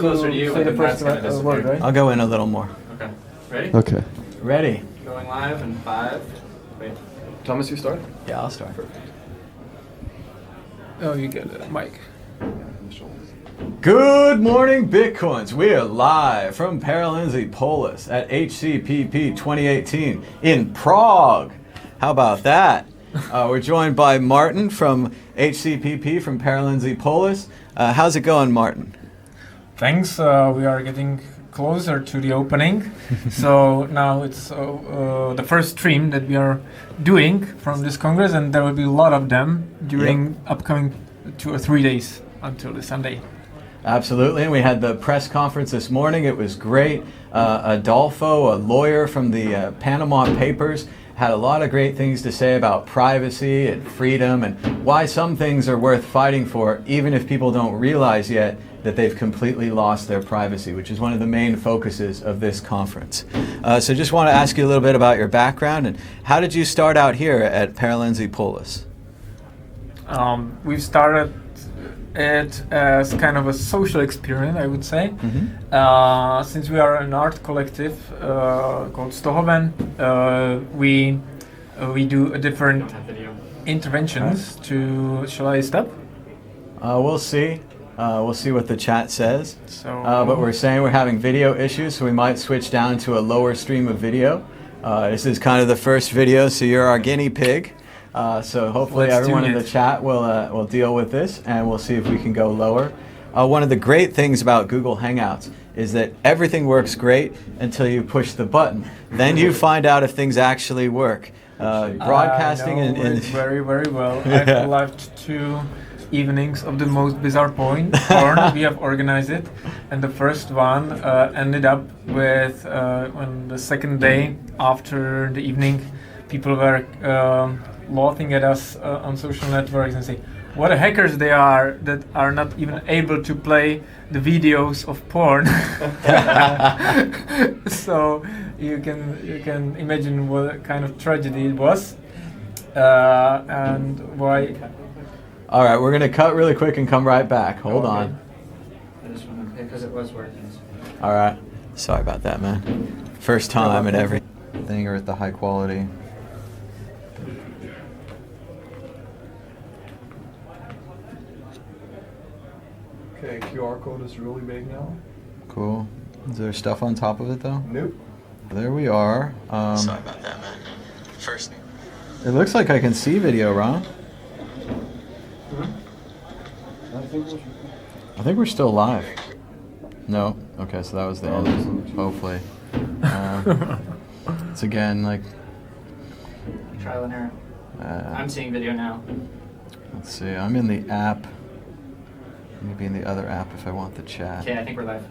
closer to you, say and the then first Matt's gonna word, disappear. right? I'll go in a little more. Okay. Ready? Okay. Ready? Going live in 5. Wait. Thomas, you start? Yeah, I'll start. Oh, you get a mic. Good morning, Bitcoins. We are live from Paralelní Polis at HCPP 2018 in Prague. How about that? We're joined by Martin from HCPP from Paralelní Polis. How's it going, Martin? Thanks. We are getting closer to the opening. So now it's the first stream that we are doing from this Congress, and there will be a lot of them during upcoming 2 or 3 days until the Sunday. Absolutely, and we had the press conference this morning. It was great. Adolfo, a lawyer from the Panama Papers, had a lot of great things to say about privacy and freedom and why some things are worth fighting for, even if people don't realize yet that they've completely lost their privacy, which is one of the main focuses of this conference. So just want to ask you a little bit about your background and how did you start out here at Paralelní Polis? We've started it as kind of a social experiment, I would say. Since we are an art collective called Stohoven, we do a different interventions to. Shall I stop? We'll see. We'll see what the chat says. So, but we're saying we're having video issues, so we might switch down to a lower stream of video. This is kind of the first video, so you're our guinea pig. So hopefully everyone in the chat will deal with this, and we'll see if we can go lower. One of the great things about Google Hangouts is that everything works great until you push the button. Then you find out if things actually work. Broadcasting I know and it very, very well. I've left 2 evenings of the most bizarre porn. We have organized it, and the first one ended up with on the second day after the evening, people were laughing at us on social networks and say, "What a hackers they are that are not even able to play the videos of porn." So you can imagine what kind of tragedy it was, and why. All right, we're going to cut really quick and come right back. Hold on. I just want to, because it was working. All right. Sorry about that, man. First time and everything are at the high quality. Okay, QR code is really big now. Cool. Is there stuff on top of it, though? Nope. There we are. Sorry about that, man. First. It looks like I can see video, Ron. I think we're still live. No? Okay, so that was the end. Hopefully. It's again like... Trial and error. I'm seeing video now. Let's see, I'm in the app. Maybe in the other app if I want the chat. Okay, I think we're live.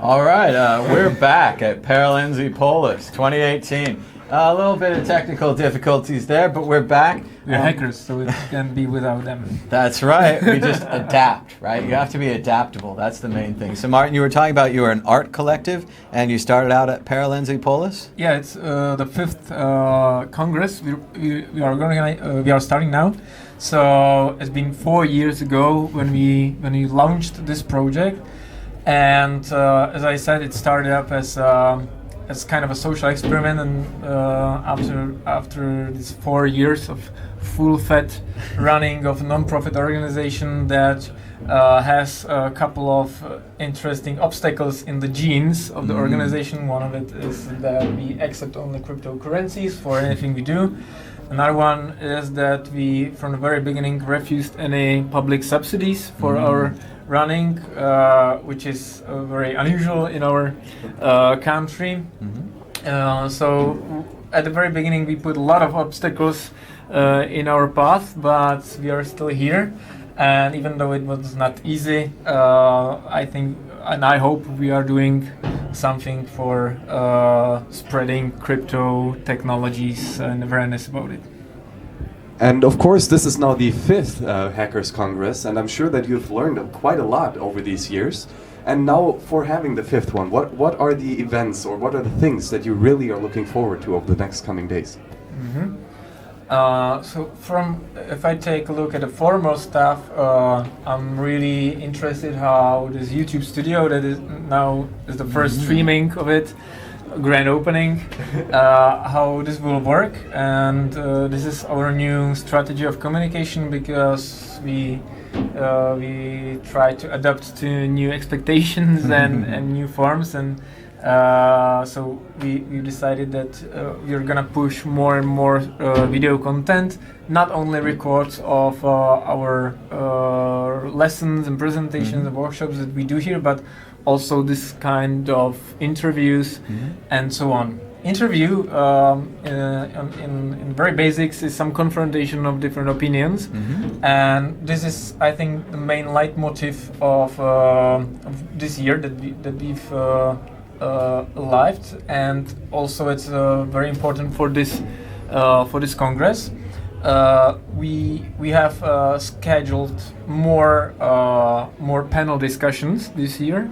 All right, we're back at Paralelní Polis 2018. A little bit of technical difficulties there, but we're back. We're hackers, so it can be without them. That's right. We just adapt, right? You have to be adaptable. That's the main thing. So, Martin, you were talking about you were an art collective, and you started out at Paralelní Polis? Yeah, it's the 5th Congress. We are starting now. So it's been 4 years ago when we launched this project, and as I said, it started up as kind of a social experiment, and after these 4 years of full-fed running of a non-profit organization that has a couple of interesting obstacles in the genes of the organization. One of it is that we accept only cryptocurrencies for anything we do. Another one is that we, from the very beginning, refused any public subsidies for our running, which is very unusual in our country. So at the very beginning, we put a lot of obstacles in our path, but we are still here. And even though it was not easy, I think, and I hope we are doing something for spreading crypto technologies and awareness about it. And of course, this is now the 5th Hackers Congress, and I'm sure that you've learned quite a lot over these years. And now, for having the 5th one, what are the events or what are the things that you really are looking forward to over the next coming days? So if I take a look at the formal stuff, I'm really interested how this YouTube studio that is now is the first streaming of it, grand opening, how this will work, and this is our new strategy of communication because we try to adapt to new expectations and new forms, and so we decided that we're gonna push more and more video content, not only records of our lessons and presentations and workshops that we do here, but also this kind of interviews and so on. Interview in very basics is some confrontation of different opinions, and this is, I think, the main leitmotif of this year that we've lived, and also it's very important for this Congress. We have scheduled more panel discussions this year,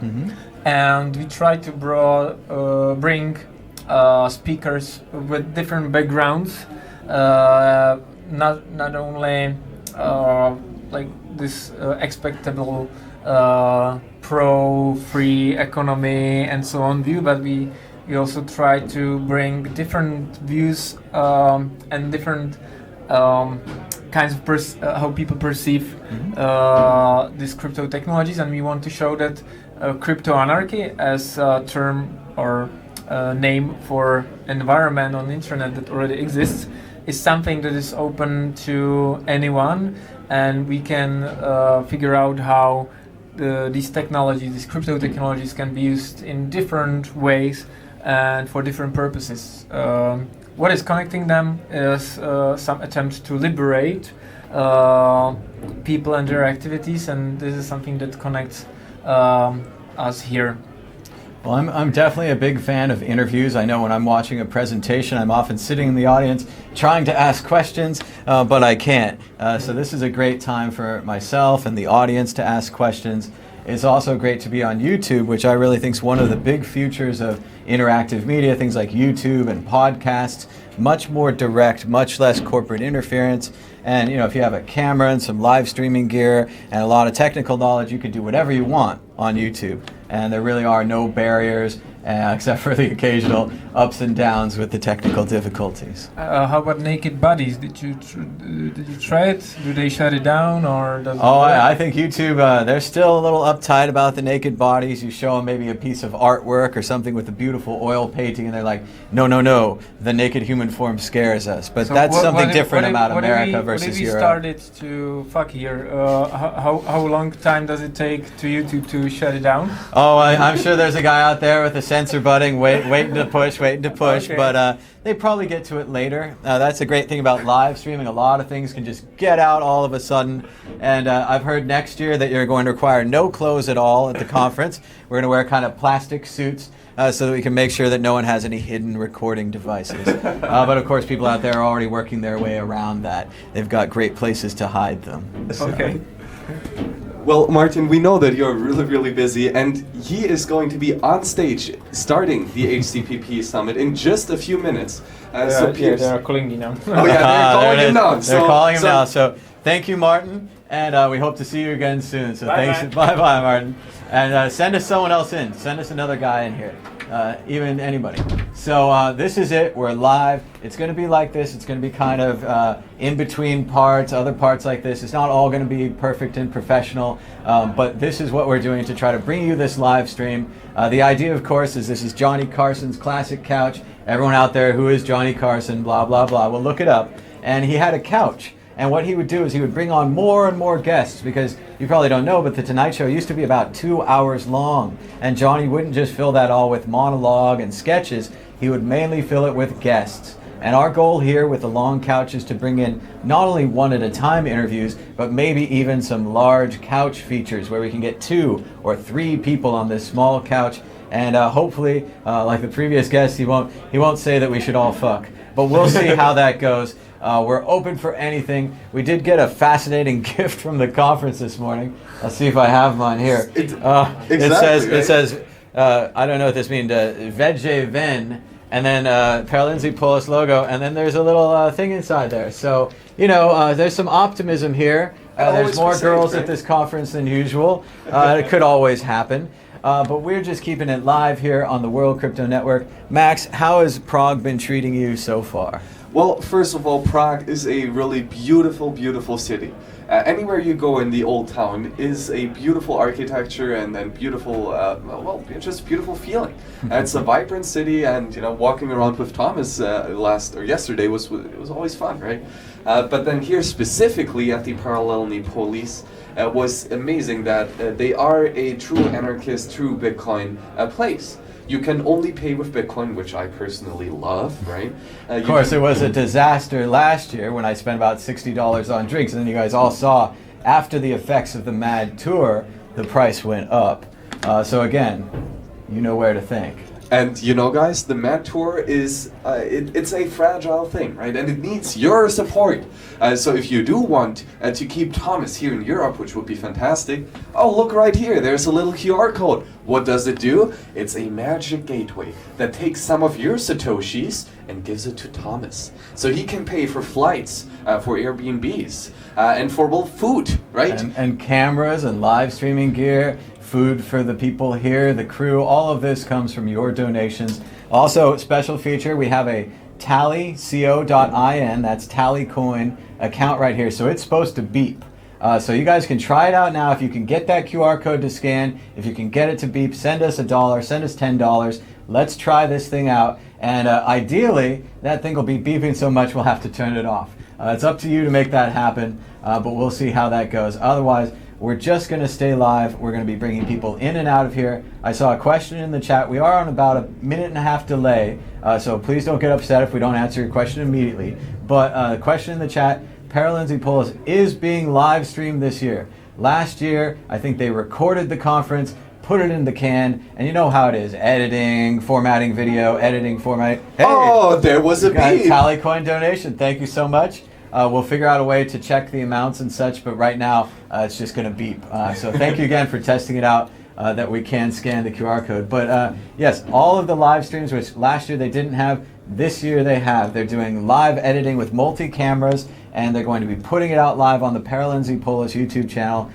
and we try to bring speakers with different backgrounds, not only like this expectable pro-free economy and so on view, but we also try to bring different views and different kinds of how people perceive these crypto technologies, and we want to show that crypto anarchy as a term or name for environment on the internet that already exists is something that is open to anyone, and we can figure out how these technologies, these crypto technologies, can be used in different ways and for different purposes. What is connecting them is some attempt to liberate people and their activities, and this is something that connects us here. Well, I'm definitely a big fan of interviews. I know when I'm watching a presentation, I'm often sitting in the audience trying to ask questions, but I can't. So this is a great time for myself and the audience to ask questions. It's also great to be on YouTube, which I really think is one of the big futures of interactive media, things like YouTube and podcasts, much more direct, much less corporate interference. And if you have a camera and some live streaming gear and a lot of technical knowledge, you can do whatever you want on YouTube. And there really are no barriers except for the occasional ups and downs with the technical difficulties. How about naked bodies? Did you try it? Do they shut it down, or does it I think YouTube, they're still a little uptight about the naked bodies. You show them maybe a piece of artwork or something with a beautiful oil painting, and they're like, no, the naked human form scares us. But so that's something different about America versus Europe. When we started to fuck here, how long time does it take to YouTube to shut it down? Oh, I'm sure there's a guy out there with a censor button waiting to push, okay. But they probably get to it later. That's a great thing about live streaming. A lot of things can just get out all of a sudden. And I've heard next year that you're going to require no clothes at all at the conference. We're going to wear kind of plastic suits so that we can make sure that no one has any hidden recording devices. But of course, people out there are already working their way around that. They've got great places to hide them. Okay. Well, Martin, we know that you're really, really busy, and he is going to be on stage starting the HCPP Summit in just a few minutes. They're calling me now. Oh yeah, they're calling him now. They're calling him now. So thank you, Martin, and we hope to see you again soon. So thanks. Bye, Martin. And send us someone else in. Send us another guy in here. Even anybody. So this is it. We're live. It's going to be like this. It's going to be kind of in between parts, other parts like this. It's not all going to be perfect and professional, but this is what we're doing to try to bring you this live stream. The idea, of course, is this is Johnny Carson's classic couch. Everyone out there who is Johnny Carson, blah, blah, blah, will look it up. And he had a couch. And what he would do is he would bring on more and more guests, because you probably don't know, but the Tonight Show used to be about 2 hours long. And Johnny wouldn't just fill that all with monologue and sketches. He would mainly fill it with guests. And our goal here with the long couch is to bring in not only one at a time interviews, but maybe even some large couch features where we can get 2 or 3 people on this small couch. And hopefully, like the previous guest, he won't say that we should all fuck. But we'll see how that goes. We're open for anything. We did get a fascinating gift from the conference this morning. I'll see if I have mine here. It says, I don't know what this means, Vege Ven, and then Paralelní Polis logo, and then there's a little thing inside there. So, you know, there's some optimism here. There's more girls at this conference than usual. It could always happen. But we're just keeping it live here on the World Crypto Network. Max, how has Prague been treating you so far? Well, first of all, Prague is a really beautiful, beautiful city. Anywhere you go in the old town is a beautiful architecture and beautiful, well, just beautiful feeling. It's a vibrant city, and you know, walking around with Thomas yesterday was always fun, right? But then here specifically at the Paralelní Polis, was amazing that they are a true anarchist, true Bitcoin place. You can only pay with Bitcoin, which I personally love, right? Of course, it was a disaster last year when I spent about $60 on drinks, and then you guys all saw after the effects of the Mad Tour, the price went up. So again, you know where to think. And you know, guys, the Mad Tour is, it's a fragile thing, right? And it needs your support. So if you do want to keep Thomas here in Europe, which would be fantastic, oh, look right here, there's a little QR code. What does it do? It's a magic gateway that takes some of your Satoshis and gives it to Thomas. So he can pay for flights, for Airbnbs, and for, well, food, right? And cameras and live streaming gear. Food for the people here, the crew, all of this comes from your donations. Also, special feature, we have a tallyco.in, that's Tallycoin account right here. So it's supposed to beep. So you guys can try it out now. If you can get that QR code to scan, if you can get it to beep, send us $1, send us $10. Let's try this thing out. And ideally, that thing will be beeping so much we'll have to turn it off. It's up to you to make that happen, but we'll see how that goes. Otherwise, we're just going to stay live. We're going to be bringing people in and out of here. I saw a question in the chat. We are on about a minute-and-a-half delay, so please don't get upset if we don't answer your question immediately. But the question in the chat, Paralelní Polis is being live streamed this year. Last year, I think they recorded the conference, put it in the can, and you know how it is. Editing, formatting video, editing, formatting. Hey, oh, there was a beep. Tallycoin donation. Thank you so much. We'll figure out a way to check the amounts and such, but right now it's just going to beep. So thank you again for testing it out, that we can scan the QR code. But yes, all of the live streams, which last year they didn't have, this year they have. They're doing live editing with multi-cameras, and they're going to be putting it out live on the Paralelní Polis YouTube channel.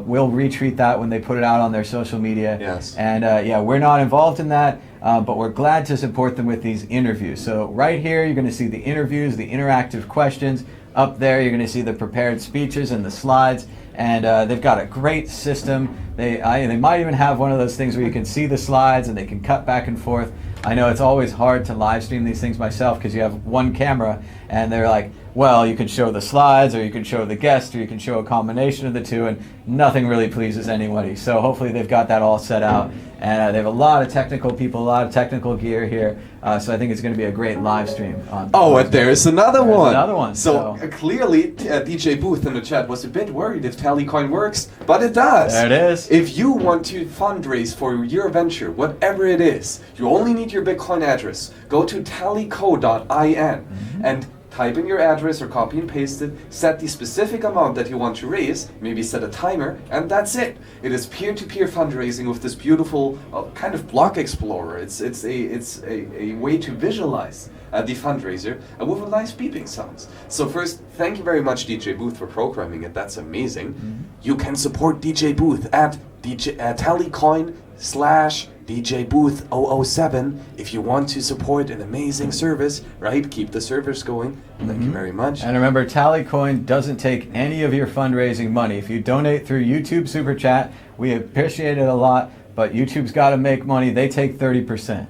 We'll retweet that when they put it out on their social media. Yes. And yeah, we're not involved in that, but we're glad to support them with these interviews. So right here, you're going to see the interviews, the interactive questions. Up there, you're going to see the prepared speeches and the slides, and they've got a great system. They might even have one of those things where you can see the slides and they can cut back and forth. I know it's always hard to live stream these things myself because you have one camera, and they're like, well, you can show the slides, or you can show the guest, or you can show a combination of the two, and nothing really pleases anybody. So hopefully they've got that all set out, and they have a lot of technical people, a lot of technical gear here. So I think it's going to be a great live stream. Oh, and there's another one. Another one. So clearly, DJ Booth in the chat was a bit worried if Tallycoin works, but it does. There it is. If you want to fundraise for your venture, whatever it is, you only need your Bitcoin address. Go to tallyco.in and type in your address or copy and paste it, set the specific amount that you want to raise, maybe set a timer, and that's it. It is peer-to-peer fundraising with this beautiful kind of block explorer. It's a way to visualize the fundraiser with a nice beeping sounds. So first, thank you very much, DJ Booth, for programming it. That's amazing. You can support DJ Booth at Tallycoin/DJ Booth 007 if you want to support an amazing service, right? Keep the servers going. Thank you very much. And remember, Tallycoin doesn't take any of your fundraising money. If you donate through YouTube Super Chat, we appreciate it a lot, but YouTube's got to make money. They take 30%.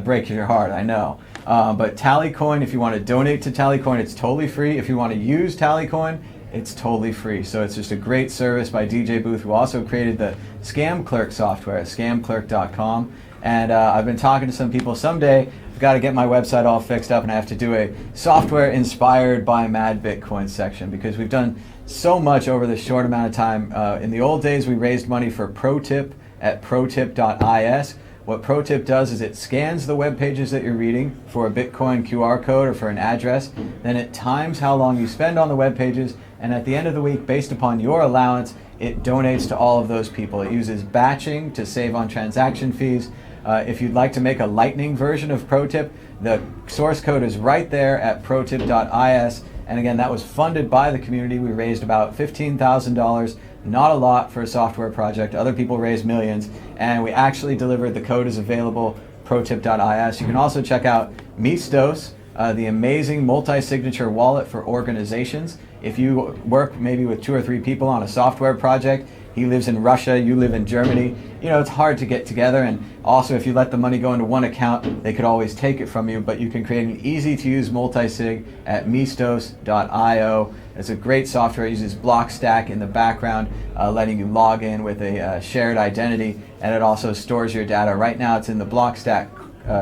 Breaks your heart, I know. But Tallycoin, if you want to donate to Tallycoin, it's totally free. If you want to use Tallycoin, it's totally free. So it's just a great service by DJ Booth, who also created the Scam Clerk software at scamclerk.com. And I've been talking to some people. Someday I've got to get my website all fixed up, and I have to do a software inspired by Mad Bitcoin section, because we've done so much over this short amount of time. In the old days, we raised money for ProTip at protip.is. What ProTip does is it scans the web pages that you're reading for a Bitcoin QR code or for an address. Then it times how long you spend on the web pages, and at the end of the week, based upon your allowance, it donates to all of those people. It uses batching to save on transaction fees. If you'd like to make a lightning version of ProTip, the source code is right there at protip.is. And again, that was funded by the community. We raised about $15,000, not a lot for a software project. Other people raised millions, and we actually delivered. The code is available, protip.is. You can also check out Mistos, the amazing multi-signature wallet for organizations. If you work maybe with 2 or 3 people on a software project, he lives in Russia, you live in Germany, it's hard to get together, and also if you let the money go into one account, they could always take it from you, but you can create an easy-to-use multi-sig at mistos.io. It's a great software. It uses Blockstack in the background, letting you log in with a shared identity, and it also stores your data. Right now it's in the Blockstack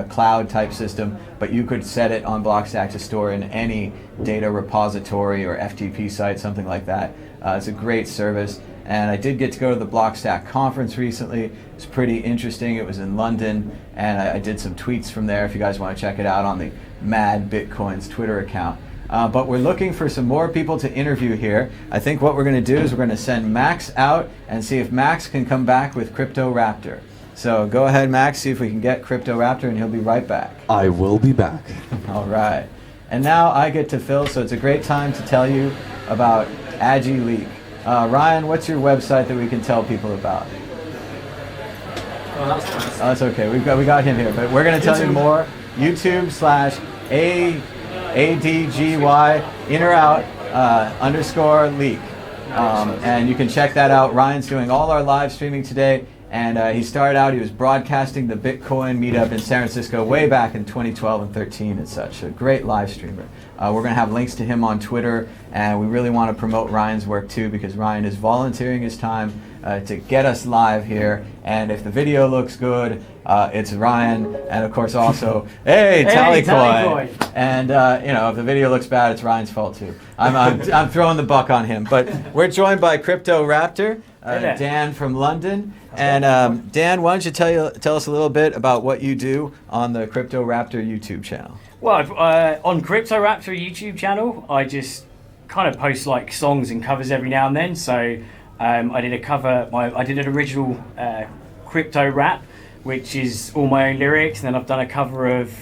cloud type system, but you could set it on Blockstack to store in any data repository or FTP site, something like that. It's a great service. And I did get to go to the Blockstack conference recently. It's pretty interesting. It was in London, and I did some tweets from there if you guys want to check it out on the Mad Bitcoins Twitter account. But we're looking for some more people to interview here. I think what we're going to do is we're going to send Max out and see if Max can come back with Crypto Raptor. So go ahead, Max, see if we can get Crypto Raptor, and he'll be right back. I will be back. All right. And now I get to Phil, so it's a great time to tell you about Agi Leak. Ryan, what's your website that we can tell people about? Oh, that was fast. Oh, that's okay. We got him here, but we're going to tell you more. YouTube/ADGY in or out _leak. And you can check that out. Ryan's doing all our live streaming today. And he started out, he was broadcasting the Bitcoin meetup in San Francisco way back in 2012 and 13 and such. A great live streamer. We're going to have links to him on Twitter, and we really want to promote Ryan's work too, because Ryan is volunteering his time to get us live here. And if the video looks good, it's Ryan, and of course also, hey, Tallycoin. And if the video looks bad, it's Ryan's fault too. I'm throwing the buck on him. But we're joined by Crypto Raptor, Dan from London. And Dan, why don't you tell us a little bit about what you do on the Crypto Raptor YouTube channel? Well, on Crypto Raptor YouTube channel, I just kind of post like songs and covers every now and then. So I did an original crypto rap, which is all my own lyrics, and then I've done a cover of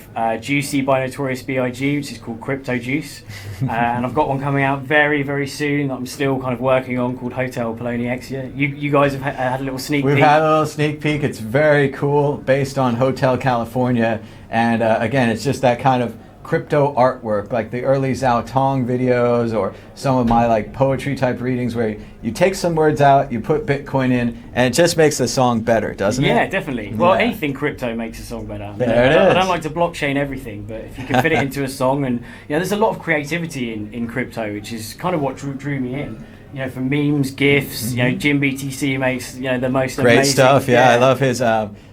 Juicy by Notorious B.I.G., which is called Crypto Juice. And I've got one coming out very, very soon that I'm still kind of working on, called Hotel Paralelní X. You guys have had a little sneak peek. We've had a little sneak peek. It's very cool, based on Hotel California. And again, it's just that kind of crypto artwork, like the early Zhao Tong videos, or some of my like poetry type readings where you take some words out, you put Bitcoin in, and it just makes the song better, doesn't it? Yeah, definitely. Well, anything crypto makes a song better. There it is. I don't like to blockchain everything, but if you can fit it into a song, and there's a lot of creativity in crypto, which is kind of what drew me in. From memes, GIFs, Jim BTC makes, the most great amazing stuff. Yeah, I love his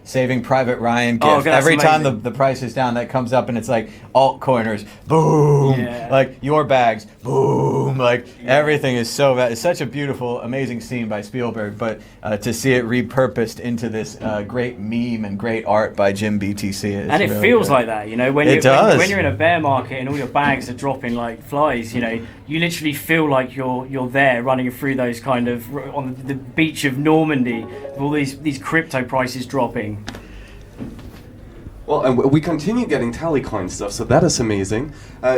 Saving Private Ryan GIF. Oh, God, every time amazing. the price is down, that comes up, and it's like altcoiners, boom, like your bags, boom, like everything is so bad. It's such a beautiful, amazing scene by Spielberg, but to see it repurposed into this great meme and great art by Jim BTC is and it really feels good. like that, when you're in a bear market and all your bags are dropping like flies, you literally feel like you're there running through those kind of on the beach of Normandy with all these crypto prices dropping. Well, and we continue getting Tallycoin stuff, so that is amazing.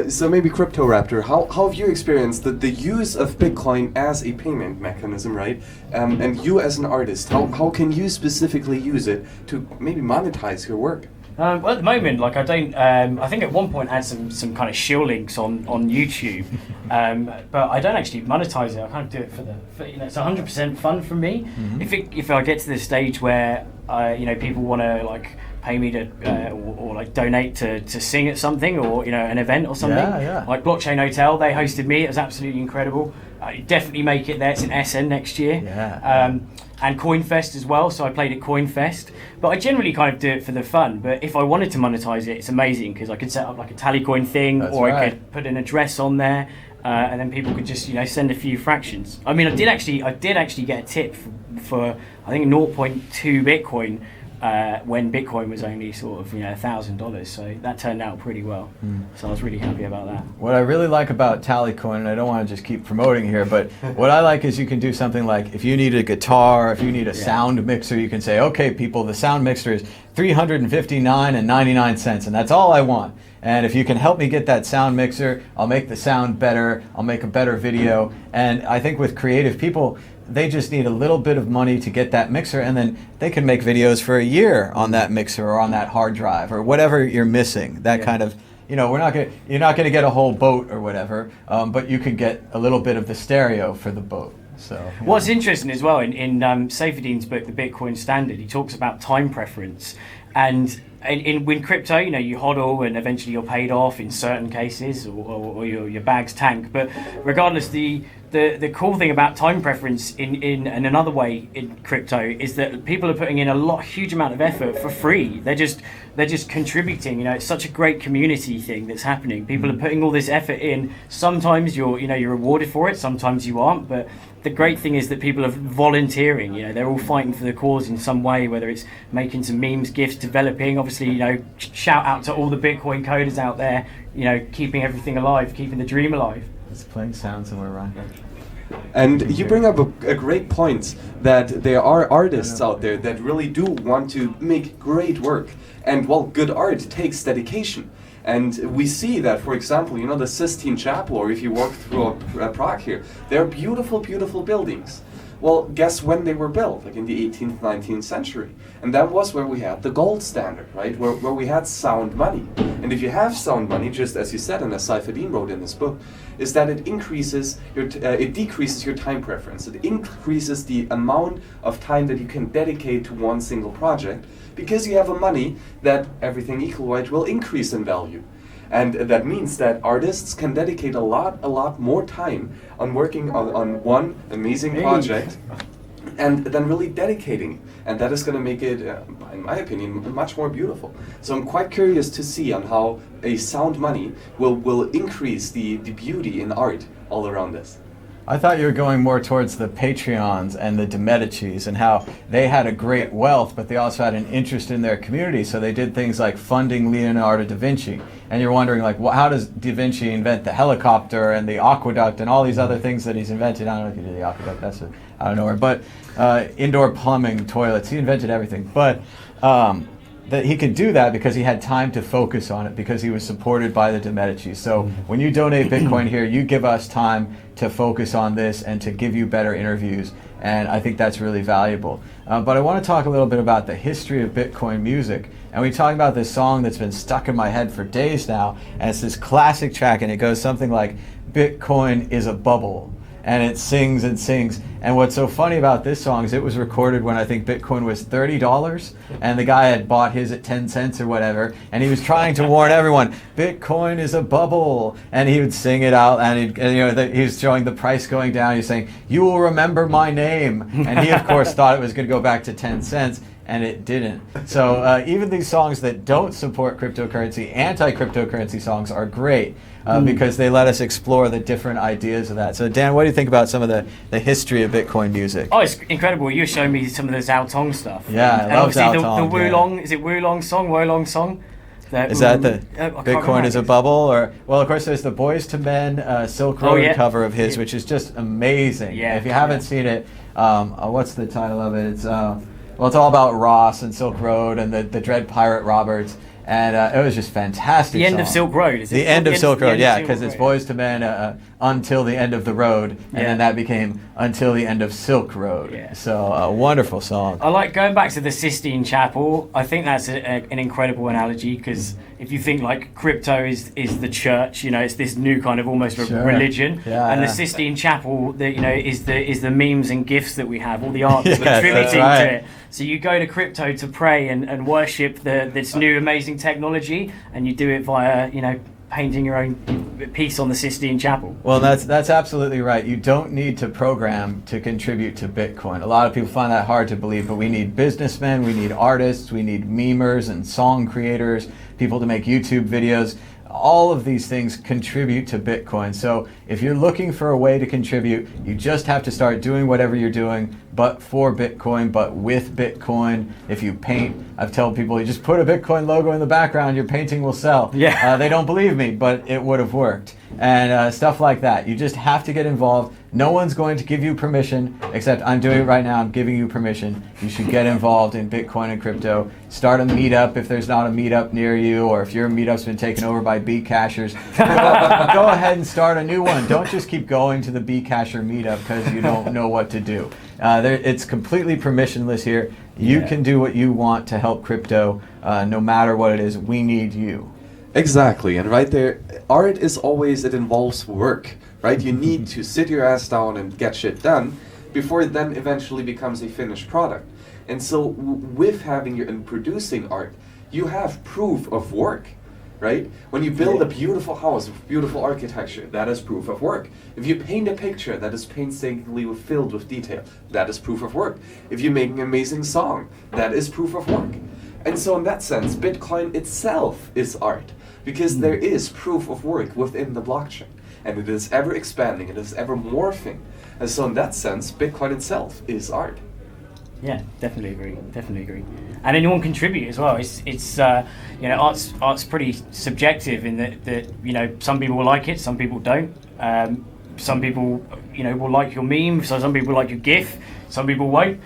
So maybe Crypto Raptor, how have you experienced the use of Bitcoin as a payment mechanism, right? And you as an artist, how can you specifically use it to maybe monetize your work? Well, at the moment, like I don't. I think at one point I had some kind of shill links on YouTube, but I don't actually monetize it. I kind of do it for it's 100% fun for me. Mm-hmm. If I get to the stage where people want to like pay me to or like donate to sing at something, or an event or something, like Blockchain Hotel, they hosted me. It was absolutely incredible. Definitely make it there. It's in Essen next year. And CoinFest as well, so I played at CoinFest. But I generally kind of do it for the fun. But if I wanted to monetize it, it's amazing, because I could set up like a Tallycoin thing, I could put an address on there, and then people could just send a few fractions. I mean, I did actually get a tip for I think 0.2 Bitcoin when Bitcoin was only sort of $1,000. So that turned out pretty well. So I was really happy about that. What I really like about Tallycoin, and I don't want to just keep promoting here, but what I like is you can do something like if you need a guitar, if you need a sound mixer, you can say, okay, people, the sound mixer is $359.99, and that's all I want. And if you can help me get that sound mixer, I'll make the sound better, I'll make a better video. And I think with creative people, they just need a little bit of money to get that mixer, and then they can make videos for a year on that mixer or on that hard drive or whatever you're missing. That kind of, you're not going to get a whole boat or whatever, but you can get a little bit of the stereo for the boat. So what's interesting as well in Saifedean's book, The Bitcoin Standard, he talks about time preference, and in crypto, you hodl and eventually you're paid off in certain cases, or your bags tank. But regardless, the cool thing about time preference in another way in crypto is that people are putting in a huge amount of effort for free. They're just contributing. It's such a great community thing that's happening. People are putting all this effort in. Sometimes you're rewarded for it. Sometimes you aren't. But the great thing is that people are volunteering. They're all fighting for the cause in some way, whether it's making some memes, GIFs, developing. Obviously, shout out to all the Bitcoin coders out there, keeping everything alive, keeping the dream alive. It's playing sounds and we're right. And you bring up a great point that there are artists out there that really do want to make great work. And good art takes dedication. And we see that, for example, the Sistine Chapel, or if you walk through Prague here, they're beautiful, beautiful buildings. Well, guess when they were built? Like in the 18th, 19th century. And that was where we had the gold standard, right? Where we had sound money. And if you have sound money, just as you said, and as Saifedean wrote in his book, is that it decreases your time preference. It increases the amount of time that you can dedicate to one single project, because you have a money that, everything equal, right, will increase in value. And that means that artists can dedicate a lot more time on working on one amazing project, and then really dedicating. And that is going to make it, in my opinion, much more beautiful. So I'm quite curious to see on how a sound money will increase the beauty in art all around us. I thought you were going more towards the Patreons and the De Medicis and how they had a great wealth, but they also had an interest in their community. So they did things like funding Leonardo da Vinci. And you're wondering, how does Da Vinci invent the helicopter and the aqueduct and all these other things that he's invented? I don't know if he did the aqueduct, that's out of nowhere. But indoor plumbing, toilets, he invented everything. But that he could do that because he had time to focus on it, because he was supported by the De Medici. So when you donate Bitcoin here, you give us time to focus on this and to give you better interviews, and I think that's really valuable. But I want to talk a little bit about the history of Bitcoin music, and we talk about this song that's been stuck in my head for days now, and it's this classic track, and it goes something like, "Bitcoin is a bubble." And it sings and sings. And what's so funny about this song is it was recorded when I think Bitcoin was $30, and the guy had bought his at 10 cents or whatever, and he was trying to warn everyone, Bitcoin is a bubble. And he would sing it out, and he was showing the price going down. He's saying, "You will remember my name." And he, of course, thought it was going to go back to 10 cents. And it didn't. So even these songs that don't support cryptocurrency, anti-cryptocurrency songs, are great because they let us explore the different ideas of that. So Dan, what do you think about some of the history of Bitcoin music? Oh, it's incredible. You were showing me some of the Zhao Tong stuff. Yeah, I love Zhao Tong. The Wulong, is it Wulong song? Is that the Bitcoin is a bubble? Or, well, of course, there's the Boys to Men Silk Road cover of his, which is just amazing. Yeah, if you haven't seen it, what's the title of it? It's it's all about Ross and Silk Road and the Dread Pirate Roberts, and it was just fantastic. The End of Silk Road, is it? The End of Silk Road, yeah, because it's Boys to Men until the end of the road, and then that became Until the End of Silk Road. Yeah. So a wonderful song. I like going back to the Sistine Chapel. I think that's an incredible analogy, because if you think like crypto is the church, it's this new kind of almost religion, and the Sistine Chapel, is the memes and GIFs that we have, all the art that's contributing to it. So you go to crypto to pray and worship this new amazing technology, and you do it via painting your own piece on the Sistine Chapel. Well, that's absolutely right. You don't need to program to contribute to Bitcoin. A lot of people find that hard to believe, but we need businessmen, we need artists, we need memers and song creators, people to make YouTube videos. All of these things contribute to Bitcoin. So if you're looking for a way to contribute, you just have to start doing whatever you're doing, but for Bitcoin, but with Bitcoin. If you paint, I've told people, you just put a Bitcoin logo in the background, your painting will sell. Yeah. They don't believe me, but it would have worked. And stuff like that. You just have to get involved. No one's going to give you permission, except I'm doing it right now. I'm giving you permission. You should get involved in Bitcoin and crypto. Start a meetup if there's not a meetup near you, or if your meetup's been taken over by Bcashers. Go ahead and start a new one. Don't just keep going to the Bcasher meetup because you don't know what to do. It's completely permissionless here. You can do what you want to help crypto, no matter what it is. We need you. Exactly, and right there, art is always, it involves work, right? You need to sit your ass down and get shit done before it then eventually becomes a finished product. And so with having and producing art, you have proof of work, right? When you build a beautiful house with beautiful architecture, that is proof of work. If you paint a picture that is painstakingly filled with detail, that is proof of work. If you make an amazing song, that is proof of work. And so in that sense, Bitcoin itself is art, because there is proof of work within the blockchain, and it is ever expanding, it is ever morphing. And so in that sense, Bitcoin itself is art. Yeah, definitely agree. And anyone contribute as well. It's you know, art's pretty subjective in that you know, some people will like it, some people don't. Some people, you know, will like your meme, so some people like your GIF, some people won't.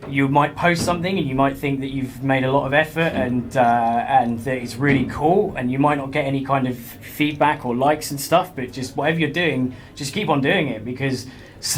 You might post something and you might think that you've made a lot of effort and that it's really cool, and you might not get any kind of feedback or likes and stuff, but just whatever you're doing, just keep on doing it, because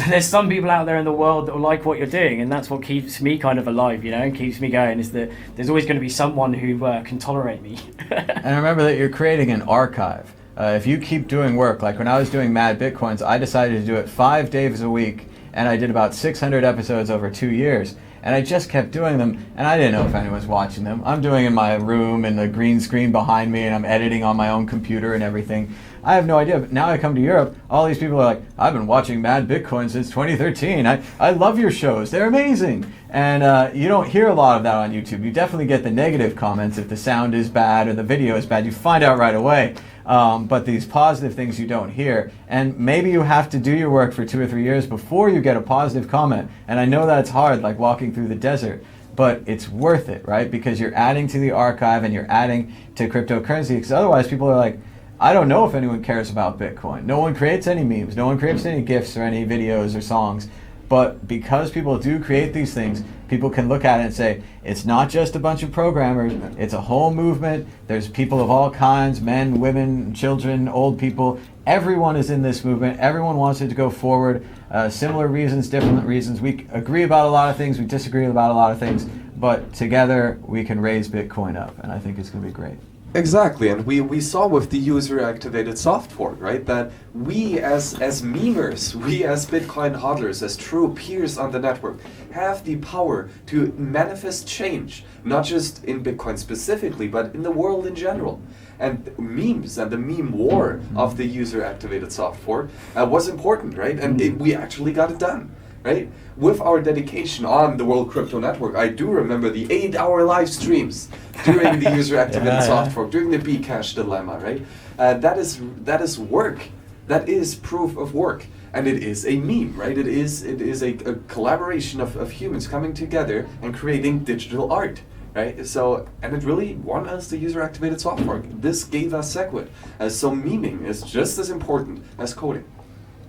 there's some people out there in the world that will like what you're doing, and that's what keeps me kind of alive, you know, and keeps me going, is that there's always going to be someone who can tolerate me. And remember that you're creating an archive. If you keep doing work, like when I was doing Mad Bitcoins, I decided to do it 5 days a week, and I did about 600 episodes over 2 years. And I just kept doing them, and I didn't know if anyone's watching them. I'm doing in my room, and the green screen behind me, and I'm editing on my own computer and everything. I have no idea, but now I come to Europe, all these people are like, I've been watching Mad Bitcoin since 2013. I love your shows, they're amazing. And you don't hear a lot of that on YouTube. You definitely get the negative comments if the sound is bad or the video is bad. You find out right away. But these positive things you don't hear. And maybe you have to do your work for 2 or 3 years before you get a positive comment. And I know that's hard, like walking through the desert, but it's worth it, right? Because you're adding to the archive and you're adding to cryptocurrency, because otherwise people are like, I don't know if anyone cares about Bitcoin. No one creates any memes, no one creates any GIFs or any videos or songs. But because people do create these things, people can look at it and say, it's not just a bunch of programmers, it's a whole movement. There's people of all kinds, men, women, children, old people. Everyone is in this movement. Everyone wants it to go forward. Similar reasons, different reasons. We agree about a lot of things, we disagree about a lot of things, but together we can raise Bitcoin up, and I think it's going to be great. Exactly, and we saw with the user-activated soft fork, right, that we as memers, we as Bitcoin hodlers, as true peers on the network, have the power to manifest change, not just in Bitcoin specifically, but in the world in general. And memes and the meme war of the user-activated soft fork was important, right, and we actually got it done. Right? With our dedication on the World Crypto Network, I do remember the 8-hour live streams during the user-activated soft fork, during the Bcash dilemma, right? That is work. That is proof of work. And it is a meme, right? It is a collaboration of humans coming together and creating digital art. Right? So, and it really won us the user-activated soft fork. This gave us SegWit. So memeing is just as important as coding.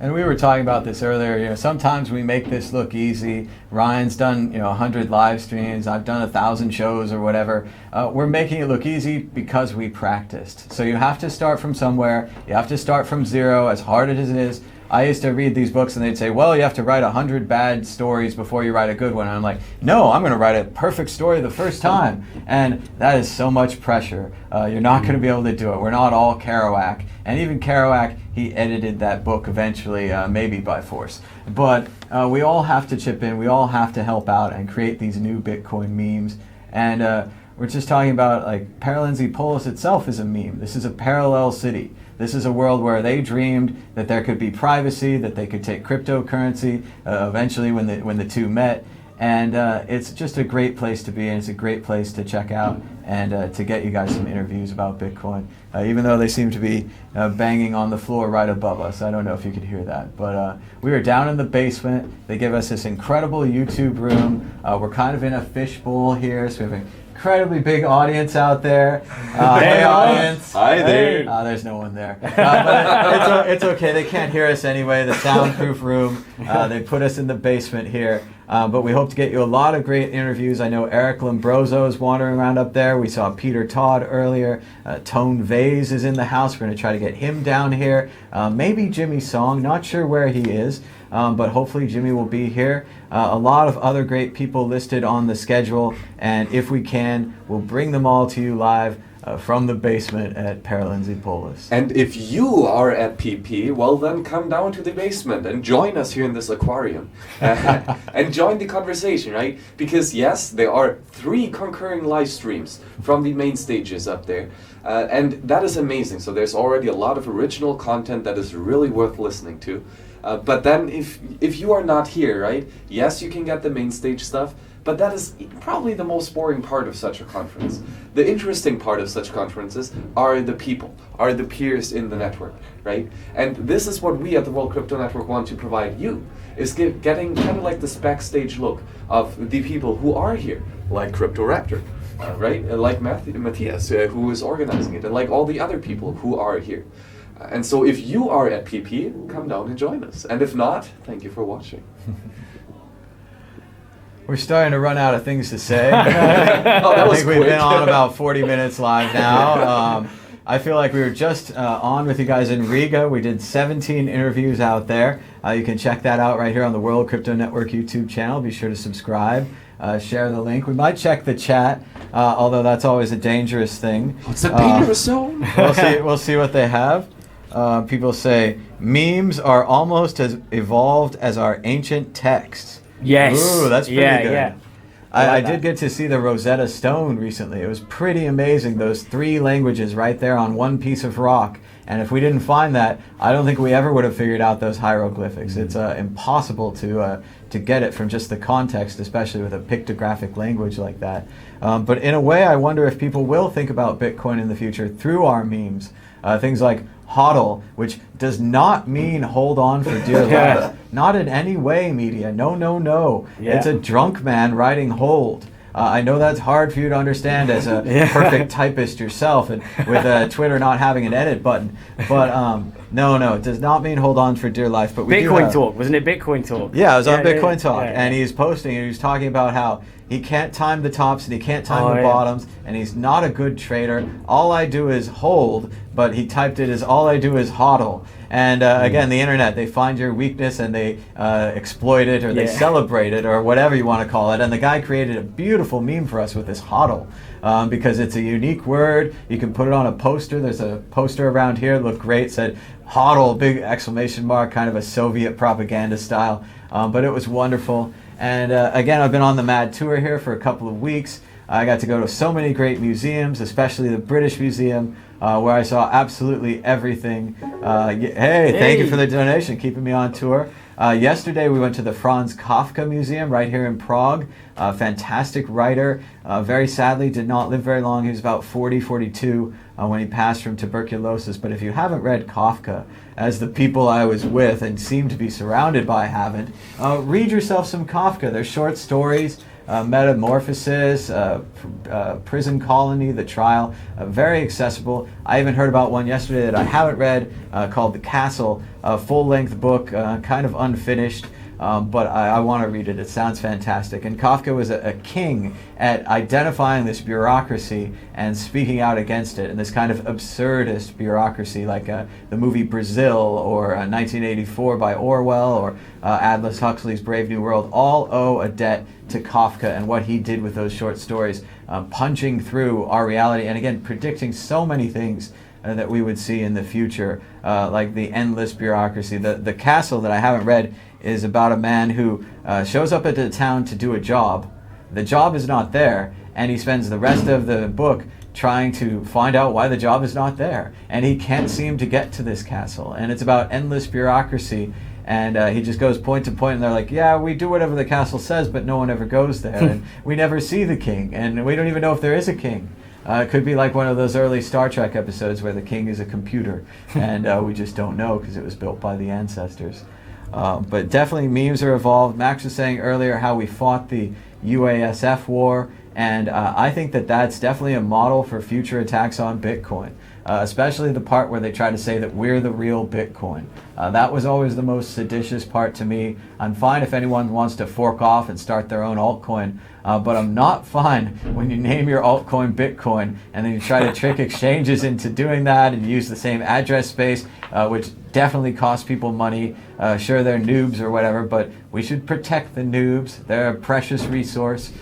And we were talking about this earlier, you know, sometimes we make this look easy. Ryan's done, 100 live streams, I've done 1,000 shows or whatever. We're making it look easy because we practiced. So you have to start from somewhere, you have to start from zero, as hard as it is. I used to read these books and they'd say, well, you have to write 100 bad stories before you write a good one. And I'm like, no, I'm going to write a perfect story the first time. And that is so much pressure. You're not going to be able to do it. We're not all Kerouac. And even Kerouac, he edited that book eventually, maybe by force. But we all have to chip in. We all have to help out and create these new Bitcoin memes. And we're just talking about, like, Paralelní Polis itself is a meme. This is a parallel city. This is a world where they dreamed that there could be privacy, that they could take cryptocurrency, eventually when the two met. And it's just a great place to be, and it's a great place to check out and to get you guys some interviews about Bitcoin. Even though they seem to be banging on the floor right above us. I don't know if you could hear that. But we were down in the basement. They give us this incredible YouTube room. We're kind of in a fishbowl here, so we have an incredibly big audience out there. Hey, audience. Hi there. There's no one there. But it's okay. They can't hear us anyway. The soundproof room. They put us in the basement here. But we hope to get you a lot of great interviews. I know Eric Lombroso is wandering around up there. We saw Peter Todd earlier. Tone Vase is in the house. We're going to try to get him down here. Maybe Jimmy Song. Not sure where he is. But hopefully Jimmy will be here. A lot of other great people listed on the schedule. And if we can, we'll bring them all to you live from the basement at Paralelní Polis. And if you are at PP, well then come down to the basement and join us here in this aquarium. And join the conversation, right? Because yes, there are 3 concurring live streams from the main stages up there. And that is amazing. So there's already a lot of original content that is really worth listening to. But then if you are not here, right? Yes, you can get the main stage stuff, but that is probably the most boring part of such a conference. The interesting part of such conferences are the people, are the peers in the network, right? And this is what we at the World Crypto Network want to provide you, is getting kind of like this backstage look of the people who are here, like Crypto Raptor, right? Like Matthias, who is organizing it, and like all the other people who are here. And so if you are at PP, come down and join us. And if not, thank you for watching. We're starting to run out of things to say. That I was think we've quick. been on about 40 minutes live now. I feel like we were just on with you guys in Riga. We did 17 interviews out there. You can check that out right here on the World Crypto Network YouTube channel. Be sure to subscribe, share the link. We might check the chat, although that's always a dangerous thing. What's a dangerous zone? We'll see what they have. People say, memes are almost as evolved as our ancient texts. Yes. Ooh, that's pretty good. Yeah. I did get to see the Rosetta Stone recently. It was pretty amazing, those 3 languages right there on one piece of rock. And if we didn't find that, I don't think we ever would have figured out those hieroglyphics. It's impossible to get it from just the context, especially with a pictographic language like that. But in a way, I wonder if people will think about Bitcoin in the future through our memes. Things like HODL, which does not mean hold on for dear life. Not in any way, media. No. Yeah. It's a drunk man writing hold. I know that's hard for you to understand as a perfect typist yourself, and with Twitter not having an edit button. But no, it does not mean hold on for dear life. But we Bitcoin Talk, wasn't it? Bitcoin Talk. Yeah, it was on Bitcoin Talk, yeah. and he's posting, and he was talking about how he can't time the tops and he can't time the bottoms, and he's not a good trader. All I do is hold, but he typed it as all I do is hodl. And again, the internet, they find your weakness and they exploit it, or they celebrate it, or whatever you want to call it. And the guy created a beautiful meme for us with this hodl, because it's a unique word. You can put it on a poster. There's a poster around here, it looked great, said hodl, big exclamation mark, kind of a Soviet propaganda style. But it was wonderful. And again, I've been on the Mad Tour here for a couple of weeks. I got to go to so many great museums, especially the British Museum, where I saw absolutely everything. Hey, thank you for the donation, keeping me on tour. Yesterday we went to the Franz Kafka Museum right here in Prague. Fantastic writer. Very sadly did not live very long. He was about 42 when he passed from tuberculosis. But if you haven't read Kafka, as the people I was with and seem to be surrounded by haven't, read yourself some Kafka. They're short stories. Metamorphosis, Prison Colony, The Trial, very accessible. I even heard about one yesterday that I haven't read called The Castle, a full-length book, kind of unfinished, but I want to read it. It sounds fantastic. And Kafka was a king at identifying this bureaucracy and speaking out against it, and this kind of absurdist bureaucracy, like the movie Brazil, or 1984 by Orwell, or Aldous Huxley's Brave New World, all owe a debt to Kafka and what he did with those short stories, punching through our reality, and again, predicting so many things that we would see in the future, like the endless bureaucracy. The Castle, that I haven't read, is about a man who shows up at the town to do a job. The job is not there, and he spends the rest of the book trying to find out why the job is not there. And he can't seem to get to this castle. And it's about endless bureaucracy. And he just goes point to point, and they're like, yeah, we do whatever the castle says, but no one ever goes there. And we never see the king, and we don't even know if there is a king. It could be like one of those early Star Trek episodes where the king is a computer, and we just don't know because it was built by the ancestors. But definitely memes are evolved. Max was saying earlier how we fought the UASF war, and I think that that's definitely a model for future attacks on Bitcoin, especially the part where they try to say that we're the real Bitcoin. That was always the most seditious part to me. I'm fine if anyone wants to fork off and start their own altcoin, but I'm not fine when you name your altcoin Bitcoin and then you try to trick exchanges into doing that and use the same address space, which definitely costs people money. Sure, they're noobs or whatever, but we should protect the noobs. They're a precious resource.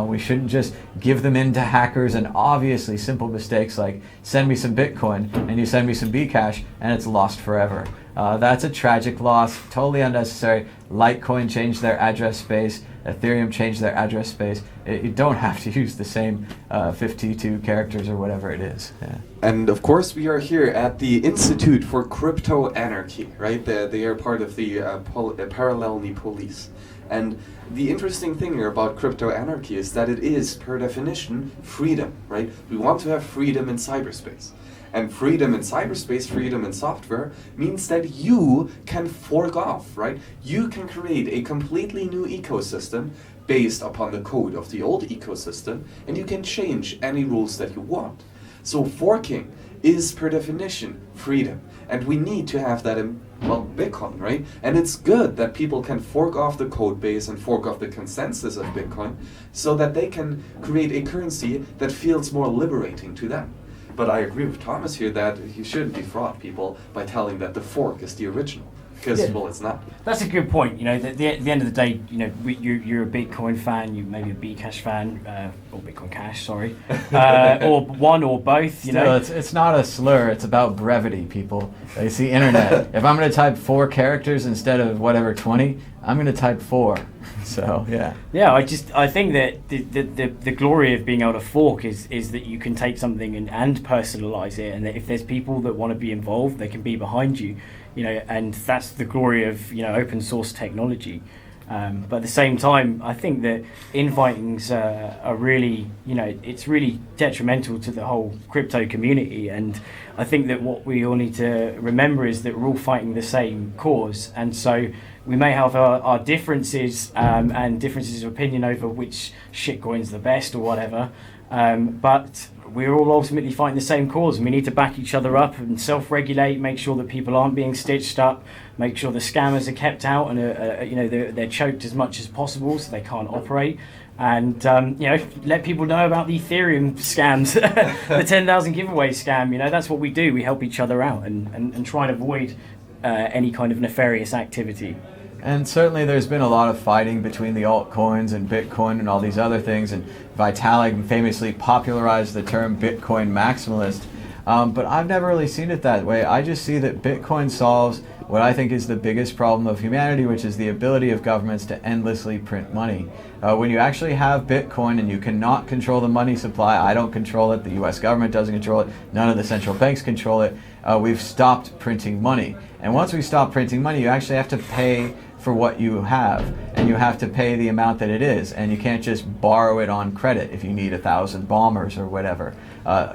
We shouldn't just give them in to hackers and obviously simple mistakes like send me some Bitcoin and you send me some Bcash and it's lost forever. That's a tragic loss, totally unnecessary. Litecoin changed their address space. Ethereum changed their address space. You don't have to use the same 52 characters or whatever it is. Yeah. And of course, we are here at the Institute for Crypto Anarchy, right? They are part of the Paralelní Polis. And the interesting thing here about crypto anarchy is that it is, per definition, freedom, right? We want to have freedom in cyberspace. And freedom in cyberspace, freedom in software, means that you can fork off, right? You can create a completely new ecosystem based upon the code of the old ecosystem, and you can change any rules that you want. So forking is, per definition, freedom. And we need to have that in, well, Bitcoin, right? And it's good that people can fork off the code base and fork off the consensus of Bitcoin so that they can create a currency that feels more liberating to them. But I agree with Thomas here that you shouldn't defraud people by telling that the fork is the original. Because, well, it's not. That's a good point. You know, at the end of the day, you know, you're a Bitcoin fan, you maybe a Bcash fan, or Bitcoin Cash, sorry, or one or both. You know, it's not a slur. It's about brevity, people. It's the internet. If I'm going to type 4 characters instead of whatever 20, I'm going to type 4. So yeah. Yeah, I think that the glory of being able to fork is that you can take something and personalize it, and that if there's people that want to be involved, they can be behind you. You know, and that's the glory of, you know, open source technology. But at the same time, I think that invitings are really, you know, it's really detrimental to the whole crypto community. And I think that what we all need to remember is that we're all fighting the same cause. And so we may have our differences and differences of opinion over which shitcoin's the best or whatever. But we're all ultimately fighting the same cause, and we need to back each other up and self-regulate, make sure that people aren't being stitched up, make sure the scammers are kept out and you know, they're choked as much as possible so they can't operate, and you know, let people know about the Ethereum scams, the 10,000 giveaway scam. You know, that's what we do. We help each other out and try and avoid any kind of nefarious activity. And certainly there's been a lot of fighting between the altcoins and Bitcoin and all these other things, and Vitalik famously popularized the term Bitcoin maximalist. But I've never really seen it that way. I just see that Bitcoin solves what I think is the biggest problem of humanity, which is the ability of governments to endlessly print money. When you actually have Bitcoin and you cannot control the money supply, I don't control it, the US government doesn't control it, none of the central banks control it, we've stopped printing money. And once we stop printing money, you actually have to pay for what you have, and you have to pay the amount that it is, and you can't just borrow it on credit if you need 1,000 bombers or whatever.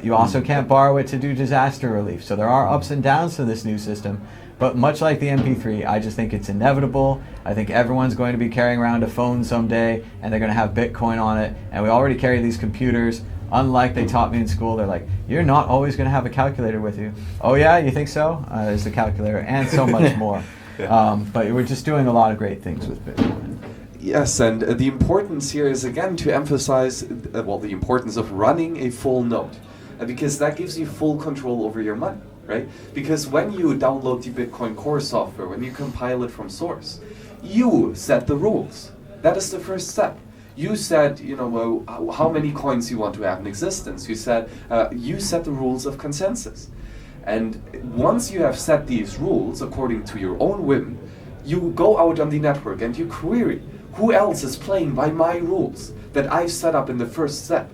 You also can't borrow it to do disaster relief. So there are ups and downs to this new system, but much like the MP3, I just think it's inevitable. I think everyone's going to be carrying around a phone someday, and they're going to have Bitcoin on it, and we already carry these computers. Unlike they taught me in school, they're like, you're not always going to have a calculator with you. Oh yeah, you think so? There's the calculator and so much more. But we're just doing a lot of great things with Bitcoin. Yes, and the importance here is again to emphasize well, the importance of running a full node, because that gives you full control over your money, right? Because when you download the Bitcoin Core software, when you compile it from source, you set the rules. That is the first step. You said, you know, how many coins you want to have in existence. You said you set the rules of consensus. And once you have set these rules according to your own whim, you go out on the network and you query who else is playing by my rules that I've set up in the first step.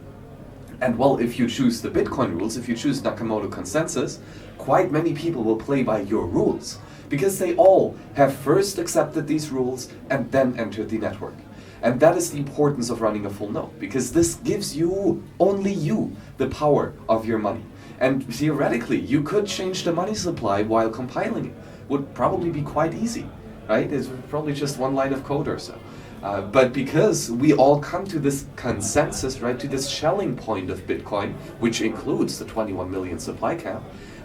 And well, if you choose the Bitcoin rules, if you choose Nakamoto consensus, quite many people will play by your rules. because they all have first accepted these rules and then entered the network. And that is the importance of running a full node, because this gives you, only you, the power of your money. And theoretically, you could change the money supply while compiling it. Would probably be quite easy, right? It's probably just one line of code or so. But because we all come to this consensus, right, to this Schelling point of Bitcoin, which includes the 21 million supply cap,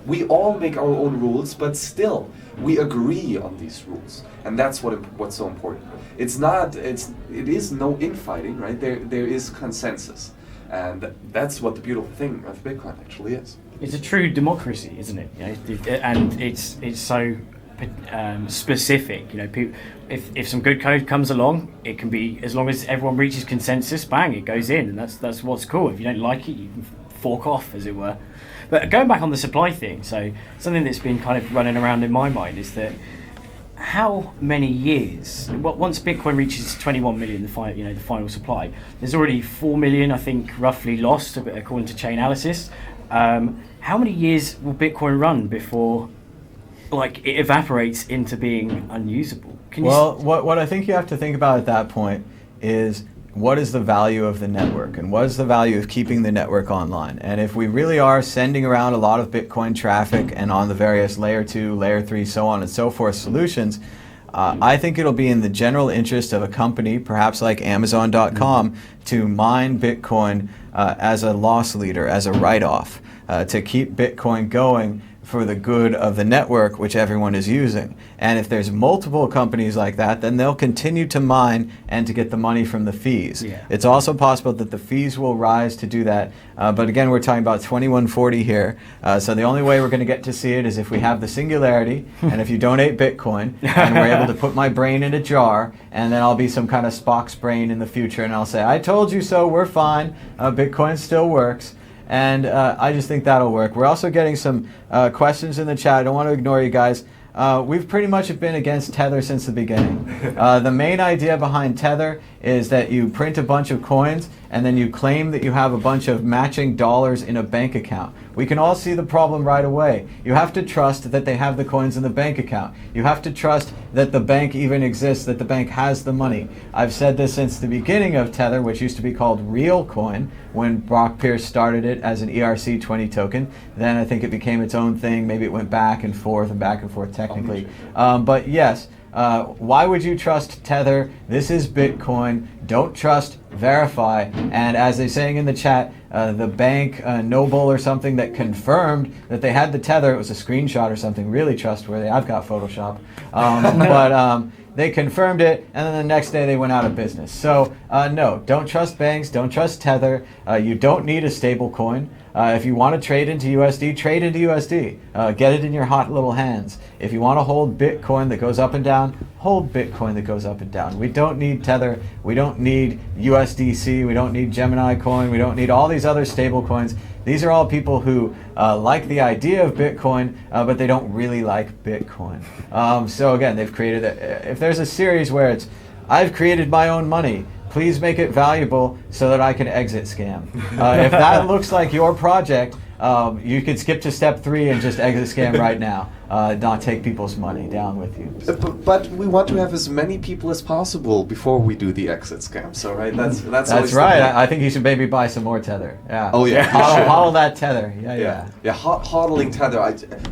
we all make our own rules, but still we agree on these rules, and that's what's so important. It is no infighting, right? There is consensus, and that's what the beautiful thing of Bitcoin actually is. It's a true democracy, isn't it? You know, and it's so specific. You know, if some good code comes along, it can be, as long as everyone reaches consensus, bang, it goes in, and that's what's cool. If you don't like it, you can fork off, as it were. But going back on the supply thing, so something that's been kind of running around in my mind is that how many years, once Bitcoin reaches 21 million, the final supply, there's already 4 million, I think, roughly lost, according to Chainalysis. How many years will Bitcoin run before, like, it evaporates into being unusable? What I think you have to think about at that point is, what is the value of the network, and what is the value of keeping the network online? And if we really are sending around a lot of Bitcoin traffic and on the various layer 2, layer 3, so on and so forth solutions, I think it'll be in the general interest of a company, perhaps like Amazon.com, to mine Bitcoin as a loss leader, as a write-off, to keep Bitcoin going for the good of the network which everyone is using. And if there's multiple companies like that, then they'll continue to mine and to get the money from the fees. Yeah. It's also possible that the fees will rise to do that. But again, we're talking about 2140 here. So the only way we're going to get to see it is if we have the singularity, and if you donate Bitcoin, and we're able to put my brain in a jar, and then I'll be some kind of Spock's brain in the future, and I'll say, I told you so, we're fine, Bitcoin still works. And I just think that'll work. We're also getting some questions in the chat. I don't want to ignore you guys. We've pretty much been against Tether since the beginning. The main idea behind Tether is that you print a bunch of coins and then you claim that you have a bunch of matching dollars in a bank account. We can all see the problem right away. You have to trust that they have the coins in the bank account. You have to trust that the bank even exists, that the bank has the money. I've said this since the beginning of Tether, which used to be called RealCoin, when Brock Pierce started it as an ERC20 token. Then I think it became its own thing. Maybe it went back and forth technically. But yes, why would you trust Tether? This is Bitcoin. Don't trust, verify. And as they're saying in the chat, the bank, Noble or something, that confirmed that they had the Tether, it was a screenshot or something, really trustworthy. I've got Photoshop. But they confirmed it, and then the next day they went out of business. So no, don't trust banks, don't trust Tether. You don't need a stable coin. If you want to trade into USD, trade into USD. Get it in your hot little hands. If you want to hold Bitcoin that goes up and down, hold Bitcoin that goes up and down. We don't need Tether. We don't need USDC. We don't need Gemini coin. We don't need all these other stable coins. These are all people who like the idea of Bitcoin, but they don't really like Bitcoin. So again, they've created if there's a series where it's, I've created my own money, please make it valuable so that I can exit scam. If that looks like your project, you could skip to step 3 and just exit scam right now. Not take people's money down with you. But we want to have as many people as possible before we do the exit scam. So right, that's right. I think you should maybe buy some more Tether. Yeah. Oh yeah. Hodl that Tether. Yeah. Hodling Tether.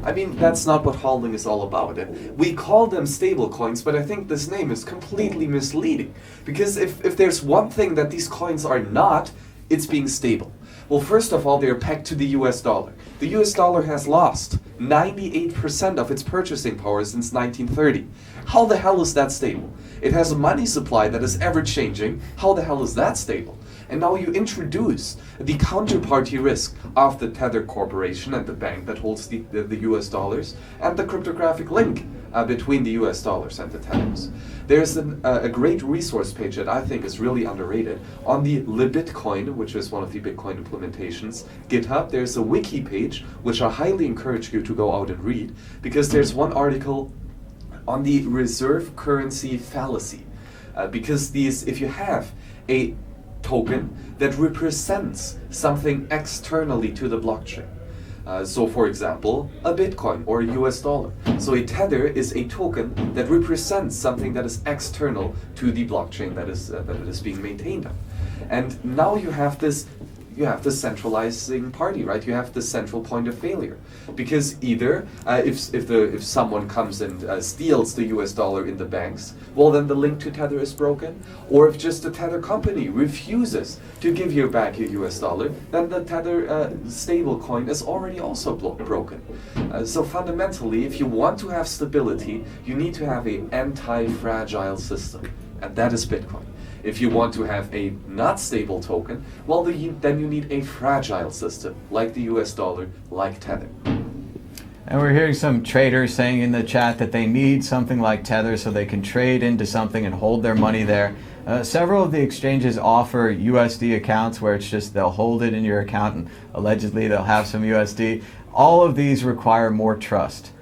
I mean, that's not what hodling is all about. We call them stable coins, but I think this name is completely misleading, because if there's one thing that these coins are not, it's being stable. Well, first of all, they're pegged to the US dollar. The US dollar has lost 98% of its purchasing power since 1930. How the hell is that stable? It has a money supply that is ever changing. How the hell is that stable? And now you introduce the counterparty risk of the Tether Corporation and the bank that holds the US dollars, and the cryptographic link between the US dollars and the Tethers. There's a great resource page that I think is really underrated on the LibBitcoin, which is one of the Bitcoin implementations, GitHub. There's a wiki page, which I highly encourage you to go out and read, because there's one article on the reserve currency fallacy. Because if you have a token that represents something externally to the blockchain, So for example, a Bitcoin or a US dollar. So a tether is a token that represents something that is external to the blockchain that it is being maintained on. And now you have this centralizing party, right? You have the central point of failure, because either if someone comes and steals the US dollar in the banks, well then the link to Tether is broken, or if just the Tether company refuses to give you back your US dollar, then the Tether stable coin is already also broken. So fundamentally, if you want to have stability, you need to have an anti-fragile system, and that is Bitcoin. If you want to have a not stable token, well, then you need a fragile system, like the US dollar, like Tether. And we're hearing some traders saying in the chat that they need something like Tether so they can trade into something and hold their money there. Several of the exchanges offer USD accounts where it's just they'll hold it in your account and allegedly they'll have some USD. All of these require more trust.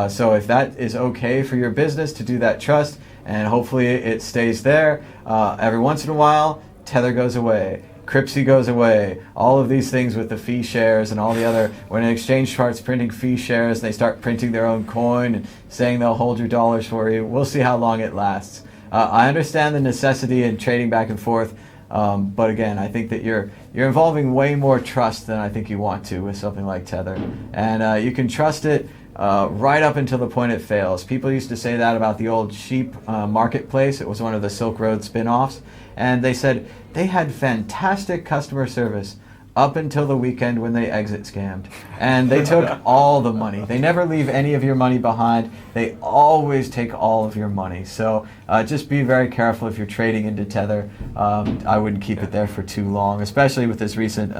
So if that is okay for your business to do that trust, and hopefully it stays there, every once in a while, Tether goes away, Cryptsy goes away, all of these things with the fee shares and all the other, when an exchange starts printing fee shares, they start printing their own coin and saying they'll hold your dollars for you. We'll see how long it lasts. I understand the necessity in trading back and forth, but again, I think that you're involving way more trust than I think you want to with something like Tether. And you can trust it right up until the point it fails. People used to say that about the old sheep marketplace. It was one of the Silk Road spin-offs. And they said they had fantastic customer service up until the weekend when they exit scammed. And they took all the money. They never leave any of your money behind. They always take all of your money. So just be very careful if you're trading into Tether. I wouldn't keep it there for too long, especially with this recent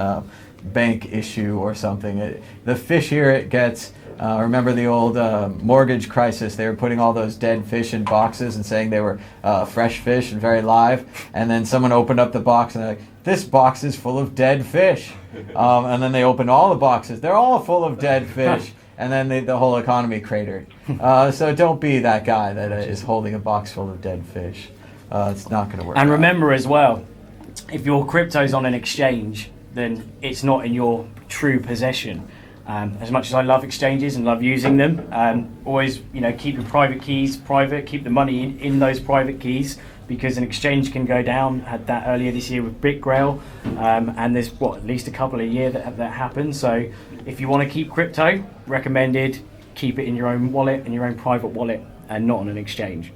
bank issue or something. The fishier it gets. Remember the old mortgage crisis? They were putting all those dead fish in boxes and saying they were fresh fish and very live. And then someone opened up the box and they're like, this box is full of dead fish. And then they opened all the boxes. They're all full of dead fish. And then the whole economy cratered. So don't be that guy that is holding a box full of dead fish. It's not going to work. And out. remember as well, if your crypto's on an exchange, then it's not in your true possession. As much as I love exchanges and love using them, always keep your private keys private, keep the money in those private keys, because an exchange can go down. Had that earlier this year with BitGrail, and there's at least a couple a year that happen. So if you want to keep crypto, recommended keep it in your own wallet, in your own private wallet, and not on an exchange.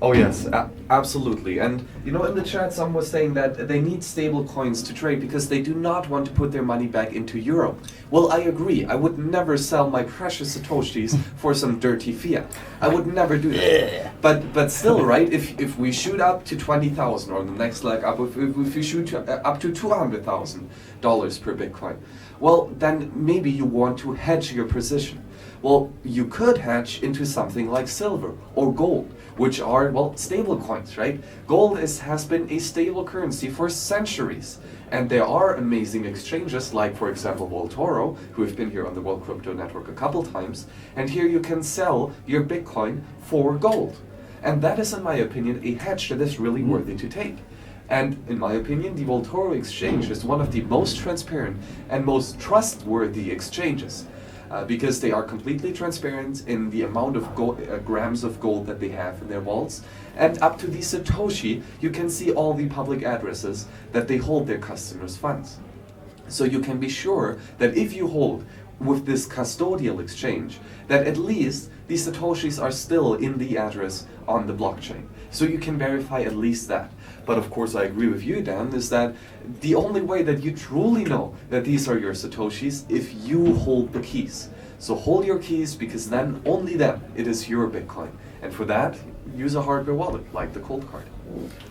Oh yes, absolutely. And in the chat someone was saying that they need stable coins to trade because they do not want to put their money back into euro. Well, I agree. I would never sell my precious satoshis for some dirty fiat. I would never do that. But still, right? If we shoot up to 20,000 or the next leg up, if we shoot up to $200,000 per Bitcoin, well, then maybe you want to hedge your position. Well, you could hedge into something like silver or gold, which are, stable coins, right? Gold has been a stable currency for centuries. And there are amazing exchanges like, for example, Voltoro, who have been here on the World Crypto Network a couple times. And here you can sell your Bitcoin for gold. And that is, in my opinion, a hedge that is really worthy to take. And in my opinion, the Voltoro exchange is one of the most transparent and most trustworthy exchanges. Because they are completely transparent in the amount of grams of gold that they have in their vaults. And up to the Satoshi, you can see all the public addresses that they hold their customers' funds. So you can be sure that if you hold with this custodial exchange, that at least the Satoshis are still in the address on the blockchain. So you can verify at least that. But of course, I agree with you, Dan, is that the only way that you truly know that these are your Satoshis if you hold the keys. So hold your keys, because then, only then, it is your Bitcoin. And for that, use a hardware wallet, like the Cold Card.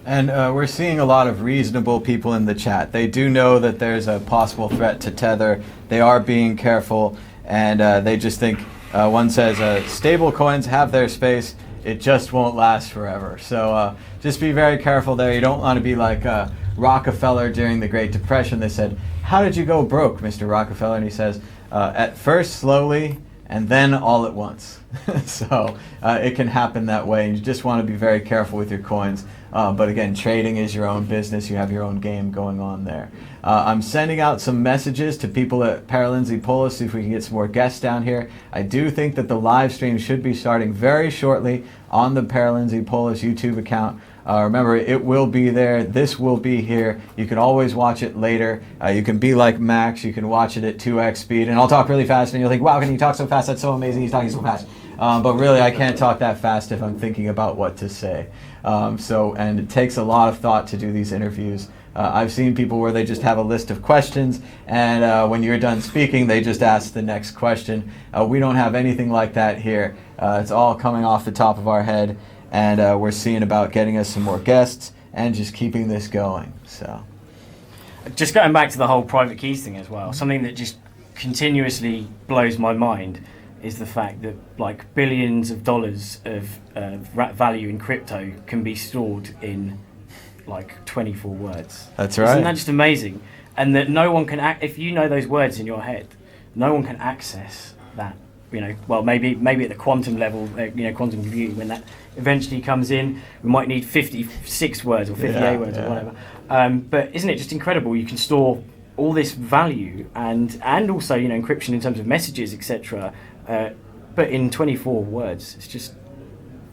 And we're seeing a lot of reasonable people in the chat. They do know that there's a possible threat to Tether. They are being careful, and they just think, one says, stable coins have their space. It just won't last forever. So just be very careful there. You don't want to be like Rockefeller during the Great Depression. They said, how did you go broke, Mr. Rockefeller? And he says, at first slowly, and then all at once. So it can happen that way. And you just want to be very careful with your coins. But again, trading is your own business. You have your own game going on there. I'm sending out some messages to people at Paralelní Polis, see if we can get some more guests down here. I do think that the live stream should be starting very shortly on the Paralelní Polis YouTube account. Remember, it will be there. This will be here. You can always watch it later. You can be like Max. You can watch it at 2x speed. And I'll talk really fast, and you'll think, wow, can he talk so fast? That's so amazing. He's talking so fast. But really, I can't talk that fast if I'm thinking about what to say. And it takes a lot of thought to do these interviews. I've seen people where they just have a list of questions, and when you're done speaking, they just ask the next question. We don't have anything like that here. It's all coming off the top of our head, and we're seeing about getting us some more guests and just keeping this going. So, just going back to the whole private keys thing as well, something that just continuously blows my mind is the fact that like billions of dollars of value in crypto can be stored in like 24 words. That's right. Isn't that just amazing? And that no one can if you know those words in your head, no one can access that. You know, well, maybe at the quantum level, quantum computing, when that eventually comes in, we might need 56 words or 58 words or whatever. But isn't it just incredible? You can store all this value and also encryption in terms of messages, etc. But in 24 words, it's just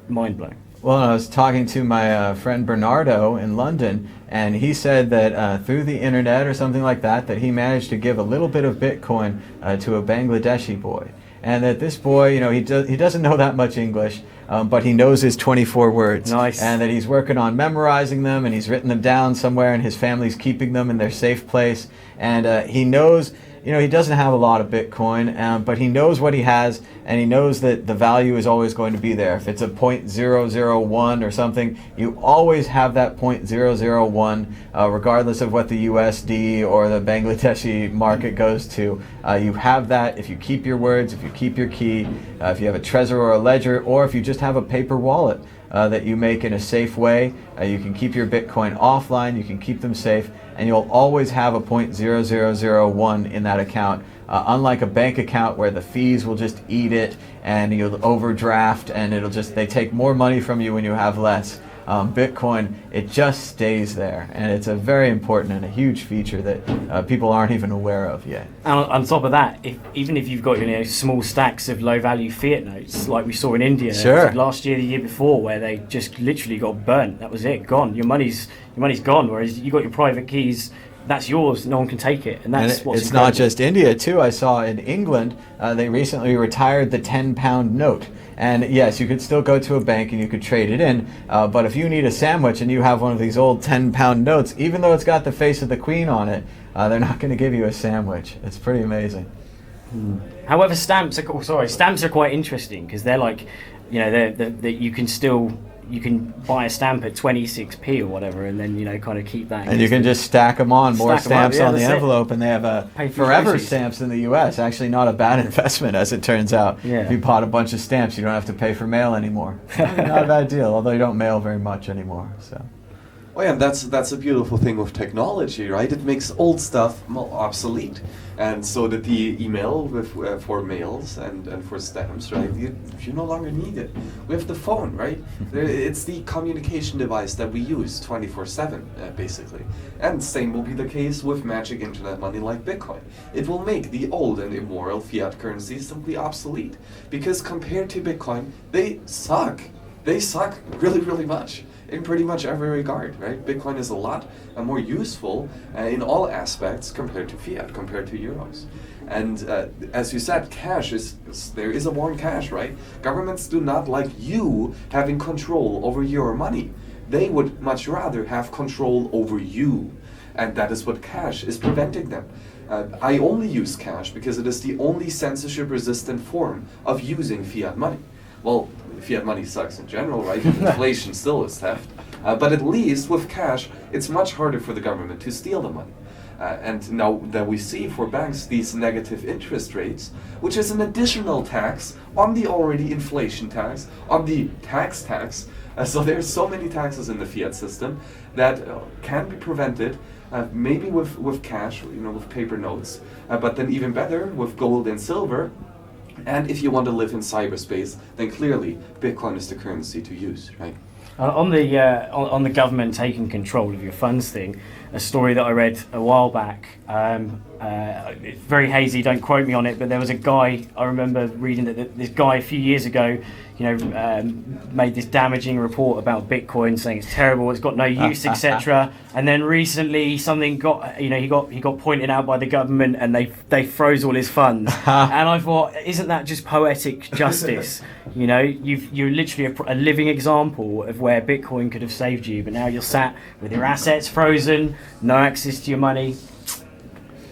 mind blowing. Well, I was talking to my friend Bernardo in London, and he said that through the internet or something like that, that he managed to give a little bit of Bitcoin to a Bangladeshi boy. And that this boy, he doesn't know that much English, but he knows his 24 words. Nice. And that he's working on memorizing them, and he's written them down somewhere, and his family's keeping them in their safe place. And he knows, he doesn't have a lot of Bitcoin, but he knows what he has, and he knows that the value is always going to be there. If it's a 0.001 or something, you always have that 0.001, regardless of what the USD or the Bangladeshi market goes to. You have that if you keep your words, if you keep your key, if you have a Trezor or a Ledger, or if you just have a paper wallet that you make in a safe way. You can keep your Bitcoin offline, you can keep them safe, and you'll always have a 0.0001 in that account. Unlike a bank account where the fees will just eat it and you'll overdraft and they take more money from you when you have less. Bitcoin, it just stays there, and it's a very important and a huge feature that people aren't even aware of yet. And on top of that, even if you've got small stacks of low-value fiat notes, like we saw in India last year, the year before, where they just literally got burnt. That was it, gone. Your money's gone. Whereas you got your private keys. That's yours. No one can take it, and that's what's it's incredible. Not just India too. I saw in England they recently retired the £10 note. And yes, you could still go to a bank and you could trade it in, but if you need a sandwich and you have one of these old £10 notes, even though it's got the face of the Queen on it, they're not going to give you a sandwich. It's pretty amazing. However, stamps are quite interesting because they're like, you can buy a stamp at 26p or whatever, and then kind of keep that. And you can just stack them on, more stamps on the envelope, and they have forever groceries. Stamps in the U.S. Actually, not a bad investment, as it turns out. Yeah. If you bought a bunch of stamps, you don't have to pay for mail anymore. Not a bad deal, although you don't mail very much anymore. So. Oh yeah, that's a beautiful thing with technology, right? It makes old stuff obsolete, and so that the email for mails and for stamps, right? You no longer need it. We have the phone, right? It's the communication device that we use 24/7, basically. And same will be the case with magic internet money like Bitcoin. It will make the old and immoral fiat currencies simply obsolete, because compared to Bitcoin, they suck. They suck really, really much. In pretty much every regard, right? Bitcoin is a lot more useful in all aspects compared to fiat, compared to euros. And as you said, there is a war on cash, right? Governments do not like you having control over your money. They would much rather have control over you. And that is what cash is preventing them. I only use cash because it is the only censorship-resistant form of using fiat money. Well, fiat money sucks in general, right? Inflation still is theft. But at least with cash, it's much harder for the government to steal the money. And now that we see for banks these negative interest rates, which is an additional tax on the already inflation tax, on the tax. So there's so many taxes in the fiat system that can be prevented, maybe with cash, with paper notes, but then even better with gold and silver. And if you want to live in cyberspace, then clearly Bitcoin is the currency to use, right? On the government taking control of your funds thing, a story that I read a while back. It's very hazy. Don't quote me on it, but there was a guy. I remember reading that this guy a few years ago, made this damaging report about Bitcoin, saying it's terrible, it's got no use, etc. And then recently, something got, he got pointed out by the government, and they froze all his funds. And I thought, isn't that just poetic justice? You're literally a living example of where Bitcoin could have saved you, but now you're sat with your assets frozen, no access to your money.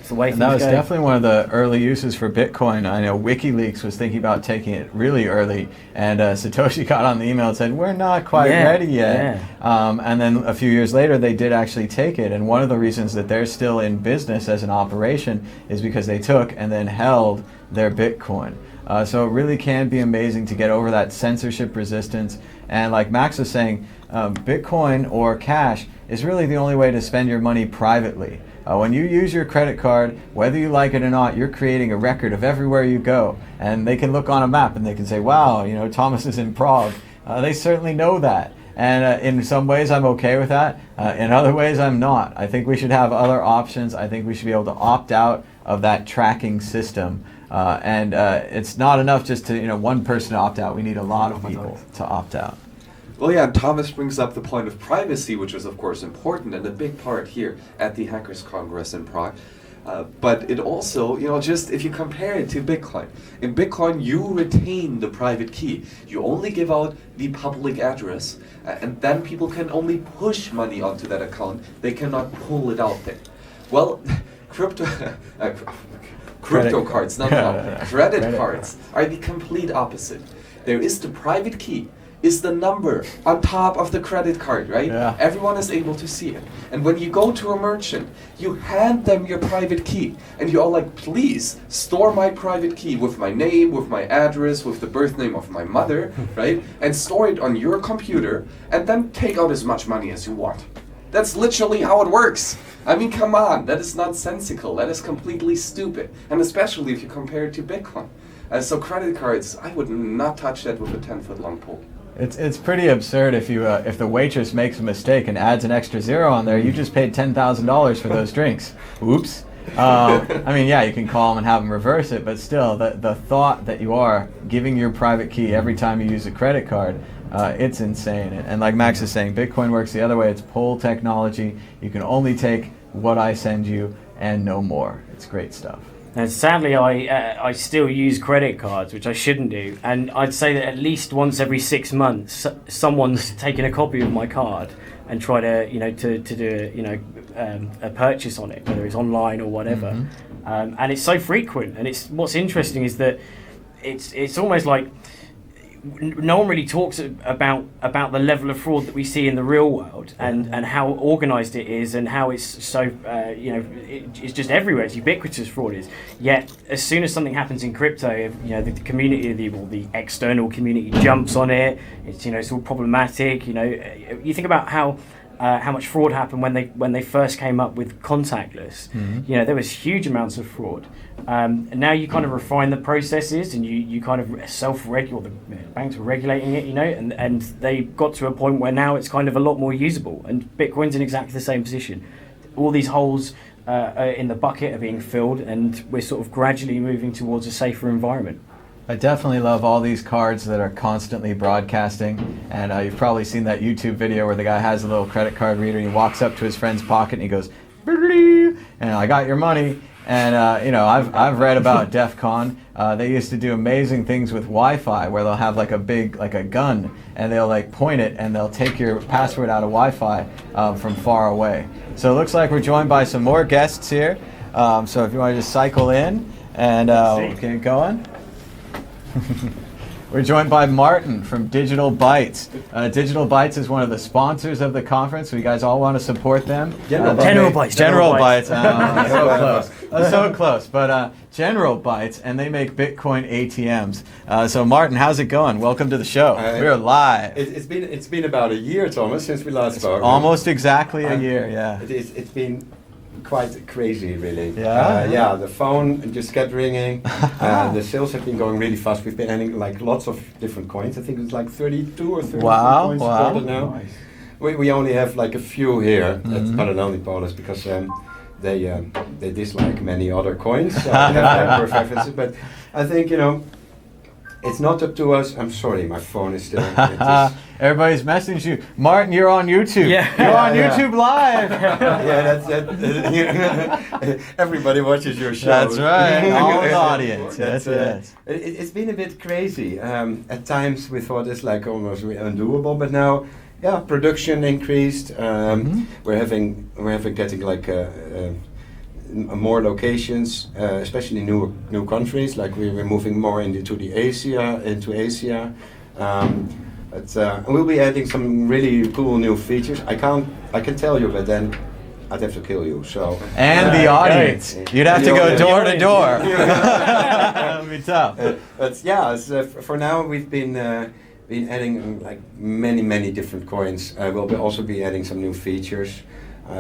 It's the way things that was go. definitely one of the early uses for Bitcoin. I know WikiLeaks was thinking about taking it really early, and Satoshi got on the email and said, we're not quite ready yet. And then a few years later, they did actually take it. And one of the reasons that they're still in business as an operation is because they took and then held their Bitcoin. So it really can be amazing to get over that censorship resistance. And like Max was saying, Bitcoin or cash is really the only way to spend your money privately. When you use your credit card, whether you like it or not, you're creating a record of everywhere you go. And they can look on a map and they can say, wow, Thomas is in Prague. They certainly know that. And in some ways, I'm okay with that. In other ways, I'm not. I think we should have other options. I think we should be able to opt out of that tracking system. And it's not enough just to one person to opt out. We need a lot of people to opt out. Well, yeah, and Thomas brings up the point of privacy, which is, of course, important and a big part here at the Hackers Congress in Prague. But it also, just if you compare it to Bitcoin, in Bitcoin, you retain the private key. You only give out the public address, and then people can only push money onto that account. They cannot pull it out there. Well, crypto cards, credit cards are the complete opposite. There is the private key, is the number on top of the credit card, right? Yeah. Everyone is able to see it. And when you go to a merchant, you hand them your private key, and you're all like, please store my private key with my name, with my address, with the birth name of my mother, right? And store it on your computer, and then take out as much money as you want. That's literally how it works. I mean, come on, that is nonsensical. That is completely stupid. And especially if you compare it to Bitcoin. So credit cards, I would not touch that with a 10-foot long pole. It's pretty absurd if the waitress makes a mistake and adds an extra zero on there. You just paid $10,000 for those drinks. Oops. I mean, yeah, you can call them and have them reverse it, but still, the thought that you are giving your private key every time you use a credit card, it's insane. And like Max is saying, Bitcoin works the other way. It's pull technology. You can only take what I send you and no more. It's great stuff. And sadly, I still use credit cards, which I shouldn't do. And I'd say that at least once every 6 months, someone's taken a copy of my card and try to do a purchase on it, whether it's online or whatever. Mm-hmm. And it's so frequent. And what's interesting is that it's almost like no one really talks about the level of fraud that we see in the real world, and how organized it is, and how it's so it's just everywhere. It's ubiquitous, fraud is. Yet as soon as something happens in crypto, the community, the external community jumps on it. It's all problematic. You think about how much fraud happened when they first came up with contactless. Mm-hmm. There was huge amounts of fraud. And now you kind of refine the processes, and you kind of self-regulate. The banks were regulating it, and they got to a point where now it's kind of a lot more usable. And Bitcoin's in exactly the same position. All these holes in the bucket are being filled, and we're sort of gradually moving towards a safer environment. I definitely love all these cards that are constantly broadcasting, and you've probably seen that YouTube video where the guy has a little credit card reader, and he walks up to his friend's pocket and he goes, and I got your money. And I've read about DEF CON. They used to do amazing things with Wi-Fi, where they'll have like a gun, and they'll point it, and they'll take your password out of Wi-Fi from far away. So it looks like we're joined by some more guests here. So if you want to just cycle in and we'll get going. We're joined by Martin from Digital Bytes. Digital Bytes is one of the sponsors of the conference. So you guys all want to support them. General Bytes. So close. But General Bytes, and they make Bitcoin ATMs. So Martin, how's it going? Welcome to the show. We're live. It's been about a year, Thomas, since we last spoke. Almost exactly a year. Yeah. It's been quite crazy, really. Yeah? The phone just kept ringing. The sales have been going really fast. We've been adding like lots of different coins. I think it's like 32 or 33 coins supported now. Nice. We only have like a few here at Paralelní Polis because they dislike many other coins. So they have their preferences. But I think, it's not up to us. I'm sorry, my phone is still. Everybody's messaging you. Martin, you're on YouTube. Yeah. You're on YouTube Live. Everybody watches your show. That's right. All the audience. Yes. It's been a bit crazy. At times we thought it's like almost undoable, but now, production increased. We're getting like more locations, especially new countries. Like we're moving more into Asia. But we'll be adding some really cool new features. I can tell you, but then I'd have to kill you. So and the audience, you'd have to go door to door. That would be tough. But for now we've been adding like many different coins. We'll also be adding some new features.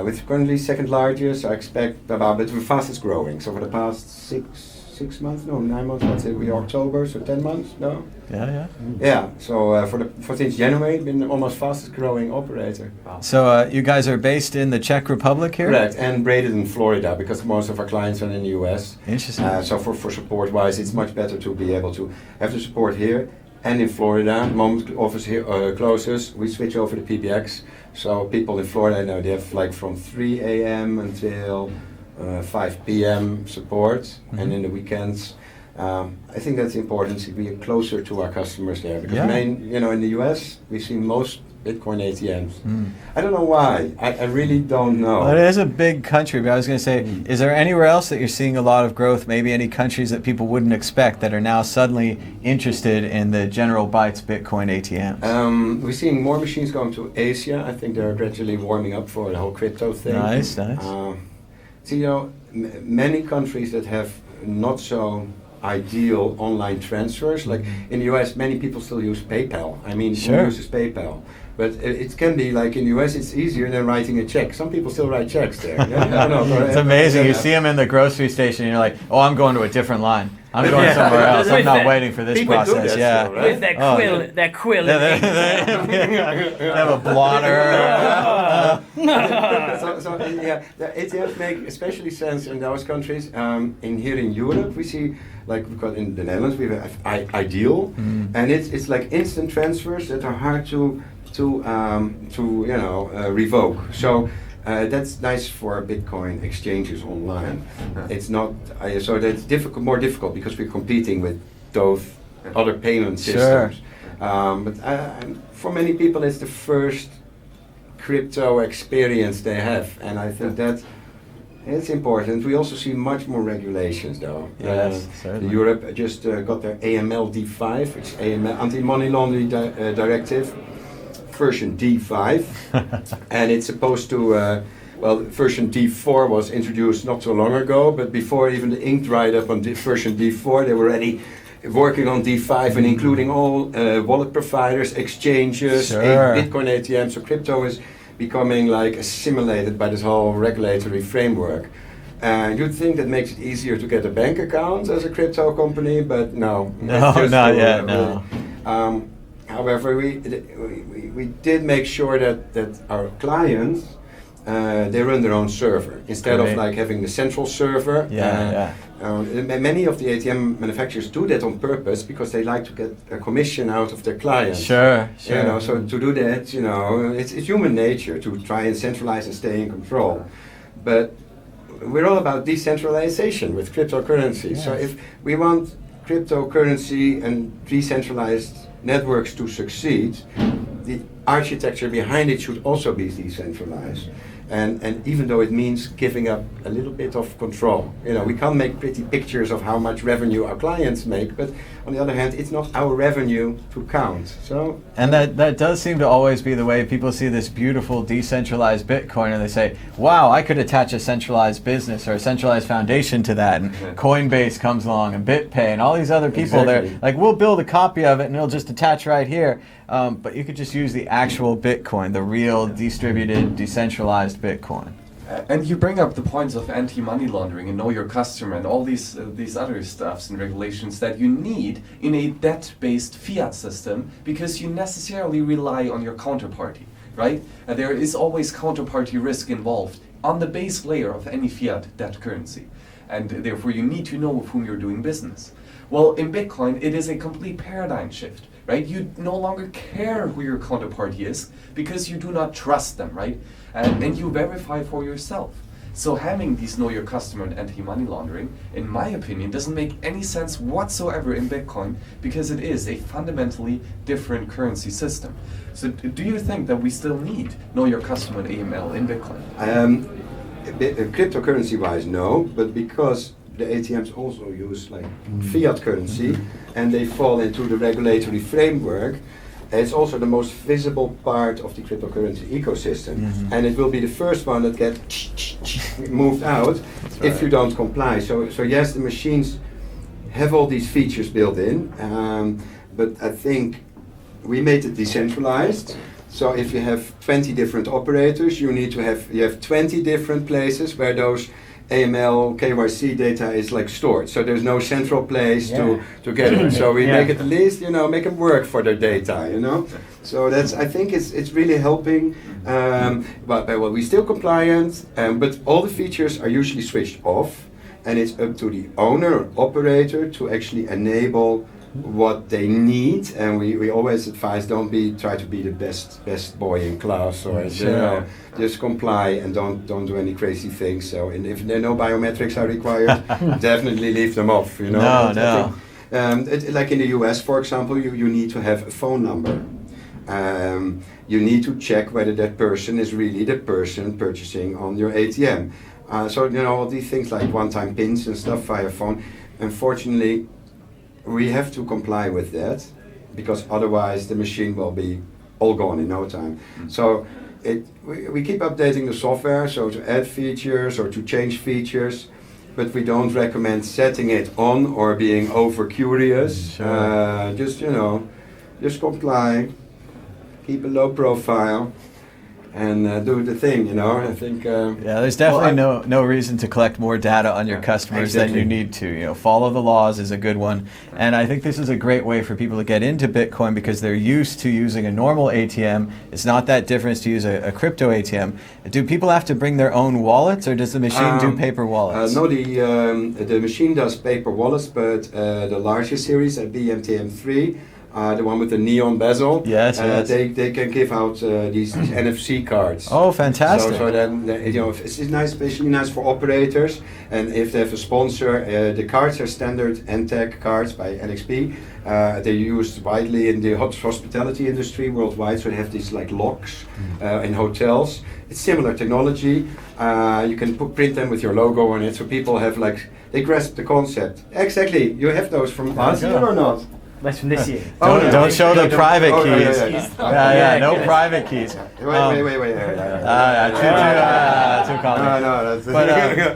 With currently second largest, I expect but the fastest growing. So for the past 9 months, let's say we October, so 10 months, no? Yeah. So for since January, been almost fastest growing operator. Wow. So you guys are based in the Czech Republic here? Correct, and braided in Florida because most of our clients are in the US. Interesting. So for support wise, it's much better to be able to have the support here and in Florida. The moment office here closes, we switch over to PBX. So people in Florida now they have like from 3 a.m. until 5 p.m. support, and in the weekends. I think that's important to be closer to our customers there because in the US we see most Bitcoin ATMs. I don't know why. I really don't know. Well, it is a big country, but I was going to say, is there anywhere else that you're seeing a lot of growth? Maybe any countries that people wouldn't expect that are now suddenly interested in the General Bytes Bitcoin ATMs? We're seeing more machines going to Asia. I think they're gradually warming up for the whole crypto thing. Nice. Many countries that have not so ideal online transfers, like in the US, many people still use PayPal. Who uses PayPal? But it can be like in the US, it's easier than writing a check. Some people still write checks there. It's amazing. You see them in the grocery station, and you're like, "Oh, I'm going to a different line. I'm going somewhere else. I'm not waiting for this process." Still, right? With their quill. They have a blotter. The ATMs make especially sense in those countries. Here in Europe, we see because in the Netherlands we have Ideal, and it's like instant transfers that are hard to revoke. So that's nice for Bitcoin exchanges online. It's not so that's more difficult because we're competing with those other payment systems. But for many people, it's the first crypto experience they have, and I think that it's important. We also see much more regulations, though. Yes, certainly. Europe just got their AML D5, which is AML Anti-Money Laundering Directive, version D5, and it's supposed to. Version D4 was introduced not so long ago, but before even the ink dried up on version D4, they were already working on D5 and including all wallet providers, exchanges, Bitcoin ATMs. So crypto is becoming like assimilated by this whole regulatory framework. And you'd think that makes it easier to get a bank account as a crypto company, but no. Not yet. No. However, we did make sure that our clients they run their own server instead of like having the central server. Many of the ATM manufacturers do that on purpose because they like to get a commission out of their clients. Sure. So to do that, it's human nature to try and centralize and stay in control. But we're all about decentralization with cryptocurrency. Yes. So if we want cryptocurrency and decentralized networks to succeed, the architecture behind it should also be decentralized. And even though it means giving up a little bit of control, we can't make pretty pictures of how much revenue our clients make, but on the other hand, it's not our revenue to count. So, and that does seem to always be the way people see this beautiful decentralized Bitcoin, and they say, "Wow, I could attach a centralized business or a centralized foundation to that." And Coinbase comes along, and BitPay, and all these other people. They're like, "We'll build a copy of it, and it'll just attach right here." But you could just use the actual Bitcoin, the real distributed, decentralized Bitcoin. And you bring up the points of anti-money laundering and know your customer and all these other stuffs and regulations that you need in a debt-based fiat system, because you necessarily rely on your counterparty, right? There is always counterparty risk involved on the base layer of any fiat debt currency, and therefore you need to know with whom you're doing business. Well, in Bitcoin, it is a complete paradigm shift, right? You no longer care who your counterparty is because you do not trust them, right? And you verify for yourself. So having these know your customer and anti-money laundering, in my opinion, doesn't make any sense whatsoever in Bitcoin, because it is a fundamentally different currency system. So do you think that we still need know your customer and AML in Bitcoin? Cryptocurrency-wise, no, but because the ATMs also use like fiat currency, and they fall into the regulatory framework, it's also the most visible part of the cryptocurrency ecosystem, and it will be the first one that gets moved out if you don't comply. So yes, the machines have all these features built in, but I think we made it decentralized. So if you have 20 different operators, you have 20 different places where those AML, KYC data is like stored. So there's no central place to get it. So we make it at least, make them work for their data, So I think it's really helping. But we still compliant, but all the features are usually switched off, and it's up to the owner or operator to actually enable what they need. And we always advise, don't try to be the best boy in class, or just comply and don't do any crazy things. So, and if there no biometrics are required, definitely leave them off. No. Like in the US, for example, you need to have a phone number. You need to check whether that person is really the person purchasing on your ATM. So all these things like one-time pins and stuff via phone. Unfortunately, we have to comply with that, because otherwise the machine will be all gone in no time. So we keep updating the software, so to add features or to change features, but we don't recommend setting it on or being over curious. Just comply, keep a low profile, and do the thing, I think. There's definitely no reason to collect more data on your customers than you need to. Follow the laws is a good one, and I think this is a great way for people to get into Bitcoin, because they're used to using a normal ATM. It's not that different to use a crypto ATM. Do people have to bring their own wallets, or does the machine do paper wallets? No, the machine does paper wallets, but the larger series, BMTM3. The one with the neon bezel. Yes. They can give out these NFC cards. Oh, fantastic! So then it's nice, especially nice for operators. And if they have a sponsor, the cards are standard NTech cards by NXP. They're used widely in the hospitality industry worldwide. So they have these like locks in hotels. It's similar technology. You can print them with your logo on it, so people have they grasp the concept. Exactly. You have those from last year or not? That's from this year. Don't show the private keys. No private keys. Wait. Too common. No, But,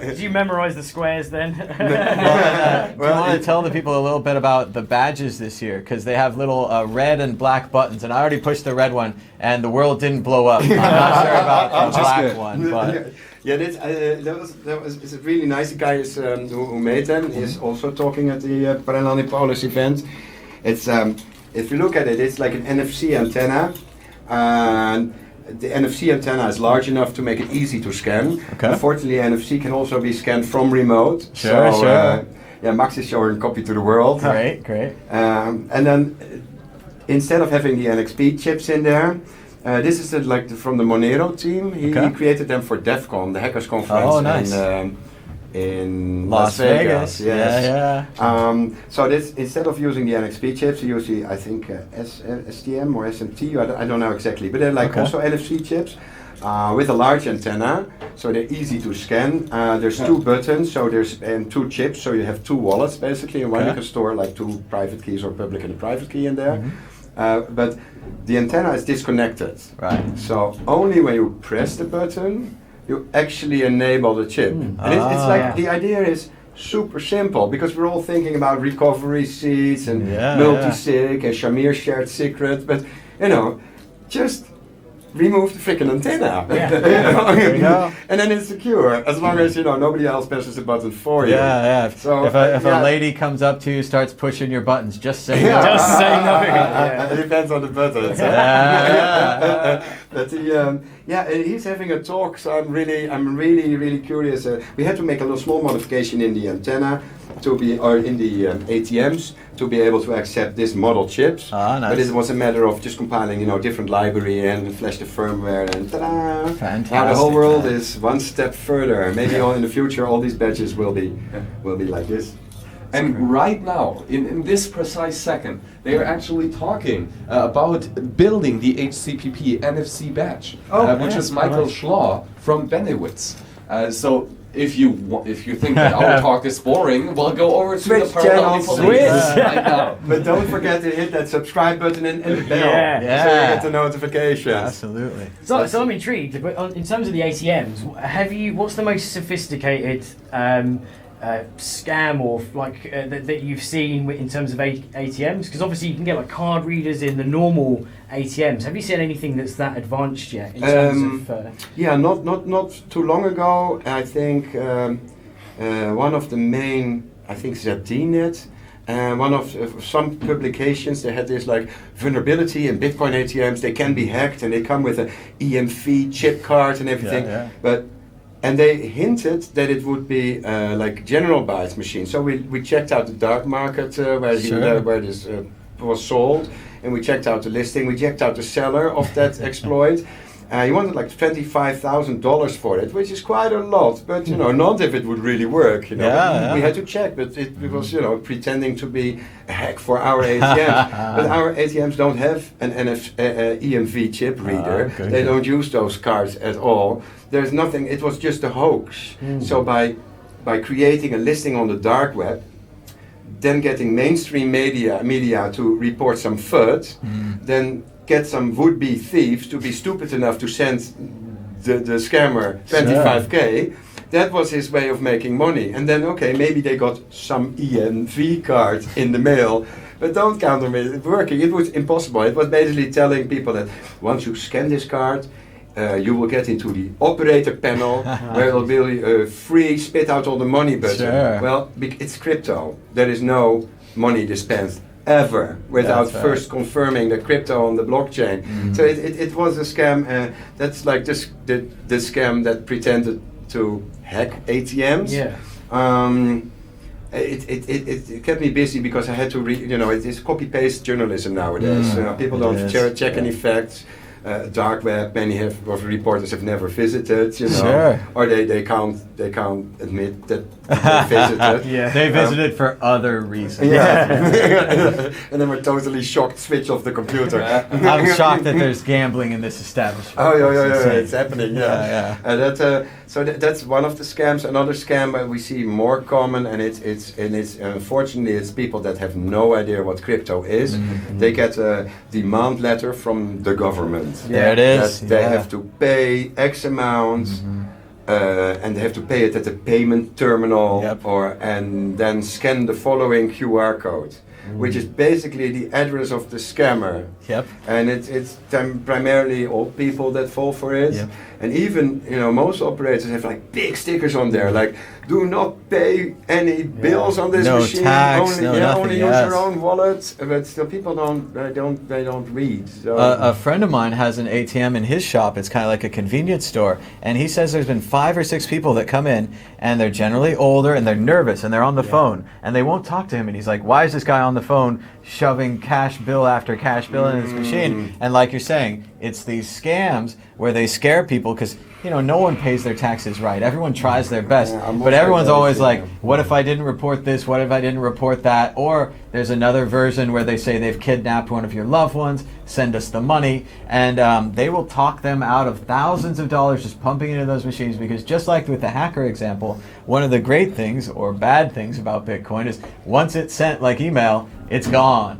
did you memorize the squares then? do you want to tell the people a little bit about the badges this year? Because they have little red and black buttons, and I already pushed the red one, and the world didn't blow up. I'm not sure about the black one, but. Yeah, that was it's a really nice guy who made them. He's also talking at the Paralelní Polis event. It's if you look at it, it's like an NFC antenna, and the NFC antenna is large enough to make it easy to scan. Okay. Unfortunately, NFC can also be scanned from remote. Sure. Max is showing copy to the world. Great. And then instead of having the NXP chips in there, this is from the Monero team. He created them for DEF CON, the hackers conference. Oh, nice. In Las Vegas. Yes. Yeah. So this, instead of using the NXP chips, you use the, I think, STM or SMT, I don't know exactly, but they're also NFC chips with a large antenna, so they're easy to scan. There's two buttons, and two chips, so you have two wallets basically, and one you can store two private keys or public and a private key in there. But the antenna is disconnected. Right. So only when you press the button, you actually enable the chip. And it's the idea is super simple, because we're all thinking about recovery seats and multi-sig and Shamir shared secret, but just remove the freaking antenna. There you go. And then it's secure, as long as nobody else presses the button for you. Yeah. So if a lady comes up to you, starts pushing your buttons, just say no. Just say no. Yeah. It depends on the buttons. But he's having a talk, so I'm really curious. We had to make a little small modification in the antenna in the ATMs to be able to accept this model chips. Ah, nice. But it was a matter of just compiling, different library and flash the firmware and ta-da! Fantastic. Now the whole world is one step further. Maybe in the future all these badges will be like this. And right now, in this precise second, they are actually talking about building the HCPP NFC badge, which is Michael Schlaw from Benewitz. So if you think that our talk is boring, we'll go over to Switch the Paralelní channel, Police right now. But don't forget to hit that subscribe button and the bell, Yeah. so you get the notifications. Absolutely. So I'm intrigued. But in terms of the ATMs, what's the most sophisticated scam or that you've seen in terms of ATMs? Because obviously you can get card readers in the normal ATMs. Have you seen anything that's that advanced yet in terms of? Yeah, not too long ago. I think one of the main, ZDNet. One of some publications, they had this vulnerability in Bitcoin ATMs. They can be hacked, and they come with an EMV chip card and everything. And they hinted that it would be general bytes machine. So we checked out the dark market where this was sold, and we checked out the listing. We checked out the seller of that exploit. He wanted $25,000 for it, which is quite a lot, but not if it would really work. We had to check, but it was pretending to be a hack for our ATMs. But our ATMs don't have an EMV chip reader. They don't use those cards at all. There's nothing. It was just a hoax. So by creating a listing on the dark web, then getting mainstream media to report some FUD, then get some would-be thieves to be stupid enough to send the scammer 25K. That was his way of making money. And then, maybe they got some EMV card in the mail, but don't count on it working. It was impossible. It was basically telling people that once you scan this card, you will get into the operator panel where it will be free, spit out all the money button. Well, it's crypto. There is no money dispensed ever without first confirming the crypto on the blockchain. So it was a scam. That's like the scam that pretended to hack ATMs. It kept me busy because I had to read. It's copy-paste journalism nowadays. People don't check any facts. Dark web, many of reporters have never visited, or they can't admit that they visited. They visited for other reasons. And then we're totally shocked, switch off the computer. I'm shocked that there's gambling in this establishment. It's happening. So that's one of the scams. Another scam we see more common, and it's unfortunately it's people that have no idea what crypto is. They get a demand letter from the government. There it is. That they have to pay X amount, and they have to pay it at a payment terminal, and then scan the following QR code, which is basically the address of the scammer. And it's primarily old people that fall for it. And even most operators have big stickers on there, do not pay any bills on this machine. Tax, only use your own wallet. But still, people don't read. So. A friend of mine has an ATM in his shop. It's kind of like a convenience store, and he says there's been 5 or 6 people that come in, and they're generally older, and they're nervous, and they're on the phone, and they won't talk to him. And he's like, "Why is this guy on the phone shoving cash bill after cash bill in his machine?" And like you're saying, it's these scams where they scare people because no one pays their taxes right. Everyone tries their best, but everyone's always like, what if I didn't report this? What if I didn't report that? Or there's another version where they say they've kidnapped one of your loved ones, send us the money, and they will talk them out of thousands of dollars just pumping into those machines, because just like with the hacker example, one of the great things or bad things about Bitcoin is once it's sent like email, it's gone.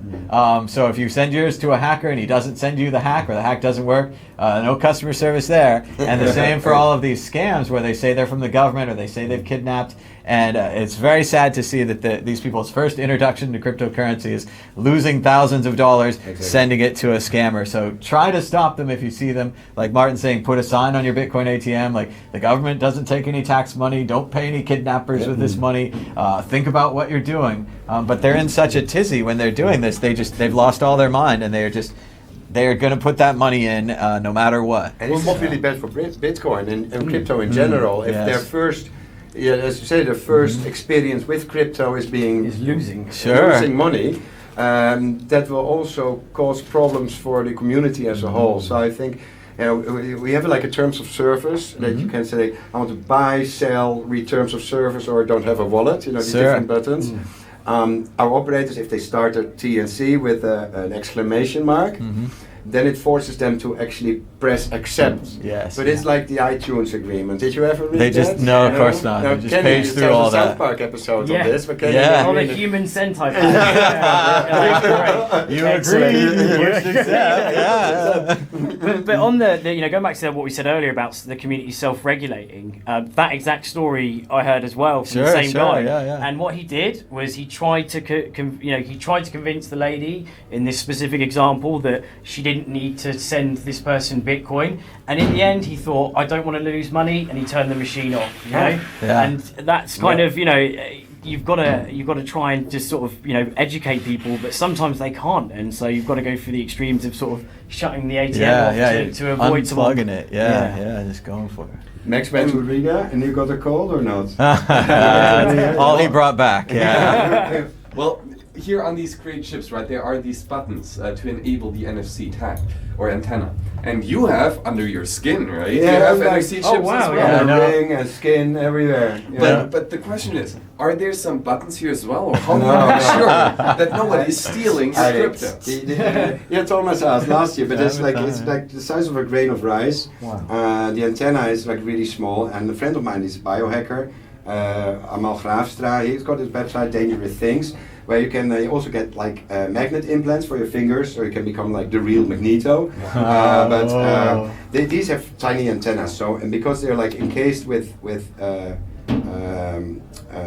So if you send yours to a hacker and he doesn't send you the hack, or the hack doesn't work, no customer service there. And the same for all of these scams where they say they're from the government or they say they've kidnapped And it's very sad to see that these people's first introduction to cryptocurrency is losing thousands of dollars, sending it to a scammer. So try to stop them if you see them. Like Martin's saying, put a sign on your Bitcoin ATM, like the government doesn't take any tax money, don't pay any kidnappers with this money, think about what you're doing. But they're in such a tizzy when they're doing this, they've lost all their mind, and they're going to put that money in no matter what. And it's not really bad for Bitcoin and crypto in general. If their first, as you say, the first experience with crypto is losing money, that will also cause problems for the community as a whole. So I think we have like a terms of service that you can say, I want to buy, sell, read terms of service, or don't have a wallet, the different buttons. Our operators, if they start a TNC with an exclamation mark, then it forces them to actually press accept. Yes. But it's like the iTunes agreement. Did you ever read that? No, of course not. They just page through all that. South Park episode on this. But On a human centipede. You agree? But on the going back to what we said earlier about the community self-regulating, that exact story I heard as well from the same guy. And what he did was he tried to convince the lady in this specific example that she didn't need to send this person Bitcoin, and in the end he thought, I don't want to lose money, and he turned the machine off. And that's kind of you've got to try and just sort of educate people, but sometimes they can't, and so you've got to go through the extrimes of sort of shutting the ATM off to avoid unplugging it. Just going for it. Max went to Riga and you got a cold or not? All he brought back. Well, here on these great chips, right, there are these buttons to enable the NFC tag or antenna. And you have under your skin, right? Yeah, you have like, NFC chips as well. Ring and skin everywhere. But the question is, are there some buttons here as well? Or how do you make sure that nobody is stealing your crypto? Thomas asked last year, but it's like the size of a grain of rice. Wow. The antenna is like really small, and a friend of mine is a biohacker, Amal Graafstra. He's got his website Dangerous Things, where you can also get like magnet implants for your fingers, so you can become like the real Magneto. These have tiny antennas, and because they're like encased with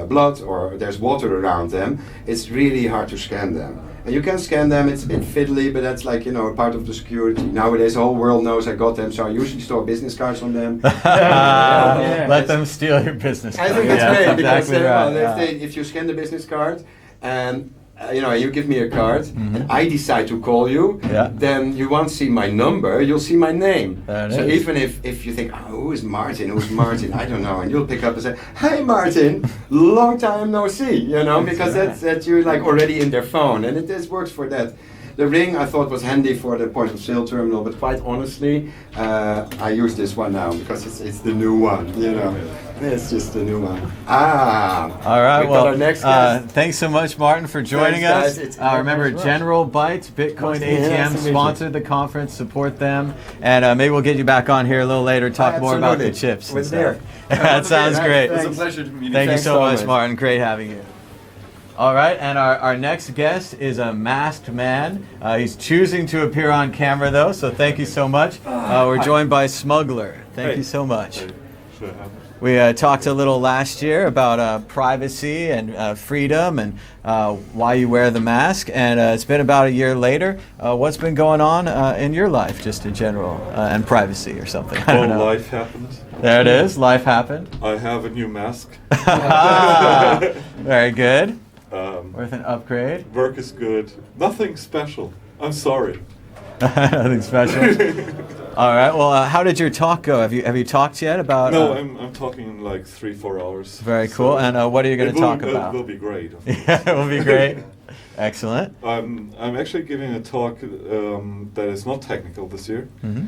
blood or there's water around them, it's really hard to scan them. And you can scan them, it's a bit fiddly, but that's like, part of the security. Nowadays the whole world knows I got them, so I usually store business cards on them. Let them steal your business card. I think it's great, because exactly if you scan the business card, and you give me a card, and I decide to call you, then you won't see my number, you'll see my name. So even if you think, who is Martin, I don't know, and you'll pick up and say, hey Martin, long time no see, because that's you're like already in their phone, and this works for that. The ring I thought was handy for the point of sale terminal, but quite honestly, I use this one now because it's the new one, It's just the new one. All right, well, our next guest. Thanks so much, Martin, for joining us. Remember, General Bytes, Bitcoin ATM sponsored the conference. Support them, and maybe we'll get you back on here a little later, talk more about the chips. With there. That sounds great. It was a pleasure to meet you. Thank you so much, Martin. Great having you. All right, and our next guest is a masked man. He's choosing to appear on camera, though, so thank you so much. We're joined by Smuggler. Thank you so much. We talked a little last year about privacy and freedom and why you wear the mask, and it's been about a year later. What's been going on in your life, just in general, and privacy or something? I don't know. Life happened. There it is, life happened. I have a new mask. Very good. Worth an upgrade. Work is good. Nothing special. I'm sorry. Nothing special. All right. Well, how did your talk go? Have you talked yet about? No, I'm talking in like 3-4 hours. Very cool. And what are you going to talk about? It will be great. Yeah, it will be great. Excellent. I'm actually giving a talk that is not technical this year. Mm-hmm.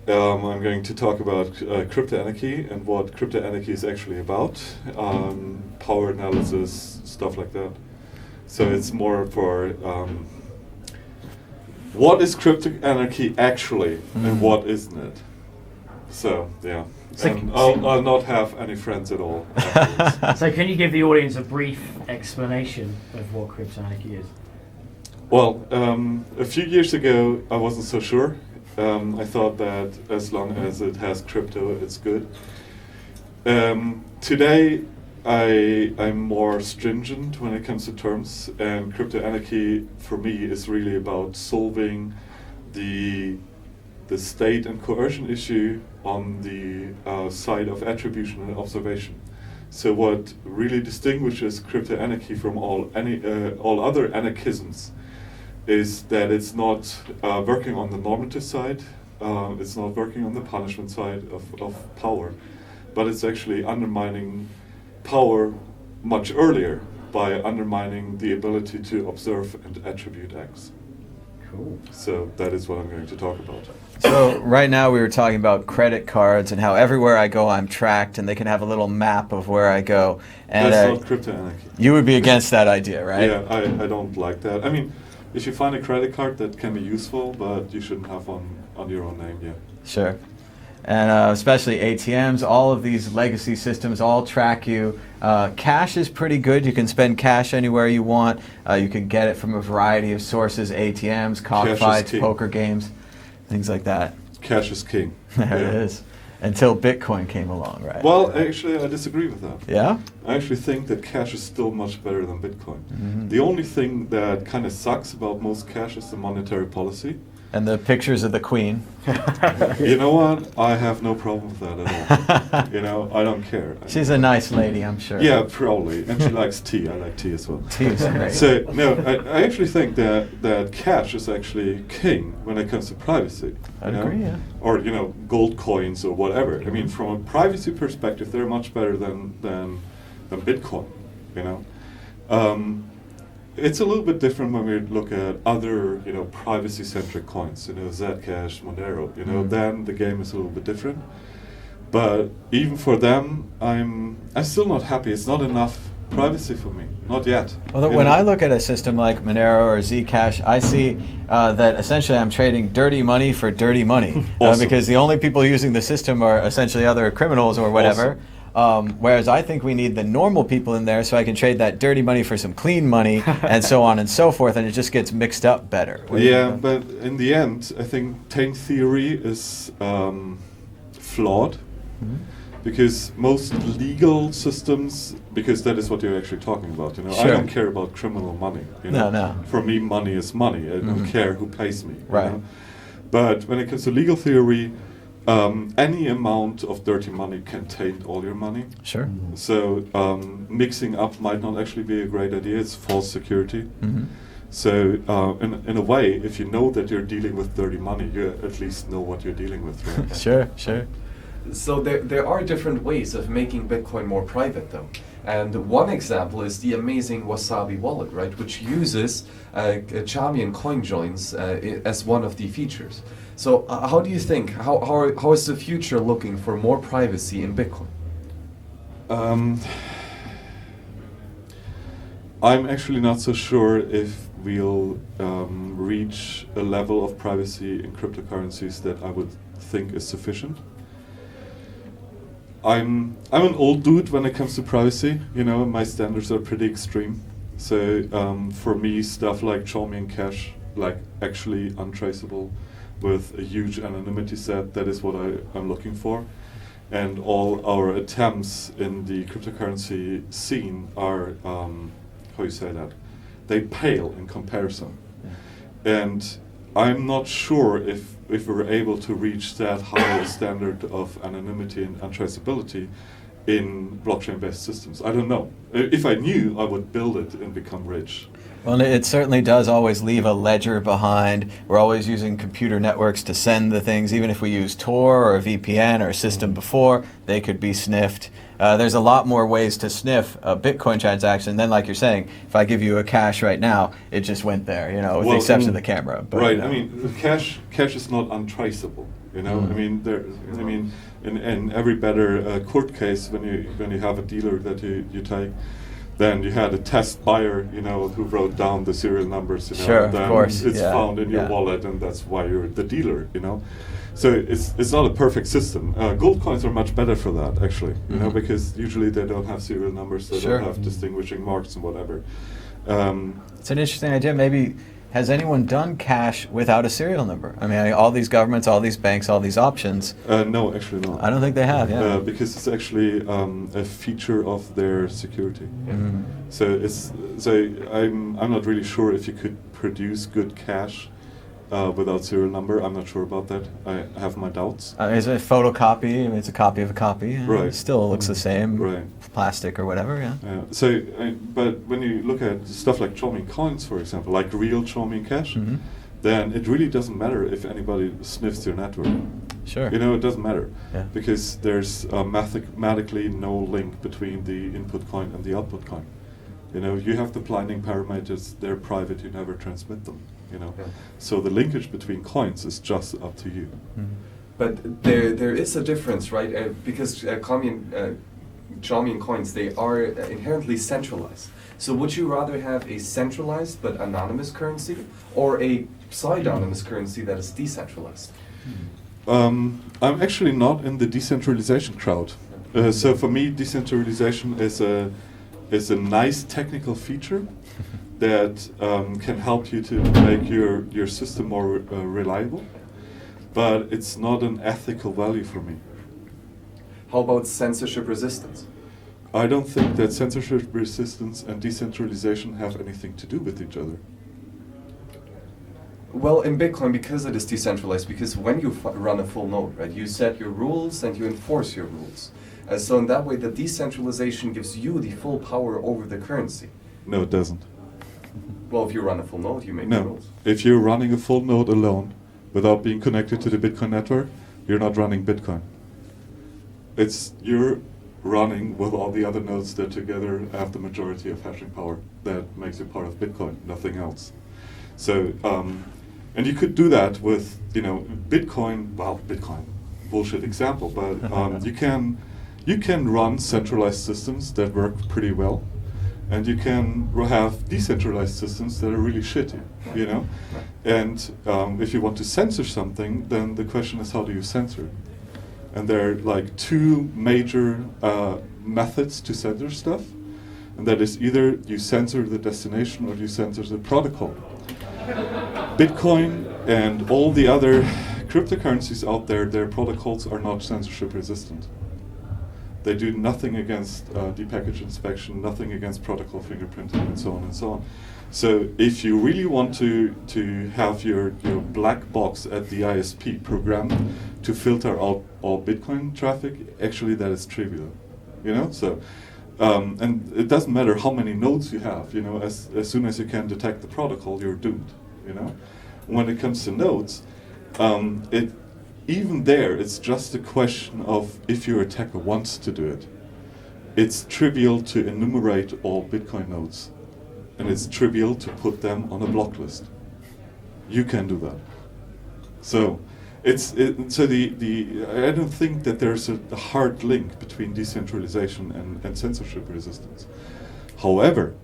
I'm going to talk about crypto-anarchy and what crypto-anarchy is actually about, power analysis, stuff like that. So it's more for what is crypto-anarchy actually and what isn't it. So, yeah. I'll not have any friends at all. So can you give the audience a brief explanation of what crypto-anarchy is? Well, a few years ago I wasn't so sure. I thought that as long as it has crypto, it's good. Today, I'm more stringent when it comes to terms, and crypto anarchy for me is really about solving the state and coercion issue on the side of attribution and observation. So what really distinguishes crypto anarchy from all other anarchisms is that it's not working on the normative side, it's not working on the punishment side of power, but it's actually undermining power much earlier by undermining the ability to observe and attribute acts. Cool. So that is what I'm going to talk about. So right now we were talking about credit cards and how everywhere I go I'm tracked, and they can have a little map of where I go. And That's not crypto anarchy. you would be against that idea, right? Yeah, I don't like that. I mean, if you find a credit card, that can be useful, but you shouldn't have one on your own name, yeah. Sure. And especially ATMs, all of these legacy systems all track you. Cash is pretty good. You can spend cash anywhere you want. You can get it from a variety of sources, ATMs, cockfights, poker games, things like that. Cash is king. There it is. Until Bitcoin came along, right? Well, actually, I disagree with that. Yeah? I actually think that cash is still much better than Bitcoin. Mm-hmm. The only thing that kind of sucks about most cash is the monetary policy. And the pictures of the Queen. You know what? I have no problem with that at all. You know, I don't care. She's a nice lady, I'm sure. Yeah, probably. And she likes tea. I like tea as well. Tea is great. So, no, I actually think that cash is actually king when it comes to privacy. I you know? agree, yeah. Or, you know, gold coins or whatever. I mean, from a privacy perspective, they're much better than Bitcoin, you know? It's a little bit different when we look at other, you know, privacy-centric coins, you know, Zcash, Monero, you know, then the game is a little bit different. But even for them, I'm still not happy. It's not enough privacy for me, not yet. Well, when I look at a system like Monero or Zcash, I see that essentially I'm trading dirty money for dirty money. Awesome. Because the only people using the system are essentially other criminals or whatever. Awesome. Whereas I think we need the normal people in there so I can trade that dirty money for some clean money and so on and so forth, and it just gets mixed up better. Yeah, but in the end, I think taint theory is flawed. Mm-hmm. Because most legal systems, because that is what you're actually talking about, you know, Sure. I don't care about criminal money. You know? No. For me, money is money. I don't care who pays me. Right. You know? But when it comes to legal theory, any amount of dirty money can taint all your money. Sure. So mixing up might not actually be a great idea. It's false security. Mm-hmm. So in a way, if you know that you're dealing with dirty money, you at least know what you're dealing with, right? Sure. So there are different ways of making Bitcoin more private, though. And one example is the amazing Wasabi wallet, right, which uses Chamian coin joins as one of the features. So how do you think, how is the future looking for more privacy in Bitcoin? I'm actually not so sure if we'll reach a level of privacy in cryptocurrencies that I would think is sufficient. I'm an old dude when it comes to privacy. You know, my standards are pretty extreme. So for me, stuff like Chaumian Cash, like actually untraceable with a huge anonymity set, that is what I'm looking for. And all our attempts in the cryptocurrency scene are, how you say that? They pale in comparison. And I'm not sure if we're able to reach that higher standard of anonymity and untraceability in blockchain-based systems. I don't know. If I knew, I would build it and become rich. Well, it certainly does always leave a ledger behind. We're always using computer networks to send the things. Even if we use Tor or a VPN or a system before, they could be sniffed. There's a lot more ways to sniff a Bitcoin transaction than, like you're saying, if I give you a cash right now, it just went there, you know, with the exception of the camera. But, right. You know. I mean, cash is not untraceable. You know, I mean, in every better court case, when you have a dealer that you take, then you had a test buyer, you know, who wrote down the serial numbers. You know, Sure, and then of course. it's found in your wallet, and that's why you're the dealer. You know, so it's not a perfect system. Gold coins are much better for that, actually. You know, because usually they don't have serial numbers, they don't have distinguishing marks and whatever. It's an interesting idea. Maybe has anyone done cash without a serial number? I mean, all these governments, all these banks, all these options. No, actually not. I don't think they have. Yeah. Because it's actually a feature of their security. Mm. So I'm not really sure if you could produce good cash without serial number. I'm not sure about that. I have my doubts. It's a photocopy. I mean, it's a copy of a copy. Right. It still looks the same. Right. Plastic or whatever. Yeah. But when you look at stuff like Chaumian coins, for example, like real Chaumian cash, then it really doesn't matter if anybody sniffs your network. Sure. You know, it doesn't matter Yeah. because there's mathematically no link between the input coin and the output coin. You know, you have the blinding parameters, they're private, you never transmit them, you know. Yeah. So the linkage between coins is just up to you. But there is a difference, right? Because Chaumian coins, they are inherently centralized. So would you rather have a centralized but anonymous currency or a pseudonymous currency that is decentralized? I'm actually not in the decentralization crowd. So for me, decentralization is a nice technical feature that can help you to make your system more reliable, but it's not an ethical value for me. How about censorship resistance? I don't think that censorship resistance and decentralization have anything to do with each other. Well, in Bitcoin, because it is decentralized, because when you run a full node, right, you set your rules and you enforce your rules. So in that way, the decentralization gives you the full power over the currency. No, it doesn't. Well, if you run a full node, you make the No. rules. If you're running a full node alone, without being connected to the Bitcoin network, you're not running Bitcoin. You're running with all the other nodes that together have the majority of hashing power. That makes you part of Bitcoin, nothing else. So, and you could do that with, Bitcoin, bullshit example, but you can run centralized systems that work pretty well, and you can have decentralized systems that are really shitty, And if you want to censor something, then the question is, how do you censor it? And there are like two major methods to censor stuff, and that is either you censor the destination or you censor the protocol. Bitcoin and all the other cryptocurrencies out there, their protocols are not censorship resistant. They do nothing against depackage inspection, nothing against protocol fingerprinting, and so on and so on. So if you really want to have your black box at the ISP programmed to filter out all Bitcoin traffic, actually that is trivial, So, and it doesn't matter how many nodes you have, as soon as you can detect the protocol, you're doomed, When it comes to nodes, even there, it's just a question of if your attacker wants to do it. It's trivial to enumerate all Bitcoin nodes, and it's trivial to put them on a block list. You can do that. So, I don't think that there's a hard link between decentralization and censorship resistance. However,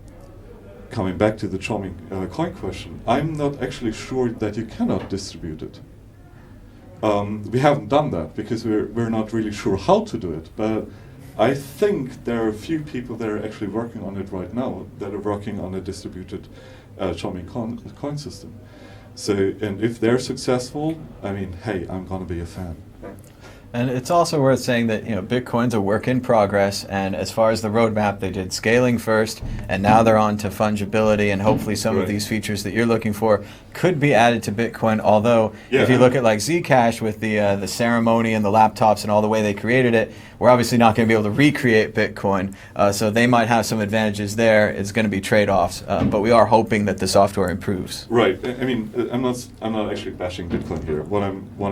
coming back to the Chaumian coin question, I'm not actually sure that you cannot distribute it. We haven't done that because we're not really sure how to do it, but I think there are a few people that are actually working on it right now that are working on a distributed Chaumian coin system. So, and if they're successful, I mean, hey, I'm gonna be a fan. And it's also worth saying that Bitcoin's a work in progress, and as far as the roadmap, they did scaling first, and now they're on to fungibility, and hopefully some of these features that you're looking for could be added to Bitcoin. Although, if you look at like Zcash with the ceremony and the laptops and all the way they created it, we're obviously not going to be able to recreate Bitcoin, so they might have some advantages there. It's going to be trade-offs, but we are hoping that the software improves. Right. I mean, I'm not actually bashing Bitcoin here. What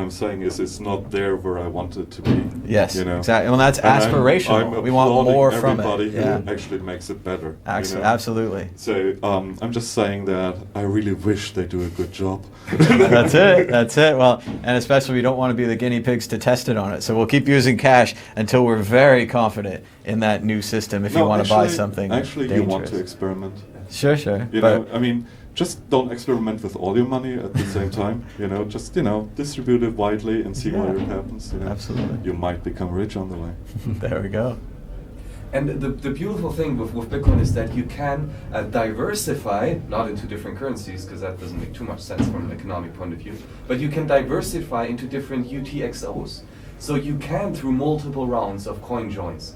I'm saying is it's not there where I want it to be. Yes, exactly. Well, that's aspirational. We want more from it. Everybody who actually makes it better. Absolutely. So I'm just saying that I really wish they do a good job. That's it. Well, and especially we don't want to be the guinea pigs to test it on it. So we'll keep using cash until we're very confident in that new system. If you want to buy something dangerous. You want to experiment. Sure. I mean, just don't experiment with all your money at the same time. Just distribute it widely and see what happens. Absolutely. You might become rich on the way. There we go. And the beautiful thing with Bitcoin is that you can diversify, not into different currencies, because that doesn't make too much sense from an economic point of view, but you can diversify into different UTXOs. So you can, through multiple rounds of coin joins,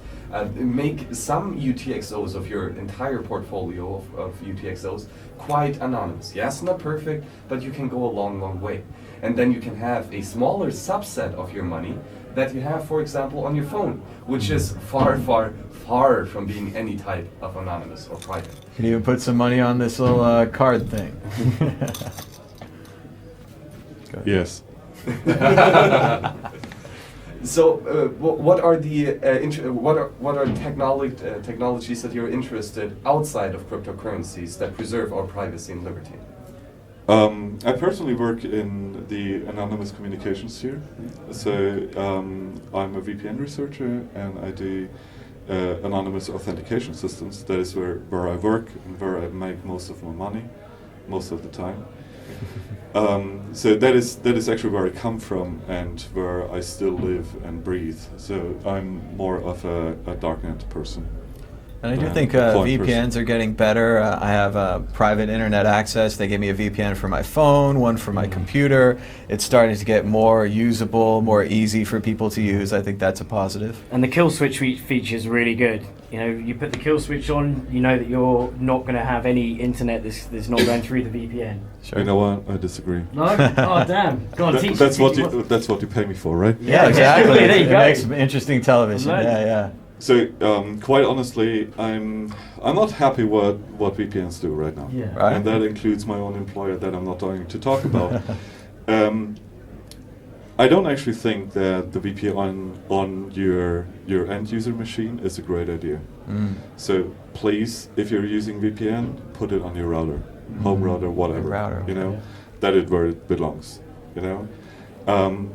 make some UTXOs of your entire portfolio of UTXOs quite anonymous. Yes, not perfect, but you can go a long, long way. And then you can have a smaller subset of your money that you have, for example, on your phone, which is far, far, far from being any type of anonymous or private. Can you even put some money on this little card thing? Yes. So, what are the what are technologies that you're interested outside of cryptocurrencies that preserve our privacy and liberty? I personally work in the anonymous communication sphere. So I'm a VPN researcher and I do anonymous authentication systems. That is where I work and where I make most of my money, most of the time. So that is actually where I come from and where I still live and breathe. So I'm more of a darknet person. And I do think VPNs are getting better. I have private internet access. They give me a VPN for my phone, one for my computer. It's starting to get more usable, more easy for people to use. I think that's a positive. And the kill switch feature is really good. You know, you put the kill switch on, you know that you're not going to have any internet that's not going through the VPN. Sure. You know what? I disagree. No? Oh, damn. Go on, teach that's what you pay me for, right? Yeah, exactly. There you go. It makes interesting television. Yeah. So, quite honestly, I'm not happy what VPNs do right now, Right. and that includes my own employer that I'm not going to talk about. I don't actually think that the VPN on your end user machine is a great idea. So please, if you're using VPN, put it on your router, home router, whatever. Router, you know, that is where it belongs. You know,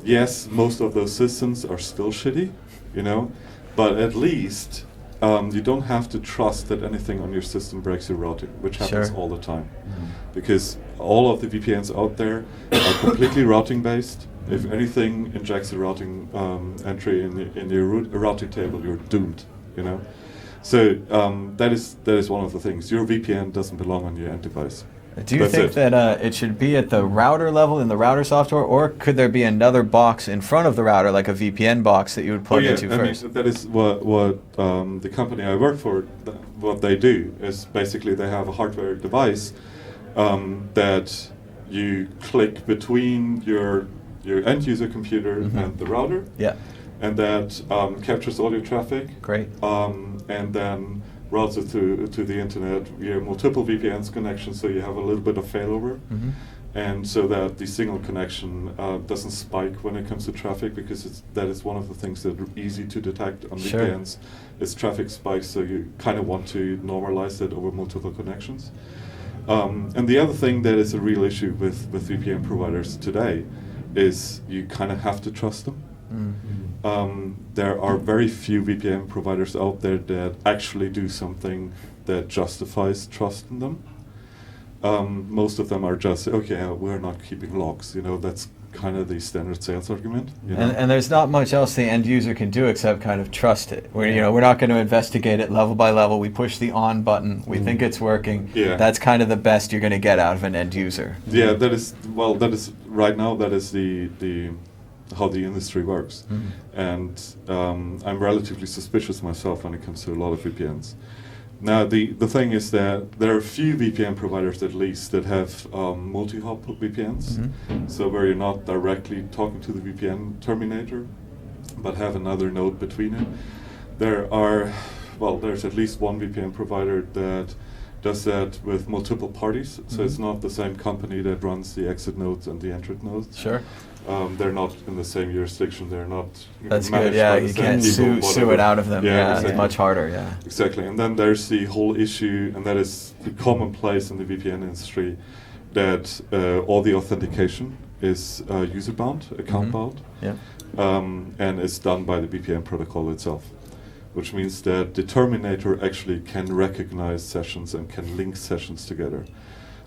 yes, most of those systems are still shitty. You know. But at least you don't have to trust that anything on your system breaks your routing, which happens all the time. Because all of the VPNs out there are completely routing based. If anything injects a routing entry in your routing table, you're doomed. You know, so that is one of the things. Your VPN doesn't belong on your end device. Do you think that it should be at the router level in the router software, or could there be another box in front of the router, like a VPN box that you would plug into first? I mean, that is what the company I work for, what they do is basically they have a hardware device that you click between your end user computer and the router. Yeah. And that captures all your traffic. Great. And then routes it to the internet via multiple VPNs connections, so you have a little bit of failover, and so that the signal connection doesn't spike when it comes to traffic, because that is one of the things that are easy to detect on VPNs. Is traffic spikes, so you kind of want to normalize it over multiple connections. And the other thing that is a real issue with VPN providers today is you kind of have to trust them. There are very few VPN providers out there that actually do something that justifies trust in them. Most of them are just, okay, we're not keeping logs. You know, that's kind of the standard sales argument. You know? And there's not much else the end user can do except kind of trust it. We're not going to investigate it level by level. We push the on button. We think it's working. Yeah. That's kind of the best you're going to get out of an end user. Yeah, that is right now. That is the how the industry works, and I'm relatively suspicious myself when it comes to a lot of VPNs. Now, the thing is that there are a few VPN providers, at least, that have multi-hop VPNs, so where you're not directly talking to the VPN terminator, but have another node between it. There's at least one VPN provider that does that with multiple parties, so it's not the same company that runs the exit nodes and the entry nodes. Sure. They're not in the same jurisdiction. They're not. That's good. Yeah, you can't sue it out of them. Yeah, exactly. It's much harder. Yeah. Exactly, and then there's the whole issue, and that is the commonplace in the VPN industry, that all the authentication is user bound, account bound, and it's done by the VPN protocol itself, which means that the terminator actually can recognize sessions and can link sessions together,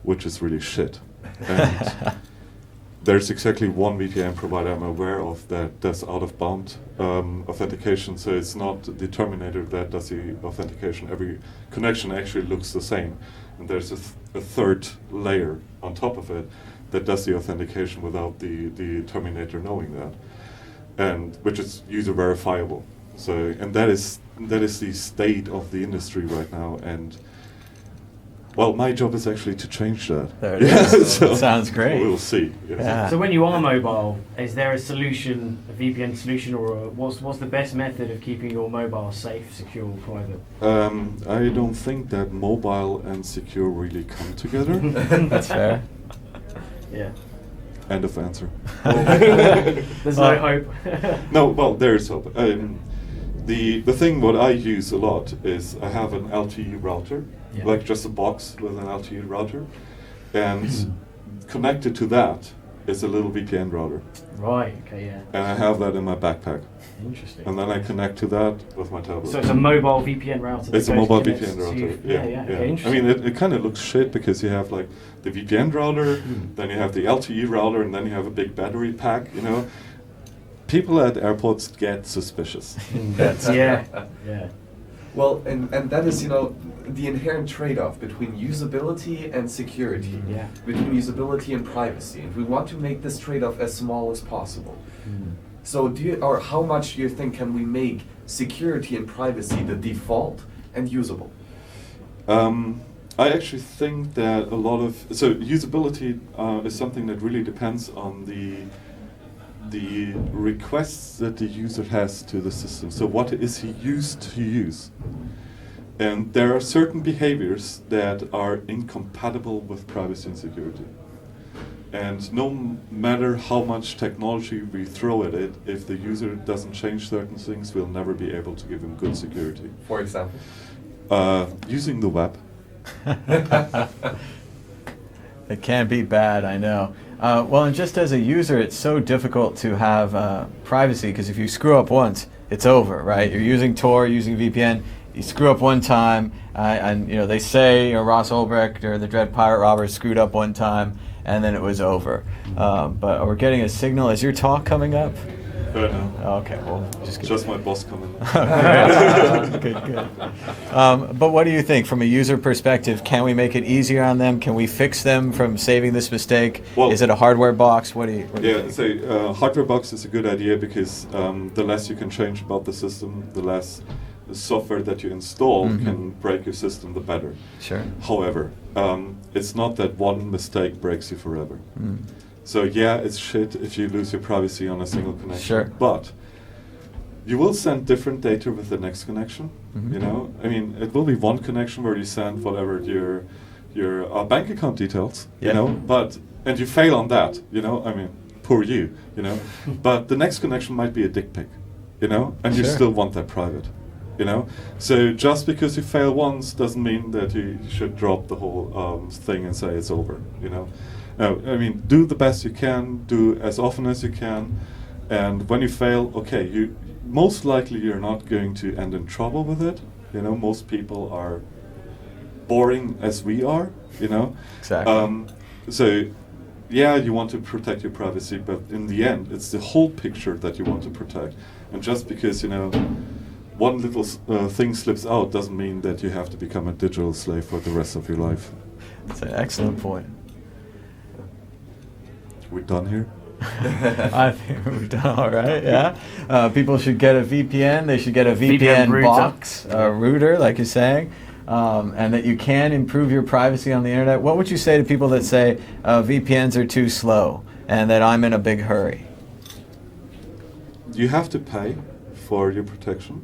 which is really shit. And there's exactly one VPN provider I'm aware of that does out-of-bound authentication, so it's not the terminator that does the authentication. Every connection actually looks the same, and there's a third layer on top of it that does the authentication without the terminator knowing that, and which is user verifiable. So, and that is the state of the industry right now, and well, my job is actually to change that. There it is. So sounds great. We'll see. Yes. Yeah. So when you are mobile, is there a solution, a VPN solution, or what's the best method of keeping your mobile safe, secure, private? I don't think that mobile and secure really come together. That's fair. Yeah. End of answer. There's no hope. No, well, there is hope. The thing what I use a lot is I have an LTE router, like just a box with an LTE router, and connected to that is a little VPN router. Right. Okay. Yeah. And I have that in my backpack. Interesting. And then I connect to that with my tablet. So it's a mobile VPN router. that It's a goes mobile connects VPN to router. you. Yeah, Okay, I interesting. mean, it kind of looks shit because you have like the VPN router, then you have the LTE router, and then you have a big battery pack. You know, people at airports get suspicious. Yeah. Yeah. Well, and that is, the inherent trade-off between usability and security, Yeah. between usability and privacy. And we want to make this trade-off as small as possible. So how much do you think can we make security and privacy the default and usable? I actually think that a lot of usability is something that really depends on the requests that the user has to the system. So what is he used to use? And there are certain behaviors that are incompatible with privacy and security. And no matter how much technology we throw at it, if the user doesn't change certain things, we'll never be able to give him good security. For example? Using the web. It can be bad, I know. Well, and just as a user, it's so difficult to have privacy, because if you screw up once, it's over, right? You're using Tor, using VPN, you screw up one time, and they say Ross Ulbricht or the Dread Pirate Robbers screwed up one time, and then it was over. But we're getting a signal. Is your talk coming up? No. Okay, well, Just my boss coming. Good. But what do you think, from a user perspective? Can we make it easier on them? Can we fix them from saving this mistake? Well, is it a hardware box? What do you think? Hardware box is a good idea because the less you can change about the system, the less the software that you install can break your system, the better. Sure. However, it's not that one mistake breaks you forever. So yeah, it's shit if you lose your privacy on a single connection. Sure. But you will send different data with the next connection. I mean, it will be one connection where you send whatever your bank account details. And you fail on that. I mean, poor you. But the next connection might be a dick pic. And you still want that private. So just because you fail once doesn't mean that you should drop the whole thing and say it's over. No, I mean, do the best you can, do as often as you can, and when you fail, okay, most likely you're not going to end in trouble with it. Most people are boring as we are. Exactly. So, yeah, you want to protect your privacy, but in the end, it's the whole picture that you want to protect. And just because one little thing slips out doesn't mean that you have to become a digital slave for the rest of your life. That's an excellent point. We're done here? I think we've done all right, yeah. People should get a VPN. They should get a VPN router. box, a router, like you're saying, and that you can improve your privacy on the internet. What would you say to people that say VPNs are too slow and that I'm in a big hurry? You have to pay for your protection,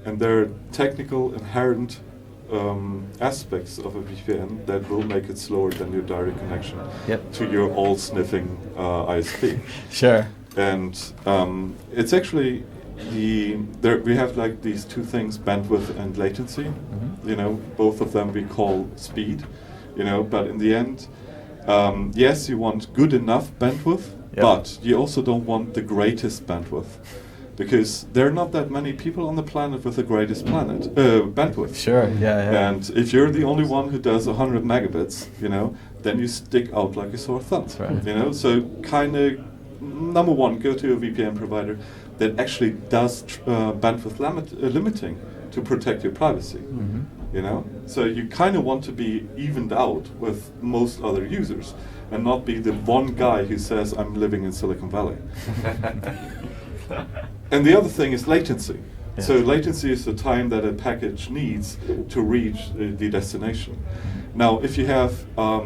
and there are technical inherent aspects of a VPN that will make it slower than your direct connection to your all-sniffing ISP. Sure. And it's actually we have like these two things, bandwidth and latency. Both of them we call speed. But in the end, yes, you want good enough bandwidth, but you also don't want the greatest bandwidth. Because there are not that many people on the planet with the greatest bandwidth. Sure, yeah. And if you're the only one who does 100 megabits, then you stick out like a sore thumb. That's right. You know, so kind of number one, go to a VPN provider that actually does bandwidth limiting to protect your privacy. Mm-hmm. You know, so you kind of want to be evened out with most other users, and not be the one guy who says I'm living in Silicon Valley. And the other thing is latency. Yeah. So latency is the time that a package needs to reach the destination. Now, if you have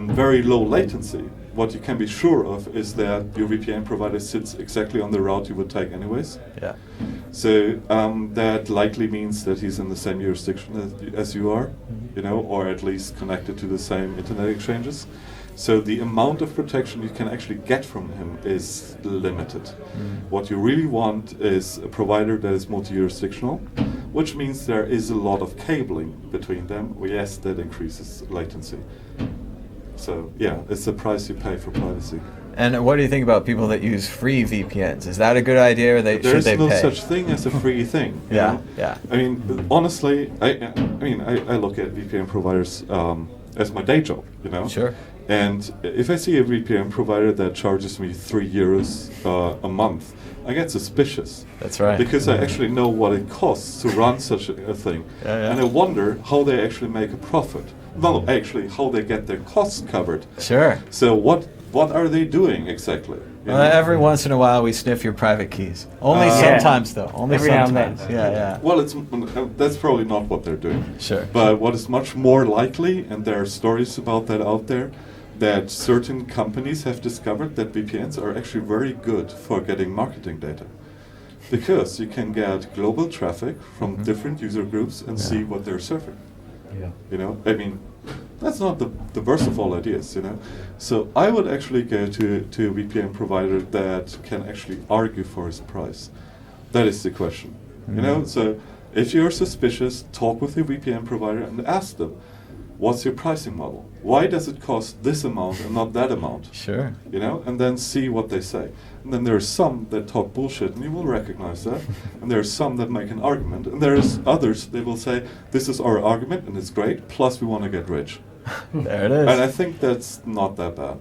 very low latency, what you can be sure of is that your VPN provider sits exactly on the route you would take anyways. Yeah. So that likely means that he's in the same jurisdiction as you are, you know, or at least connected to the same internet exchanges. So the amount of protection you can actually get from him is limited. What you really want is a provider that is multi-jurisdictional, which means there is a lot of cabling between them. Yes, that increases latency. So yeah, it's the price you pay for privacy. And what do you think about people that use free VPNs? Is that a good idea, or should There's they no pay? such thing as a free thing. You Yeah, know? yeah. I mean, honestly, I look at VPN providers as my day job, you know? Sure. And if I see a VPN provider that charges me €3 a month, I get suspicious. That's right. Because I actually know what it costs to run such a thing. Yeah, yeah. And I wonder how they actually make a profit. No, actually, how they get their costs covered. Sure. So what are they doing exactly? You know? Every once in a while, we sniff your private keys. Only Yeah. sometimes, though. Only Every now and sometimes. then. Yeah, yeah. Well, that's probably not what they're doing. Sure. But what is much more likely, and there are stories about that out there, that certain companies have discovered that VPNs are actually very good for getting marketing data. Because you can get global traffic from different user groups and see what they're serving. Yeah. You know, I mean, that's not the worst of all ideas, you know. So I would actually go to a VPN provider that can actually argue for his price. That is the question. You know, so if you're suspicious, talk with your VPN provider and ask them, what's your pricing model? Why does it cost this amount and not that amount? Sure. You know, and then see what they say. And then there are some that talk bullshit, and you will recognize that. And there are some that make an argument, and there is others that will say, this is our argument, and it's great, plus we want to get rich. There it is. And I think that's not that bad.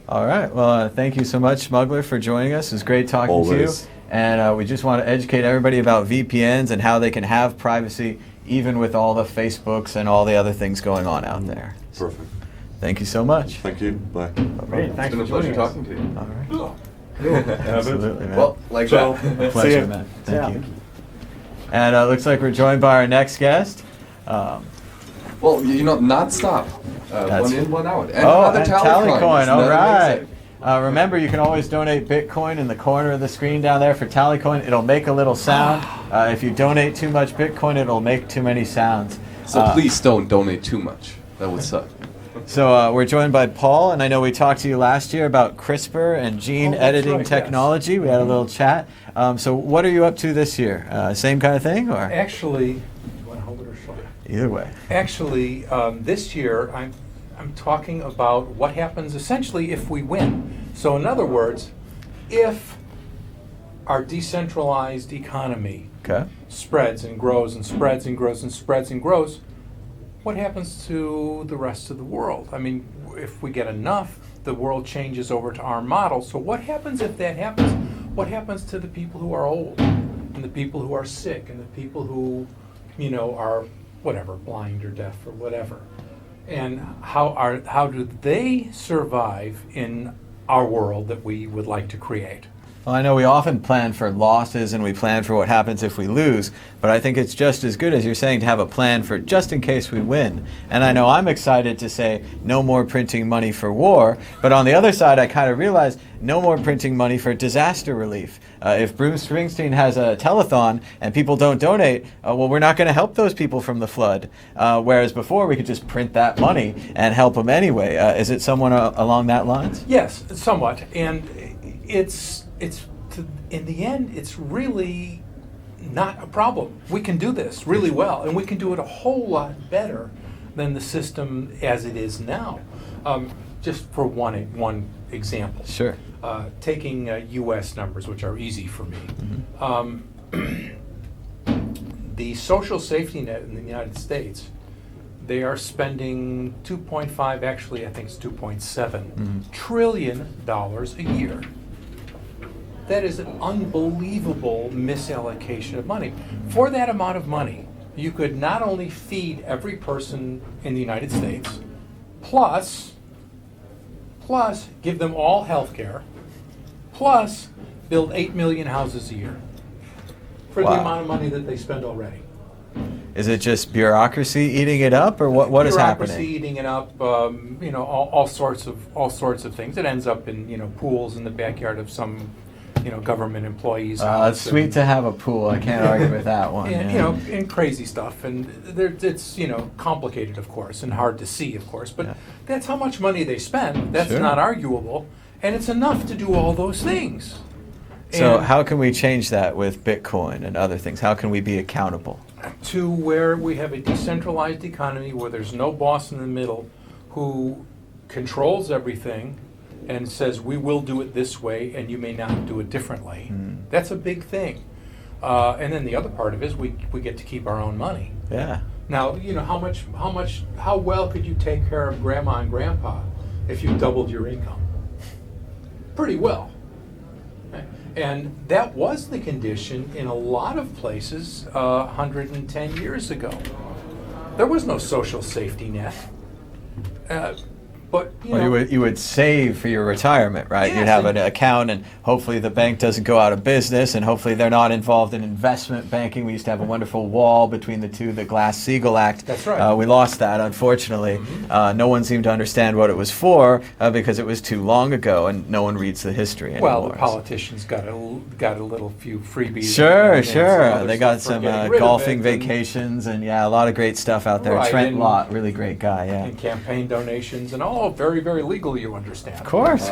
All right. Well, thank you so much, Smuggler, for joining us. It was great talking Always. to you. And we just want to educate everybody about VPNs and how they can have privacy, even with all the Facebooks and all the other things going on out there. Perfect. Thank you so much. Thank you. Bye. Great, It's thanks been a for pleasure joining us. talking to you. All right. Absolutely, man. Well, like So- that. Pleasure, man. Thank you. And looks like we're joined by our next guest. Well, you know, not stop. That's- One in, one out. And Oh, another and tally Tallycoin. coin. Isn't All that right. amazing? Remember, you can always donate Bitcoin in the corner of the screen down there for Tallycoin. It'll make a little sound. If you donate too much Bitcoin, it'll make too many sounds. So please don't donate too much. That would suck. So we're joined by Paul, and I know we talked to you last year about CRISPR and gene editing right, technology. We had a little chat. So what are you up to this year? Same kind of thing, or Actually, you want to hold it or show it? either way? Actually, this year I'm talking about what happens essentially if we win. So in other words, if our decentralized economy Okay. spreads and grows and spreads and grows and spreads and grows, what happens to the rest of the world? I mean, if we get enough, the world changes over to our model. So what happens if that happens? What happens to the people who are old and the people who are sick and the people who, you know, are whatever, blind or deaf or whatever? And how do they survive in our world that we would like to create? Well, I know we often plan for losses and we plan for what happens if we lose, but I think it's just as good as you're saying to have a plan for just in case we win. And I know I'm excited to say no more printing money for war, but on the other side, I kind of realize no more printing money for disaster relief. If Bruce Springsteen has a telethon and people don't donate, well, we're not going to help those people from the flood. Whereas before, we could just print that money and help them anyway. Is it someone along that lines? Yes, somewhat. And in the end, it's really not a problem. We can do this really well, and we can do it a whole lot better than the system as it is now. Just for one example. Sure. Taking U.S. numbers, which are easy for me. The social safety net in the United States they are spending 2.5, actually I think it's 2.7 trillion dollars a year. That is an unbelievable misallocation of money. For that amount of money, you could not only feed every person in the United States, plus give them all health care, plus build 8 million houses a year for the amount of money that they spend already. Is it just bureaucracy eating it up, or what is happening? Bureaucracy eating it up, all sorts of things. It ends up in pools in the backyard of some government employees. It's sweet to have a pool. I can't argue with that one. And, and crazy stuff, and it's complicated, of course, and hard to see, of course. But that's how much money they spend. That's not arguable, and it's enough to do all those things. So And how can we change that with Bitcoin and other things? How can we be accountable? to where we have a decentralized economy where there's no boss in the middle who controls everything and says we will do it this way and you may not do it differently. That's a big thing. And then the other part of it is we get to keep our own money. Yeah. Now, how well could you take care of grandma and grandpa if you doubled your income? Pretty well. And that was the condition in a lot of places 110 years ago. There was no social safety net. But you would save for your retirement, right? Yes, You'd have an account, and hopefully the bank doesn't go out of business, and hopefully they're not involved in investment banking. We used to have a wonderful wall between the two, the Glass-Steagall Act. That's right. We lost that, unfortunately. No one seemed to understand what it was for because it was too long ago, and no one reads the history anymore. Well, the politicians got a little few freebies. Sure. They got some some golfing vacations, and a lot of great stuff out there. Right, Trent Lott, really great guy, and campaign donations and all very, very legal, you understand. Of course.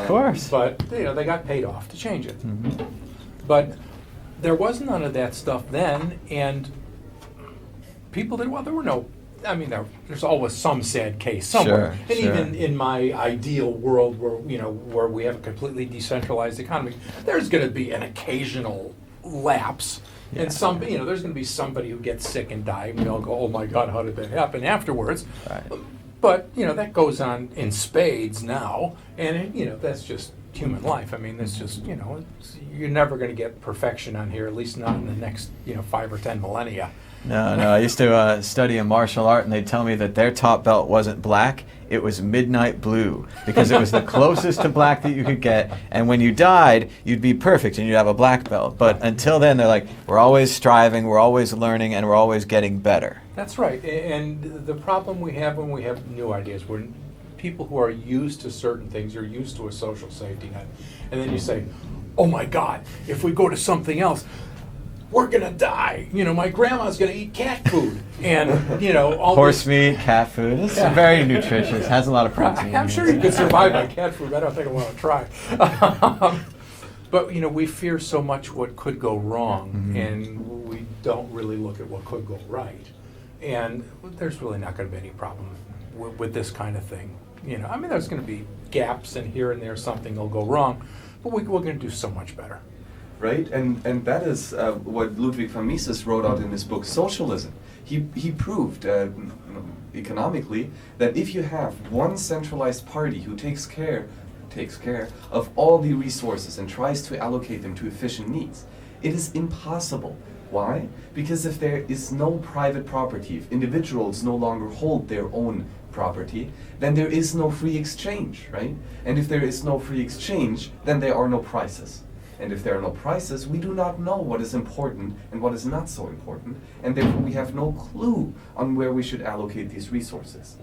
But they got paid off to change it. But there was none of that stuff then, and people did well. There were no. I mean, there's always some sad case somewhere. Sure, and even in my ideal world, where we have a completely decentralized economy, there's going to be an occasional lapse. Yeah. And there's going to be somebody who gets sick and die, and we all go, "Oh my God, how did that happen?" afterwards. Right. But that goes on in spades now, and that's just human life. I mean, that's just you're never going to get perfection on here, at least not in the next 5 or 10 millennia. No. I used to study a martial art, and they'd tell me that their top belt wasn't black; it was midnight blue, because it was the closest to black that you could get. And when you died, you'd be perfect, and you'd have a black belt. But until then, they're like, we're always striving, we're always learning, and we're always getting better. That's right. And the problem we have when we have new ideas, when people who are used to certain things, are used to a social safety net, and then you say, "Oh my God, if we go to something else, we're gonna die. My grandma's gonna eat cat food," and all horse meat, cat food. It's very nutritious. Has a lot of protein. I'm sure you could survive on cat food. I don't think I want to try. But we fear so much what could go wrong, and we don't really look at what could go right. And there's really not going to be any problem with this kind of thing. I mean, there's going to be gaps, and here and there something will go wrong, but we're going to do so much better. Right, and that is what Ludwig von Mises wrote out in his book Socialism. He proved economically that if you have one centralized party who takes care of all the resources and tries to allocate them to efficient needs, it is impossible. Why? Because if there is no private property, if individuals no longer hold their own property, then there is no free exchange, right? And if there is no free exchange, then there are no prices. And if there are no prices, we do not know what is important and what is not so important, and therefore we have no clue on where we should allocate these resources.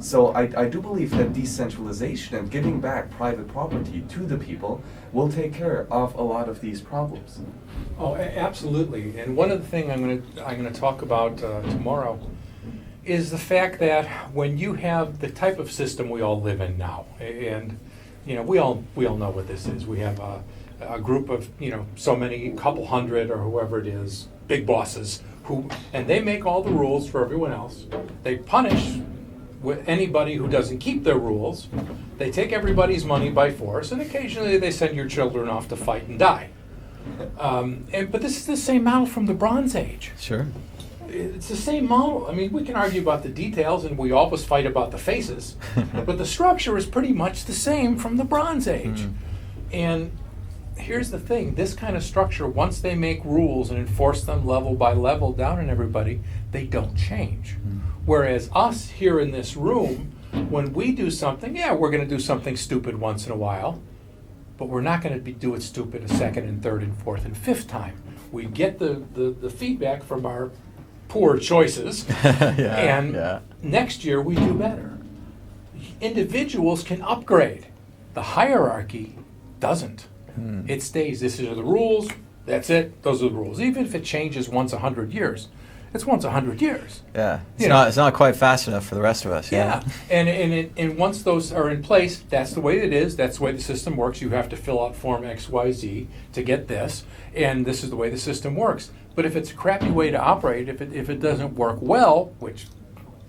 So I do believe that decentralization and giving back private property to the people will take care of a lot of these problems. Oh, absolutely. And one of the things I'm going to talk about tomorrow is the fact that when you have the type of system we all live in now, and we all know what this is. We have a group of so many, couple hundred or whoever it is, big bosses and they make all the rules for everyone else. They punish with anybody who doesn't keep their rules. They take everybody's money by force, and occasionally they send your children off to fight and die. But this is the same model from the Bronze Age. Sure. it's the same model. I mean, we can argue about the details, and we always fight about the faces, but the structure is pretty much the same from the Bronze Age. And here's the thing, this kind of structure, once they make rules and enforce them level by level down on everybody, they don't change. Whereas us here in this room, when we do something, yeah, we're going to do something stupid once in a while, but we're not going to do it stupid a second and third and fourth and fifth time. We get the feedback from our poor choices, and next year we do better. Individuals can upgrade. The hierarchy doesn't. It stays. These are the rules. That's it. Those are the rules. Even if it changes once 100 years, it's once 100 years. Yeah, it's not quite fast enough for the rest of us. Yeah, and once those are in place, that's the way it is. That's the way the system works. You have to fill out Form XYZ to get this, and this is the way the system works. But if it's a crappy way to operate, if it doesn't work well, which,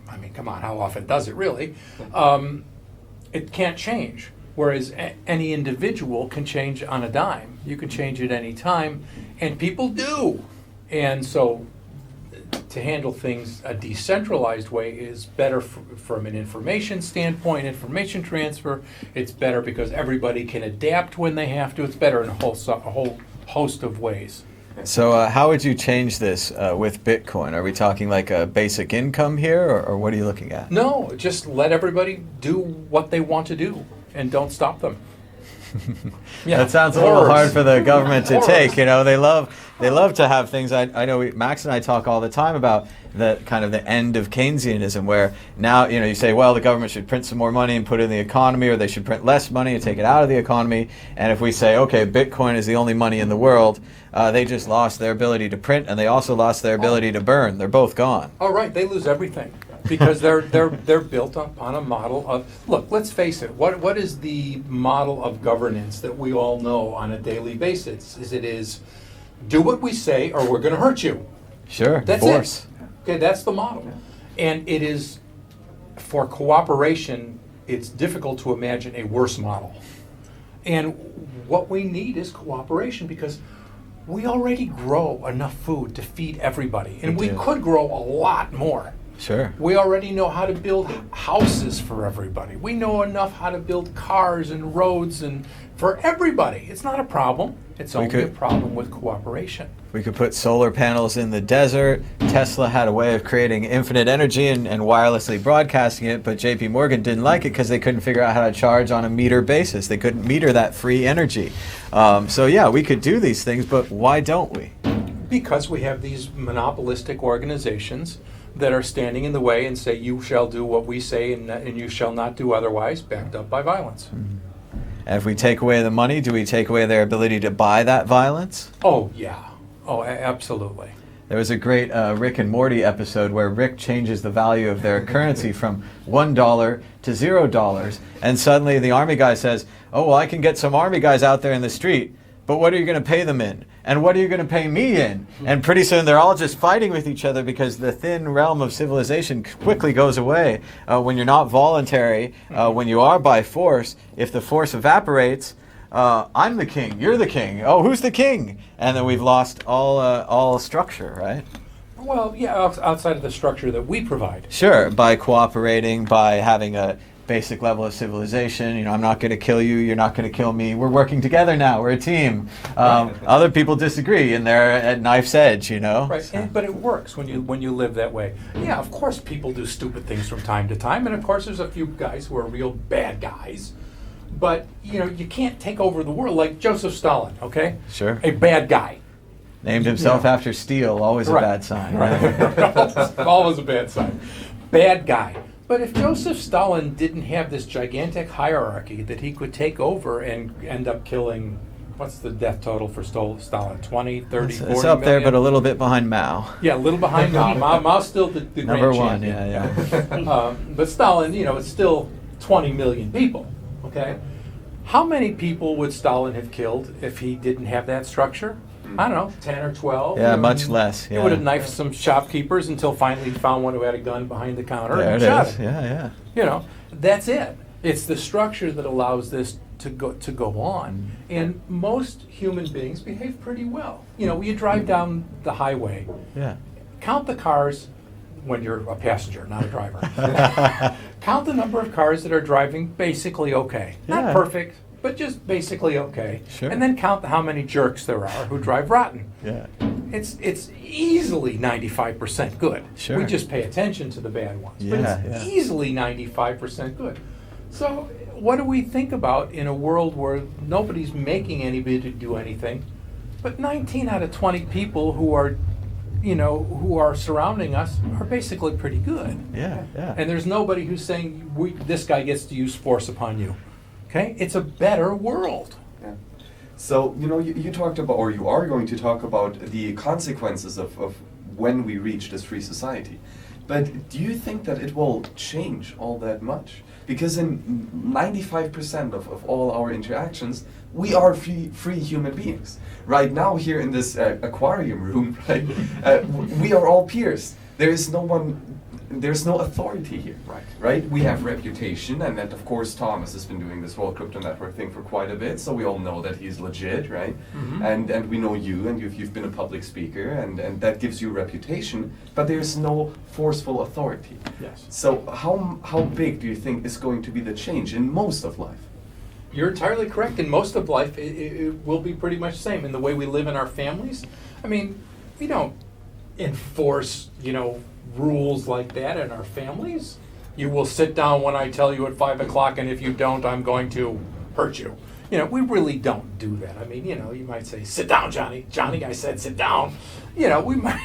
I mean, come on, how often does it really? It can't change. Whereas any individual can change on a dime. You can change at any time, and people do. And so to handle things a decentralized way is better from an information standpoint, information transfer. It's better because everybody can adapt when they have to. It's better in a whole host of ways. So how would you change this with Bitcoin? Are we talking like a basic income here, or what are you looking at? No, just let everybody do what they want to do. And don't stop them. That sounds a little hard for the government to take. You know, they love to have things. I know Max and I talk all the time about the kind of the end of Keynesianism, where now you say, well, the government should print some more money and put it in the economy, or they should print less money and take it out of the economy. And if we say, okay, Bitcoin is the only money in the world, they just lost their ability to print, and they also lost their ability to burn. They're both gone. Oh, right, they lose everything. Because they're built upon a model of, look, let's face it, what is the model of governance that we all know on a daily basis? It is do what we say or we're going to hurt you. Sure, that's force. It. Okay, that's the model. And it is, for cooperation, it's difficult to imagine a worse model. And what we need is cooperation, because we already grow enough food to feed everybody. And we could grow a lot more. Sure. We already know how to build houses for everybody. We know enough how to build cars and roads and for everybody. It's not a problem. It's only a problem with cooperation. We could put solar panels in the desert. Tesla had a way of creating infinite energy and wirelessly broadcasting it, but JP Morgan didn't like it because they couldn't figure out how to charge on a meter basis. They couldn't meter that free energy. So yeah, we could do these things, but why don't we? Because we have these monopolistic organizations that are standing in the way and say, you shall do what we say and you shall not do otherwise, backed up by violence. And if we take away the money, do we take away their ability to buy that violence? Oh, yeah. Oh, absolutely. There was a great Rick and Morty episode where Rick changes the value of their currency from $1 to $0, and suddenly the army guy says, oh, well, I can get some army guys out there in the street, but what are you going to pay them in? And what are you going to pay me in? And pretty soon they're all just fighting with each other, because the thin realm of civilization quickly goes away. When you're not voluntary, when you are by force, if the force evaporates, I'm the king, you're the king. Oh, who's the king? And then we've lost all structure, right? Well, yeah, outside of the structure that we provide. Sure, by cooperating, by having a basic level of civilization. I'm not going to kill you, you're not going to kill me. We're working together now, we're a team. Other people disagree and they're at knife's edge, Right, so. But it works when you live that way. Yeah, of course people do stupid things from time to time, and of course there's a few guys who are real bad guys. But, you can't take over the world like Joseph Stalin, okay? Sure. A bad guy. Named himself after steel, always a bad sign. Right? Always a bad sign. Bad guy. But if Joseph Stalin didn't have this gigantic hierarchy that he could take over and end up killing, what's the death total for Stalin? 20, 30, 40 It's up there, million? but a little bit behind Mao. Yeah, a little behind Mao. Mao's still the Number grand one, champion. yeah. But Stalin, it's still 20 million people, okay? How many people would Stalin have killed if he didn't have that structure? I don't know, 10 or 12. Yeah, much less. He would have knifed some shopkeepers until finally he found one who had a gun behind the counter There and it shot is. him. Yeah. That's it. It's the structure that allows this to go on. And most human beings behave pretty well. You drive down the highway. Yeah. count the cars when you're a passenger, not a driver. Count the number of cars that are driving basically okay. Not Yeah. perfect, but just basically okay. Sure. And then count how many jerks there are who drive rotten. Yeah. It's easily 95% good. Sure. We just pay attention to the bad ones. But Yeah, it's yeah. easily 95% good. So what do we think about in a world where nobody's making anybody do anything, but 19 out of 20 people who are surrounding us are basically pretty good. Yeah, yeah. And there's nobody who's saying, this guy gets to use force upon you. Okay? It's a better world. Yeah. So, you talked about, or you are going to talk about the consequences of when we reach this free society. But do you think that it will change all that much? Because in 95% of all our interactions, we are free human beings. Right now, here in this aquarium room, right, we are all peers. There's no authority here, right? We have reputation, and that, of course, Thomas has been doing this World Crypto Network thing for quite a bit, so we all know that he's legit, right? Mm-hmm. And we know you, and you've been a public speaker, and that gives you reputation, but there's no forceful authority. Yes. So how big do you think is going to be the change in most of life? You're entirely correct. In most of life, it will be pretty much the same. In the way we live in our families, I mean, we don't enforce, rules like that in our families. You will sit down when I tell you at 5 o'clock, and if you don't, I'm going to hurt you. We really don't do that. I mean, you might say, sit down, Johnny. Johnny, I said, sit down. We might,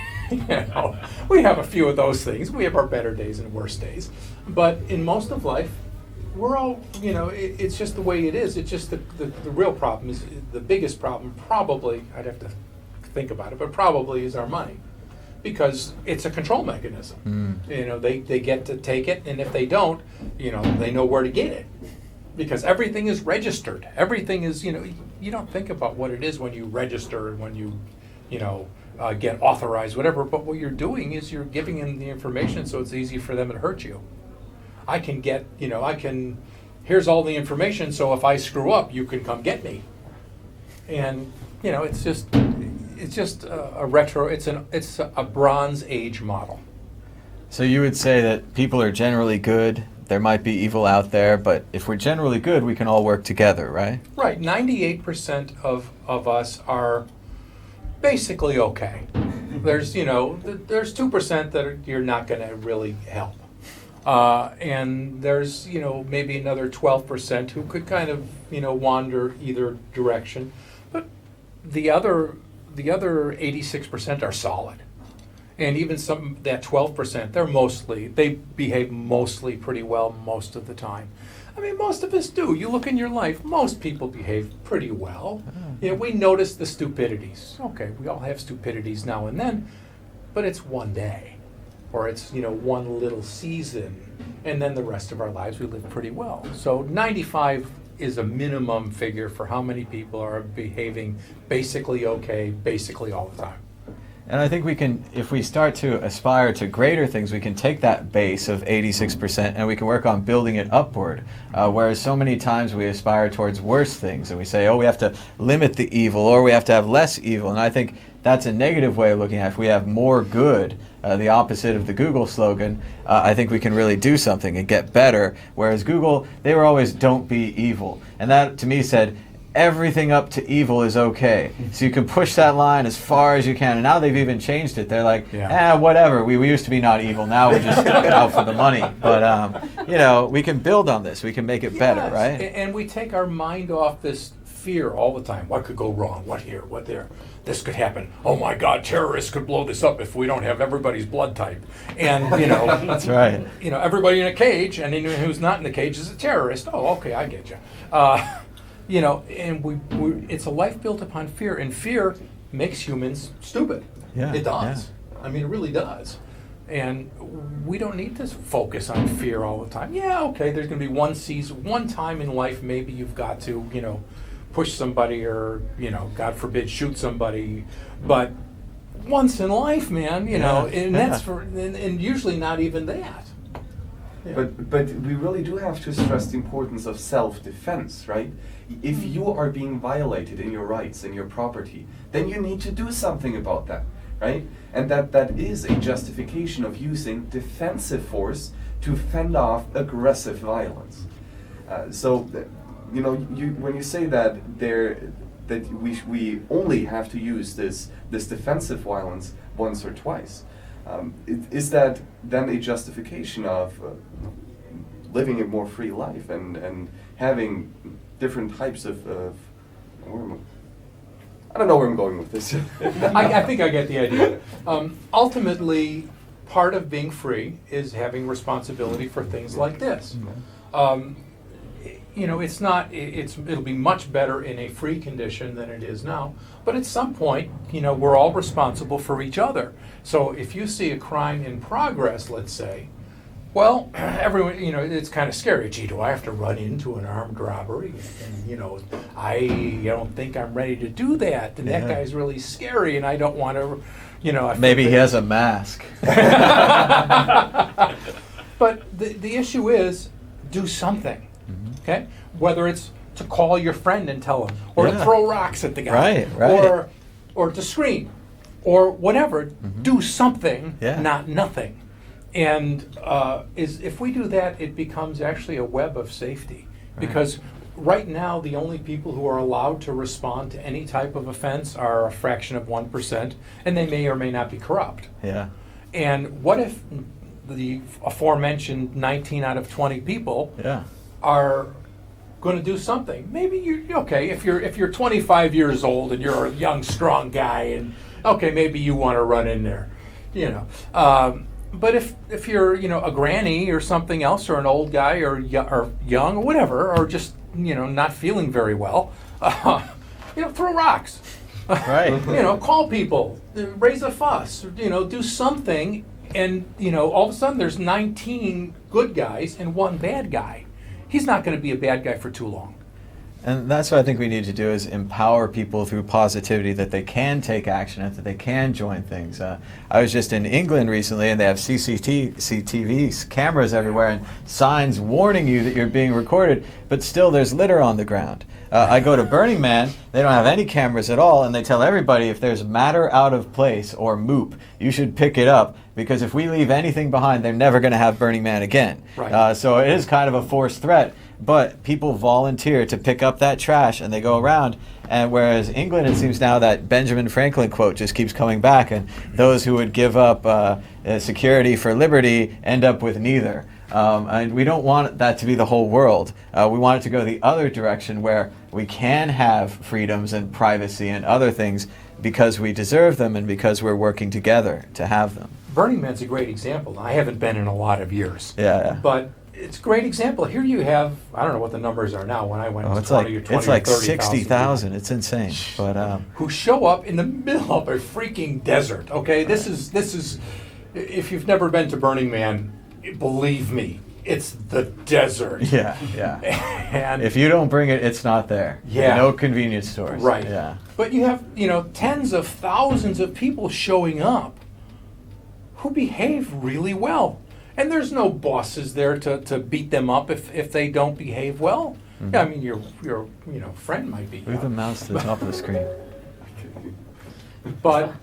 we have a few of those things. We have our better days and worse days. But in most of life, we're all, it's just the way it is. It's just the real problem is, the biggest problem probably, I'd have to think about it, but probably is our money. Because it's a control mechanism. They get to take it, and if they don't, they know where to get it. Because everything is registered. Everything is, you don't think about what it is when you register and when you, get authorized, whatever. But what you're doing is you're giving them the information so it's easy for them to hurt you. I can get, here's all the information, so if I screw up, you can come get me. And, it's just a retro, it's a Bronze Age model. So you would say that people are generally good, there might be evil out there, but if we're generally good, we can all work together, right? Right, 98% of us are basically okay. There's, there's 2% that you're not going to really help. And there's, maybe another 12% who could kind of, wander either direction. But the other 86% are solid. And even that 12%, they behave mostly pretty well most of the time. I mean, most of us do. You look in your life, most people behave pretty well. We notice the stupidities. Okay, we all have stupidities now and then, but it's one day. Or it's, one little season, and then the rest of our lives we live pretty well. So 95 is a minimum figure for how many people are behaving basically okay, basically all the time. And I think we can, if we start to aspire to greater things, we can take that base of 86% and we can work on building it upward. Whereas so many times we aspire towards worse things and we say, we have to limit the evil or we have to have less evil. And I think that's a negative way of looking at it. If we have more good, the opposite of the Google slogan, I think we can really do something and get better. Whereas Google, they were always don't be evil. And that to me said, everything up to evil is okay. So you can push that line as far as you can. And now they've even changed it. They're like, whatever. We used to be not evil. Now we're just out for the money. But, we can build on this. We can make it better, right? And we take our mind off this fear all the time. What could go wrong? What here? What there? This could happen. Oh my God, terrorists could blow this up if we don't have everybody's blood type. And, That's right. Everybody in a cage and anyone who's not in the cage is a terrorist. Oh, okay, I get you. And it's a life built upon fear, and fear makes humans stupid. Yeah, it does. Yeah. I mean, it really does. And we don't need to focus on fear all the time. Yeah, okay, there's going to be one time in life maybe you've got to, push somebody or, God forbid, shoot somebody. But once in life, man, and that's and usually not even that. Yeah. But we really do have to stress the importance of self-defense, right? If you are being violated in your rights and your property, then you need to do something about that, right? And that is a justification of using defensive force to fend off aggressive violence. When you say that we only have to use this defensive violence once or twice, is that then a justification of living a more free life and having different types of I don't know where I'm going with this. I think I get the idea. Ultimately, part of being free is having responsibility for things like this. It'll be much better in a free condition than it is now. But at some point, we're all responsible for each other. So if you see a crime in progress, let's say, well, everyone, it's kind of scary. Gee, do I have to run into an armed robbery? And I don't think I'm ready to do that. And that guy's really scary, and I don't want to, Maybe he has a mask. But the issue is, do something, okay? Whether it's to call your friend and tell him, or to throw rocks at the guy, right. or to scream, or whatever. Do something, not nothing. And if we do that, it becomes actually a web of safety. Because right now, the only people who are allowed to respond to any type of offense are a fraction of 1%, and they may or may not be corrupt. Yeah. And what if the aforementioned 19 out of 20 people are going to do something? Maybe if you're 25 years old and you're a young, strong guy, and maybe you want to run in there, But if you're a granny or something else, or an old guy or young or whatever, or just not feeling very well, throw rocks. Right. Call people, raise a fuss, do something, and all of a sudden there's 19 good guys and one bad guy. He's not going to be a bad guy for too long. And that's what I think we need to do, is empower people through positivity, that they can take action and that they can join things. I was just in England recently, and they have CCTV cameras everywhere and signs warning you that you're being recorded, but still there's litter on the ground. I go to Burning Man, they don't have any cameras at all, and they tell everybody if there's matter out of place or moop, you should pick it up, because if we leave anything behind, they're never going to have Burning Man again. Right. So it is kind of a forced threat. But people volunteer to pick up that trash, and they go around. And whereas England, it seems now that Benjamin Franklin quote just keeps coming back, and those who would give up security for liberty end up with neither. And we don't want that to be the whole world. We want it to go the other direction, where we can have freedoms and privacy and other things because we deserve them and because we're working together to have them. Burning Man's a great example. I haven't been in a lot of years. Yeah. But it's a great example. Here you have, I don't know what the numbers are now. When I went, it's like 60,000. It's insane. But who show up in the middle of a freaking desert. Okay, this is. If you've never been to Burning Man, believe me, it's the desert. Yeah. And if you don't bring it, it's not there. Yeah. No convenience stores. Right. Yeah. But you have tens of thousands of people showing up who behave really well. And there's no bosses there to beat them up if they don't behave well. I mean, your friend might be. Move the mouse to the top of the screen. But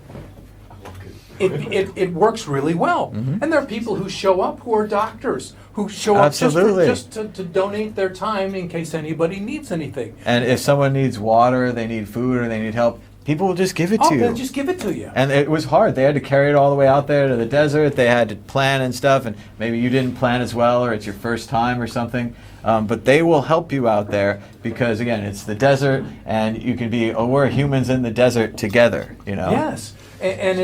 it works really well. And there are people who show up who are doctors, who show up just to donate their time in case anybody needs anything. And if someone needs water, they need food, or they need help, people will just give it to you. They'll just give it to you. And it was hard. They had to carry it all the way out there to the desert. They had to plan and stuff, and maybe you didn't plan as well, or it's your first time or something. But they will help you out there because, again, it's the desert, and you can be, we're humans in the desert together, Yes, and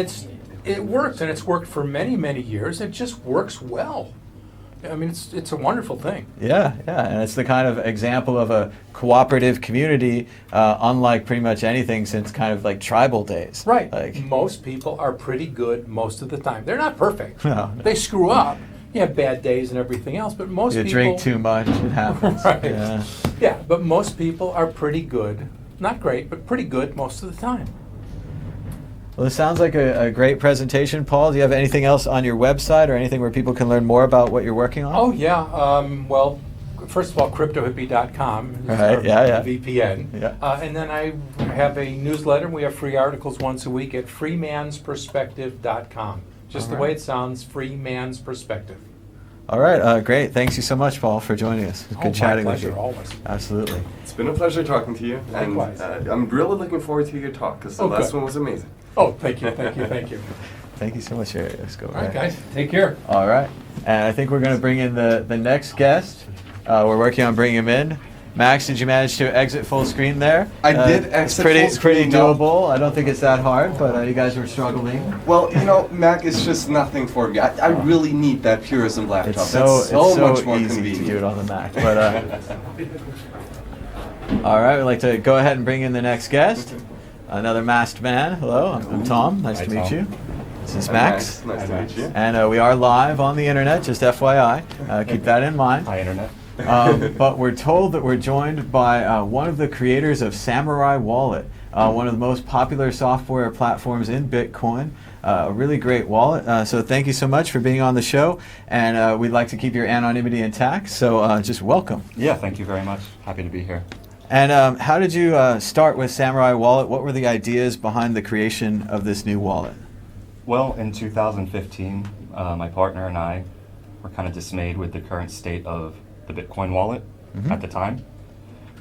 it works, and it's worked for many, many years. It just works well. I mean, it's a wonderful thing. Yeah, and it's the kind of example of a cooperative community, unlike pretty much anything since kind of like tribal days. Right. Like, most people are pretty good most of the time. They're not perfect. No. They screw up. You have bad days and everything else, but most people... You drink too much, it happens. Right. Yeah, but most people are pretty good. Not great, but pretty good most of the time. Well, this sounds like a great presentation, Paul. Do you have anything else on your website or anything where people can learn more about what you're working on? Oh, yeah. Well, first of all, cryptohippie.com. Right, yeah. VPN. Yeah. And then I have a newsletter. We have free articles once a week at freemansperspective.com. Just All the way right. it sounds, Free Man's Perspective. All right, great. Thanks you so much, Paul, for joining us. It's good chatting my with pleasure, you. always. Absolutely. It's been a pleasure talking to you. Likewise. And I'm really looking forward to your talk because the last good. one was amazing. Oh, thank you, thank you, thank you. Thank you so much, Harry. Let's go. All right, guys, take care. All right. And I think we're going to bring in the next guest. We're working on bringing him in. Max, did you manage to exit full screen there? I did It's exit pretty, full screen, pretty no. doable. I don't think it's that hard, but you guys were struggling. Well, Mac is just nothing for me. I really need that Purism laptop. It's That's so much more easy convenient. to do it on the Mac. But all right, we'd like to go ahead and bring in the next guest, another masked man. Hello, I'm Tom. Nice to meet you. This is Max. Nice to meet you. And we are live on the internet, just FYI. Keep that in mind. Hi, Internet. But we're told that we're joined by one of the creators of Samurai Wallet, one of the most popular software platforms in Bitcoin. A really great wallet. So thank you so much for being on the show. And we'd like to keep your anonymity intact. So just welcome. Yeah, thank you very much. Happy to be here. And how did you start with Samurai Wallet? What were the ideas behind the creation of this new wallet? Well, in 2015, my partner and I were kind of dismayed with the current state of the Bitcoin wallet at the time.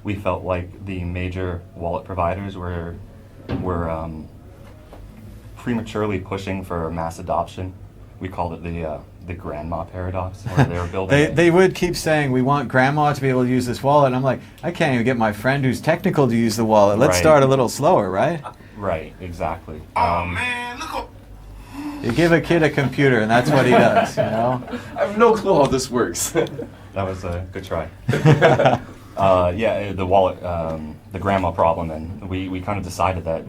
We felt like the major wallet providers were prematurely pushing for mass adoption. We called it the grandma paradox, where they were building. They would keep saying, we want grandma to be able to use this wallet. And I'm like, I can't even get my friend who's technical to use the wallet. Let's Right. start a little slower, right? Right, exactly. You give a kid a computer, and that's what he does, you know? I have no clue how this works. That was a good try. Yeah, the wallet, the grandma problem, and we kind of decided that,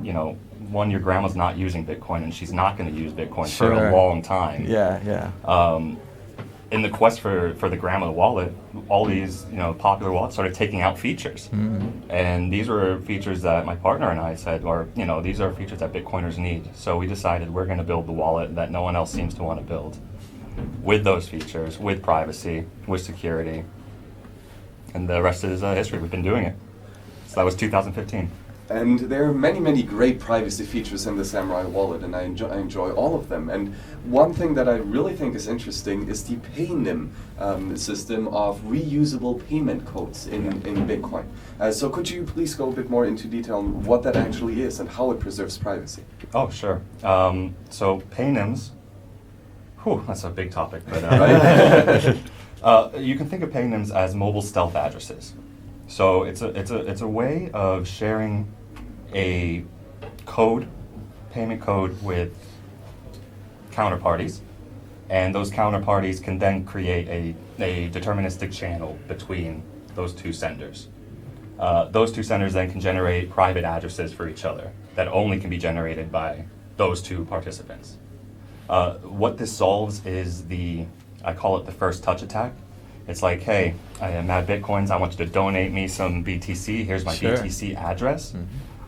one, your grandma's not using Bitcoin, and she's not going to use Bitcoin for Sure. a long time. Yeah. In the quest for the grandma wallet, all these popular wallets started taking out features, and these were features that my partner and I said, these are features that Bitcoiners need. So we decided we're going to build the wallet that no one else seems to want to build, with those features, with privacy, with security, and the rest is history. We've been doing it. So that was 2015. And there are many, many great privacy features in the Samurai wallet, and I enjoy all of them. And one thing that I really think is interesting is the PayNim system of reusable payment codes in Bitcoin. So could you please go a bit more into detail on what that actually is and how it preserves privacy? Oh, sure. So PayNims, that's a big topic, but you can think of PayNims as mobile stealth addresses. So it's a way of sharing a payment code with counterparties, and those counterparties can then create a deterministic channel between those two senders. Those two senders then can generate private addresses for each other that only can be generated by those two participants. What this solves is I call it the first touch attack. It's like, hey, I am Mad Bitcoins, I want you to donate me some BTC, here's my Sure. BTC address.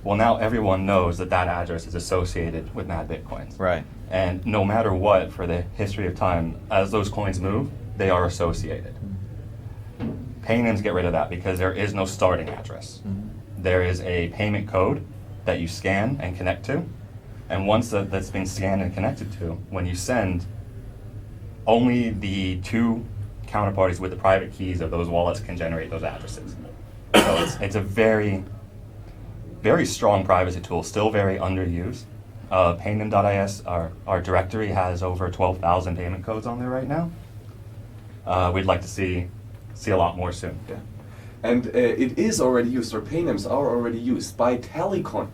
Well, now everyone knows that address is associated with Mad Bitcoins. Right. And no matter what, for the history of time, as those coins move, they are associated. PayNims get rid of that because there is no starting address. There is a payment code that you scan and connect to, and once that's been scanned and connected to, when you send, only the two counterparties with the private keys of those wallets can generate those addresses. So it's a very, very strong privacy tool, still very underused. Paynim.is, our directory, has over 12,000 payment codes on there right now. We'd like to see a lot more soon. Yeah. And it is already used, or PayNims are already used by Tallycoin.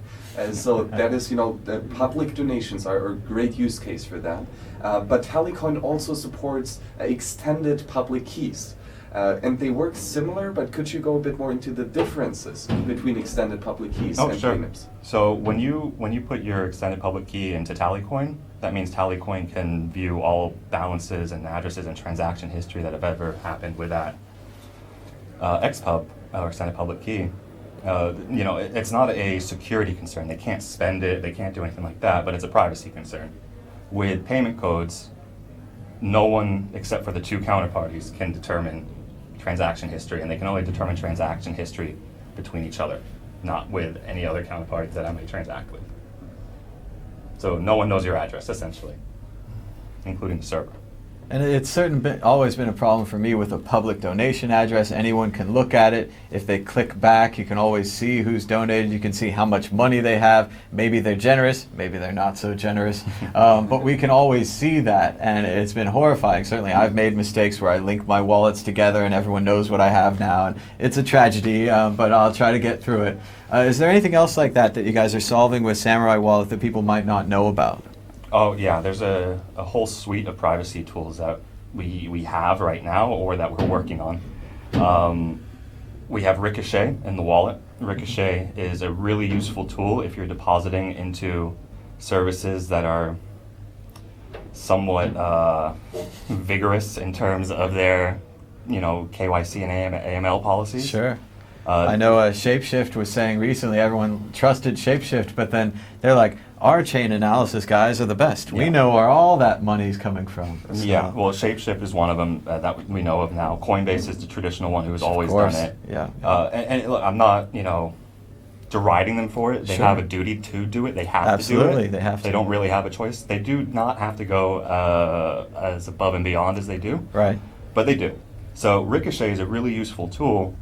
So that is, the public donations are a great use case for that. But Tallycoin also supports extended public keys. And they work similar, but could you go a bit more into the differences between extended public keys and sure. PayNims? So when you put your extended public key into Tallycoin, that means Tallycoin can view all balances and addresses and transaction history that have ever happened with that. XPub, or extended public key, it's not a security concern. They can't spend it, they can't do anything like that, but it's a privacy concern. With payment codes, no one except for the two counterparties can determine transaction history, and they can only determine transaction history between each other, not with any other counterparties that I may transact with. So no one knows your address, essentially, including the server. And it's always been a problem for me with a public donation address. Anyone can look at it. If they click back, you can always see who's donated. You can see how much money they have. Maybe they're generous, maybe they're not so generous. But we can always see that, and it's been horrifying. Certainly, I've made mistakes where I link my wallets together and everyone knows what I have now. And it's a tragedy, but I'll try to get through it. Is there anything else like that you guys are solving with Samurai Wallet that people might not know about? Oh yeah, there's a whole suite of privacy tools that we have right now or that we're working on. We have Ricochet in the wallet. Ricochet is a really useful tool if you're depositing into services that are somewhat vigorous in terms of their, KYC and AML policies. Sure. I know Shapeshift was saying recently everyone trusted Shapeshift, but then they're like, our chain analysis guys are the best. Yeah. We know where all that money's coming from. So. Yeah, well, Shapeshift is one of them that we know of now. Coinbase is the traditional one who has always done it. Yeah. And look, I'm not, deriding them for it. They have a duty to do it. They have to do it. Absolutely, they have to. They don't really have a choice. They do not have to go as above and beyond as they do. Right. But they do. So Ricochet is a really useful tool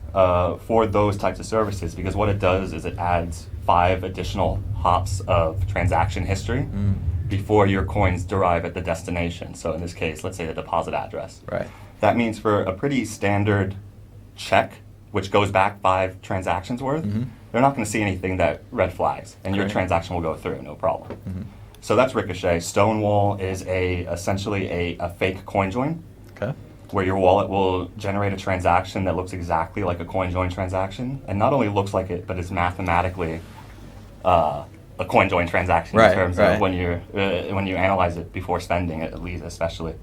for those types of services because what it does is it adds 5 additional hops of transaction history before your coins derive at the destination. So in this case, let's say the deposit address. Right. That means for a pretty standard check, which goes back 5 transactions worth, they're not going to see anything that red flags, and your transaction will go through, no problem. So that's Ricochet. Stonewall is essentially a fake coin join. Okay. Where your wallet will generate a transaction that looks exactly like a coin join transaction, and not only looks like it, but is mathematically a coin join transaction in terms of when you analyze it before spending it, at least especially.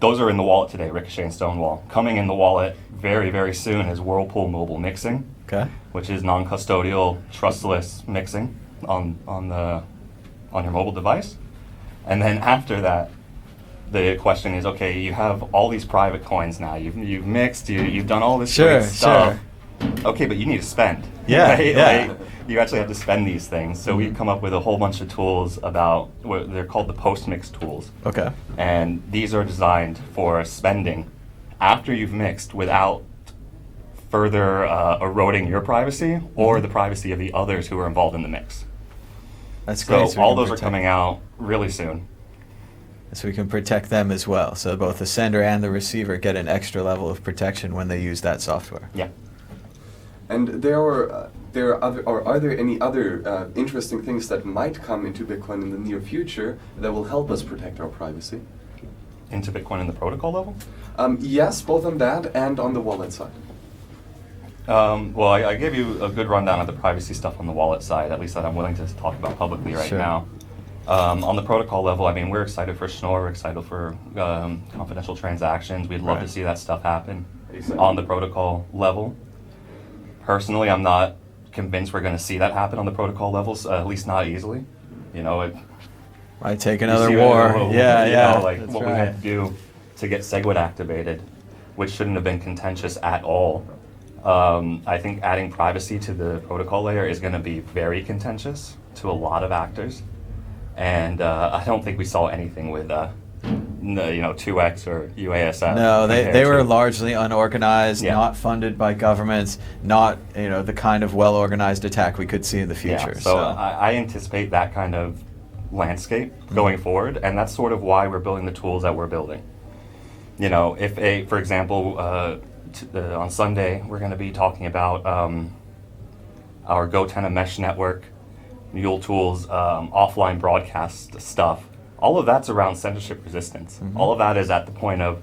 Those are in the wallet today, Ricochet and Stonewall. Coming in the wallet very, very soon is Whirlpool Mobile Mixing, which is non-custodial, trustless mixing on your mobile device. And then after that, the question is, okay, you have all these private coins now. You've mixed. You've done all this great stuff. Okay, but you need to spend. Yeah, right? yeah. Like, you actually have to spend these things. So we've come up with a whole bunch of tools about what they're called the post-mix tools. Okay. And these are designed for spending after you've mixed without further eroding your privacy or the privacy of the others who are involved in the mix. That's great. So all those are coming out really soon. So we can protect them as well. So both the sender and the receiver get an extra level of protection when they use that software. Yeah. And are there any other interesting things that might come into Bitcoin in the near future that will help us protect our privacy? Into Bitcoin in the protocol level? Yes, both on that and on the wallet side. Well, I gave you a good rundown of the privacy stuff on the wallet side, at least that I'm willing to talk about publicly right now. On the protocol level, I mean, we're excited for Schnorr, we're excited for confidential transactions. We'd love to see that stuff happen on the protocol level. Personally, I'm not convinced we're going to see that happen on the protocol levels, at least not easily. It might take another war. What we had to do to get SegWit activated, which shouldn't have been contentious at all. I think adding privacy to the protocol layer is going to be very contentious to a lot of actors. And I don't think we saw anything with 2x or UASF. No, they were largely unorganized, not funded by governments, not the kind of well-organized attack we could see in the future. Yeah, so I anticipate that kind of landscape going forward, and that's sort of why we're building the tools that we're building. If for example, on Sunday we're going to be talking about our GoTenna mesh network, Mule Tools, offline broadcast stuff. All of that's around censorship resistance. All of that is at the point of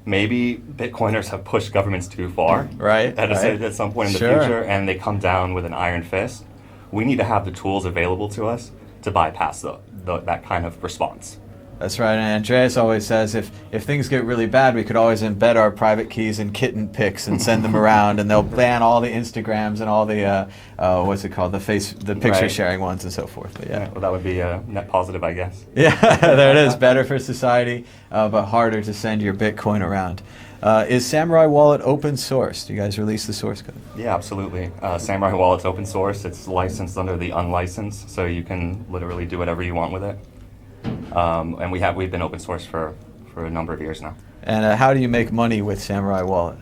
maybe Bitcoiners have pushed governments too far at some point in the future, and they come down with an iron fist. We need to have the tools available to us to bypass that kind of response. That's right, and Andreas always says if things get really bad, we could always embed our private keys in kitten pics and send them around, and they'll ban all the Instagrams and all the the picture sharing ones and so forth. But well, that would be a net positive, I guess. Yeah, there it is. Better for society, but harder to send your Bitcoin around. Is Samurai Wallet open source? Do you guys release the source code? Yeah, absolutely. Samurai Wallet's open source. It's licensed under the unlicensed, so you can literally do whatever you want with it. And we've been open source for a number of years now. And how do you make money with Samurai Wallet?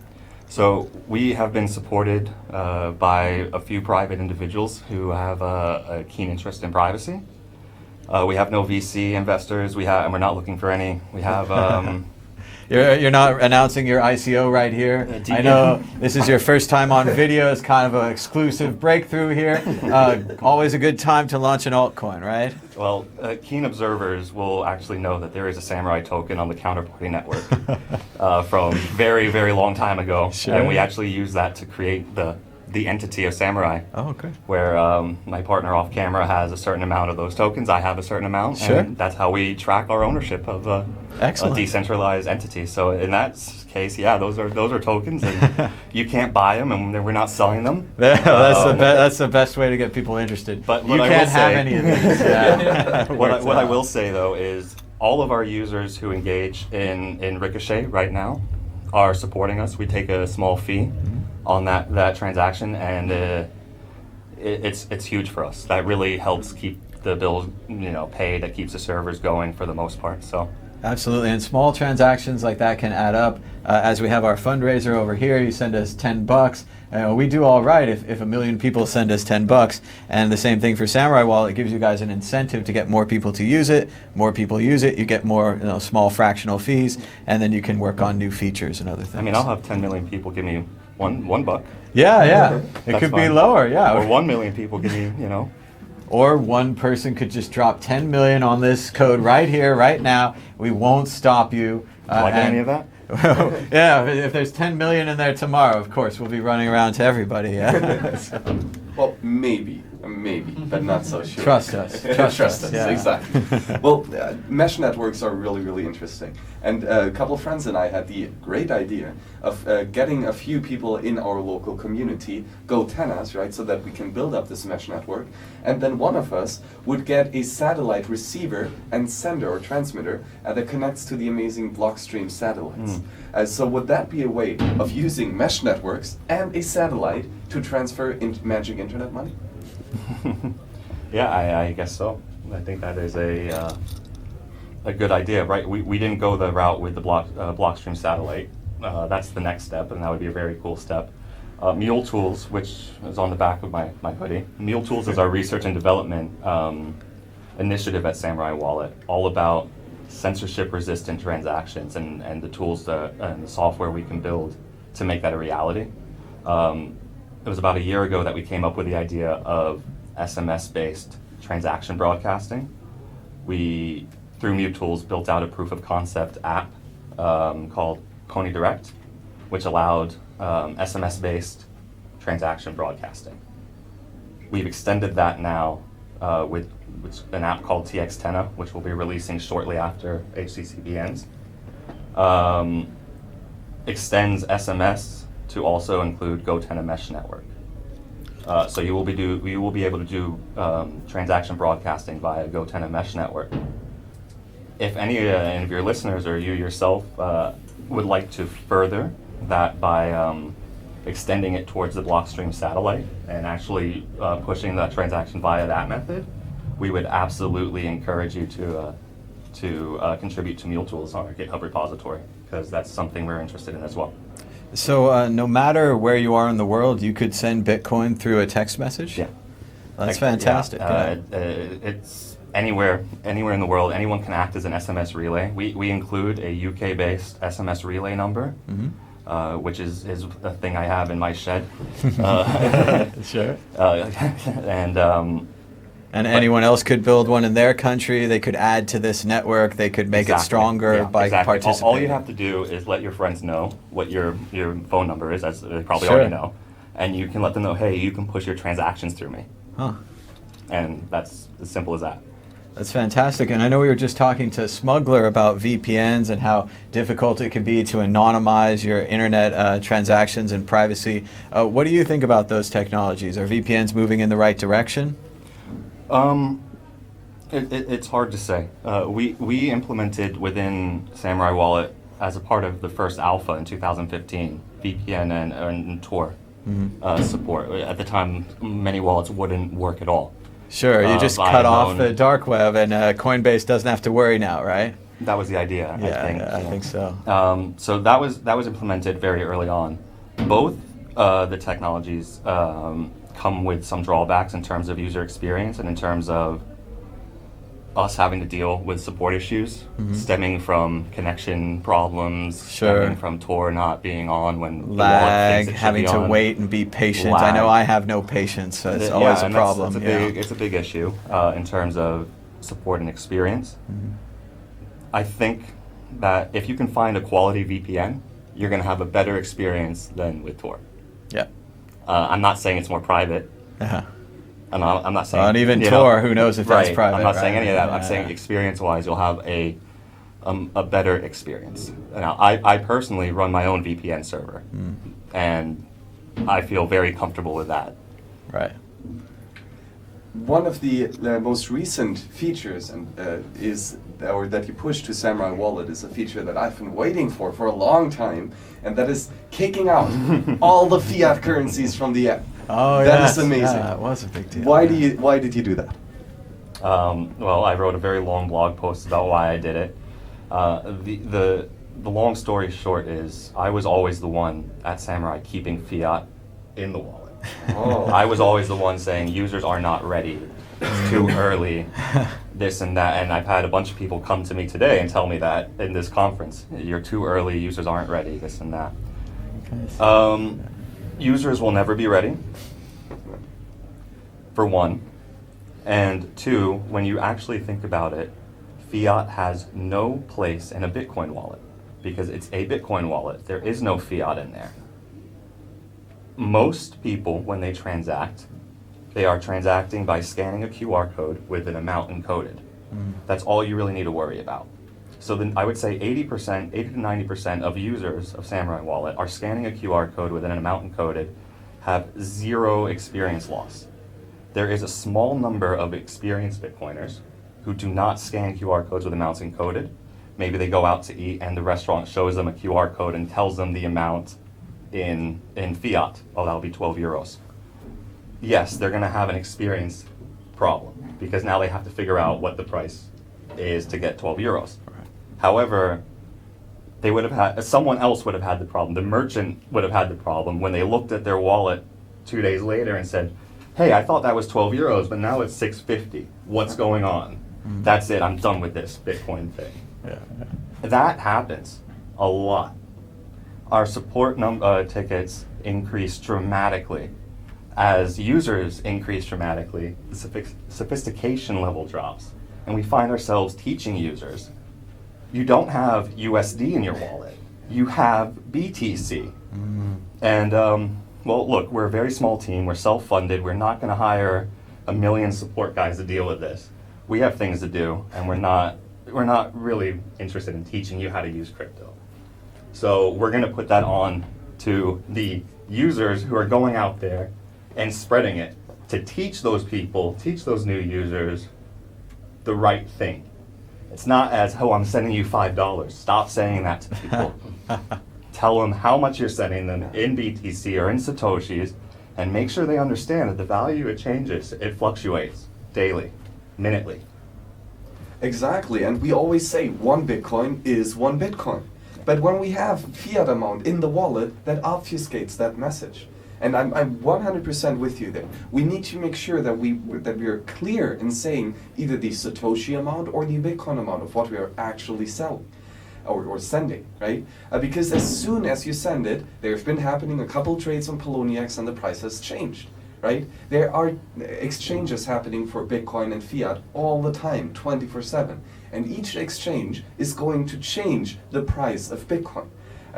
So we have been supported by a few private individuals who have a keen interest in privacy. We have no VC investors. And we're not looking for any. We have. You're not announcing your ICO right here. I know this is your first time on video. It's kind of an exclusive breakthrough here. Always a good time to launch an altcoin, right? Well, keen observers will actually know that there is a Samurai token on the Counterparty network from very, very long time ago. Sure. And we actually use that to create the entity of Samurai. Oh, okay. Where my partner off camera has a certain amount of those tokens, I have a certain amount, sure. And that's how we track our ownership of a decentralized entity. So in that case, yeah, those are tokens, and you can't buy them, and we're not selling them. That's the best way to get people interested. But you can't have any of these. Yeah. what I will say though is all of our users who engage in Ricochet right now are supporting us. We take a small fee on that transaction, and it's huge for us. That really helps keep the bills paid. That keeps the servers going for the most part. So absolutely, and small transactions like that can add up. As we have our fundraiser over here, you send us $10. We do all right if 1 million people send us $10. And the same thing for Samurai Wallet. It gives you guys an incentive to get more people to use it. More people use it, you get more small fractional fees, and then you can work on new features and other things. I mean, I'll have 10 million people give me $1. Yeah. It could be lower, yeah. Or 1 million people give me, Or one person could just drop 10 million on this code right here, right now. We won't stop you. Like any of that? Yeah, if there's 10 million in there tomorrow, of course, we'll be running around to everybody. Yeah. Well, maybe, but not so sure. Trust us. Trust us. Yeah. Exactly. Well, mesh networks are really, really interesting. And a couple of friends and I had the great idea of getting a few people in our local community go tennis, right, so that we can build up this mesh network. And then one of us would get a satellite receiver and sender or transmitter that connects to the amazing Blockstream satellites. So would that be a way of using mesh networks and a satellite to transfer magic internet money? Yeah, I guess so. I think that is a good idea, right? We didn't go the route with the Blockstream satellite. That's the next step, and that would be a very cool step. Mule Tools, which is on the back of my hoodie. Mule Tools is our research and development initiative at Samurai Wallet, all about censorship-resistant transactions and the tools and the software we can build to make that a reality. It was about a year ago that we came up with the idea of SMS-based transaction broadcasting. We, through Mute Tools, built out a proof of concept app called Pony Direct, which allowed SMS-based transaction broadcasting. We've extended that now with an app called TX10, which we'll be releasing shortly after HCCB ends. Extends SMS to also include GoTenna Mesh Network. So you will be able to do transaction broadcasting via GoTenna Mesh Network. If any of your listeners or you yourself would like to further that by extending it towards the Blockstream satellite and actually pushing that transaction via that method, we would absolutely encourage you to contribute to Mule Tools on our GitHub repository, because that's something we're interested in as well. So no matter where you are in the world, you could send Bitcoin through a text message? Yeah. That's fantastic. It's anywhere in the world. Anyone can act as an SMS relay. We include a UK-based SMS relay number, which is a thing I have in my shed. Sure. And anyone else could build one in their country. They could add to this network. They could make it stronger by participating. All you have to do is let your friends know what your phone number is, as they probably already know, and you can let them know, hey, you can push your transactions through me. Huh. And that's as simple as that. That's fantastic. And I know we were just talking to Smuggler about VPNs and how difficult it can be to anonymize your internet transactions and privacy. What do you think about those technologies? Are VPNs moving in the right direction? It's hard to say. We implemented within Samurai Wallet as a part of the first alpha in 2015, VPN and Tor support. At the time, many wallets wouldn't work at all. Sure, you just cut off the dark web, and Coinbase doesn't have to worry now, right? That was the idea, I think. Yeah, I think so. So that was implemented very early on. Both the technologies come with some drawbacks in terms of user experience and in terms of us having to deal with support issues stemming from connection problems, stemming from Tor not being on when lag, having to wait and be patient. I know I have no patience, so it's always a problem. It's a big issue in terms of support and experience. I think that if you can find a quality VPN, you're going to have a better experience than with Tor. Yeah. I'm not saying it's more private. And I'm not saying... and even Tor, who knows if that's private. I'm not saying any of that. I'm saying experience-wise, you'll have a better experience. Now, I personally run my own VPN server, and I feel very comfortable with that. Right. One of the most recent features that you push to Samurai Wallet is a feature that I've been waiting for a long time, and that is kicking out all the fiat currencies from the app. Oh, that is amazing. Yeah, it was a big deal. Why did you do that? Well, I wrote a very long blog post about why I did it. The long story short is I was always the one at Samurai keeping fiat in the wallet. I was always the one saying users are not ready, it's too early, this and that, and I've had a bunch of people come to me today and tell me that in this conference, you're too early, users aren't ready, this and that. Users will never be ready, for one, and two, when you actually think about it, fiat has no place in a Bitcoin wallet because it's a Bitcoin wallet. There is no fiat in there. Most people, when they transact, they are transacting by scanning a QR code with an amount encoded. That's all you really need to worry about. So then I would say 80 to 90% of users of Samurai Wallet are scanning a QR code with an amount encoded, have zero experience loss. There is a small number of experienced Bitcoiners who do not scan QR codes with amounts encoded. Maybe they go out to eat and the restaurant shows them a QR code and tells them the amount in fiat. Oh, that'll be 12 euros. Yes, they're going to have an experience problem because now they have to figure out what the price is to get 12 euros. However, they would have had, someone else would have had the problem. The merchant would have had the problem when they looked at their wallet 2 days later and said, hey, I thought that was 12 euros, but now it's 650. What's going on? That's it, I'm done with this Bitcoin thing. That happens a lot. Our support tickets increase dramatically. As users increase dramatically, the sophistication level drops. And we find ourselves teaching users, you don't have USD in your wallet, you have BTC. And well, look, we're a very small team, we're self-funded, we're not gonna hire a million support guys to deal with this. We have things to do, and we're not really interested in teaching you how to use crypto. So we're gonna put that on to the users who are going out there and spreading it to teach those people, teach those new users the right thing. It's not as, oh, I'm sending you $5. Stop saying that to people. Tell them how much you're sending them in BTC or in Satoshis, and make sure they understand that the value, it changes, it fluctuates daily, minutely. Exactly, and we always say 1 Bitcoin is 1 Bitcoin. But when we have fiat amount in the wallet, that obfuscates that message. And I'm 100% with you there. We need to make sure that we are clear in saying either the Satoshi amount or the Bitcoin amount of what we are actually selling or sending, right? Because as soon as you send it, there have been happening a couple trades on Poloniex and the price has changed, right? There are exchanges happening for Bitcoin and fiat all the time, 24/7. And each exchange is going to change the price of Bitcoin.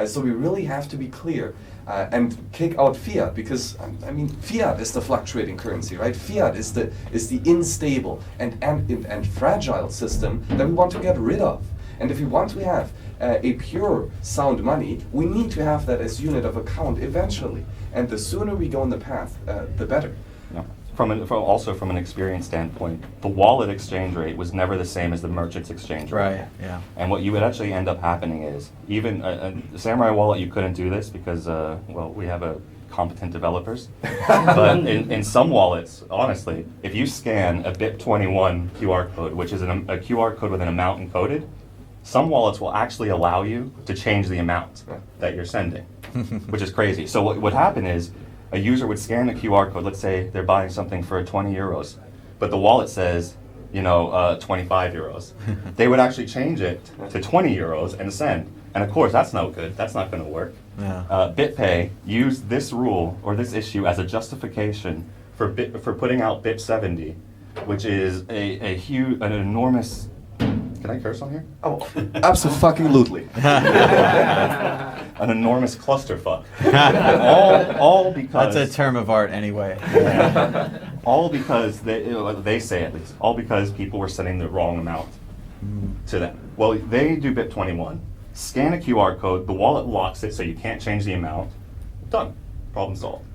So we really have to be clear and kick out fiat, because I mean fiat is the fluctuating currency, right? Fiat is the unstable and fragile system that we want to get rid of. And if we want to have a pure sound money, we need to have that as unit of account eventually. And the sooner we go on the path, the better. Yeah. also from an experience standpoint, the wallet exchange rate was never the same as the merchant's exchange rate. Right. Yeah. And what you would actually end up happening is, even a Samurai wallet, you couldn't do this because, well, we have a competent developers. But in some wallets, honestly, if you scan a BIP21 QR code, which is a QR code with an amount encoded, some wallets will actually allow you to change the amount that you're sending, which is crazy. So what would happen is, a user would scan the QR code, let's say they're buying something for 20 euros, but the wallet says, 25 euros. They would actually change it to 20 euros and send. And of course, that's no good. That's not going to work. Yeah. BitPay used this rule or this issue as a justification for putting out BIP70, which is an enormous. Can I curse on here? Oh, absolutely. An enormous clusterfuck. all because That's a term of art anyway. all because they say at least, all because people were sending the wrong amount to them. Well, they do BIP21, scan a QR code, the wallet locks it so you can't change the amount. Done. Problem solved.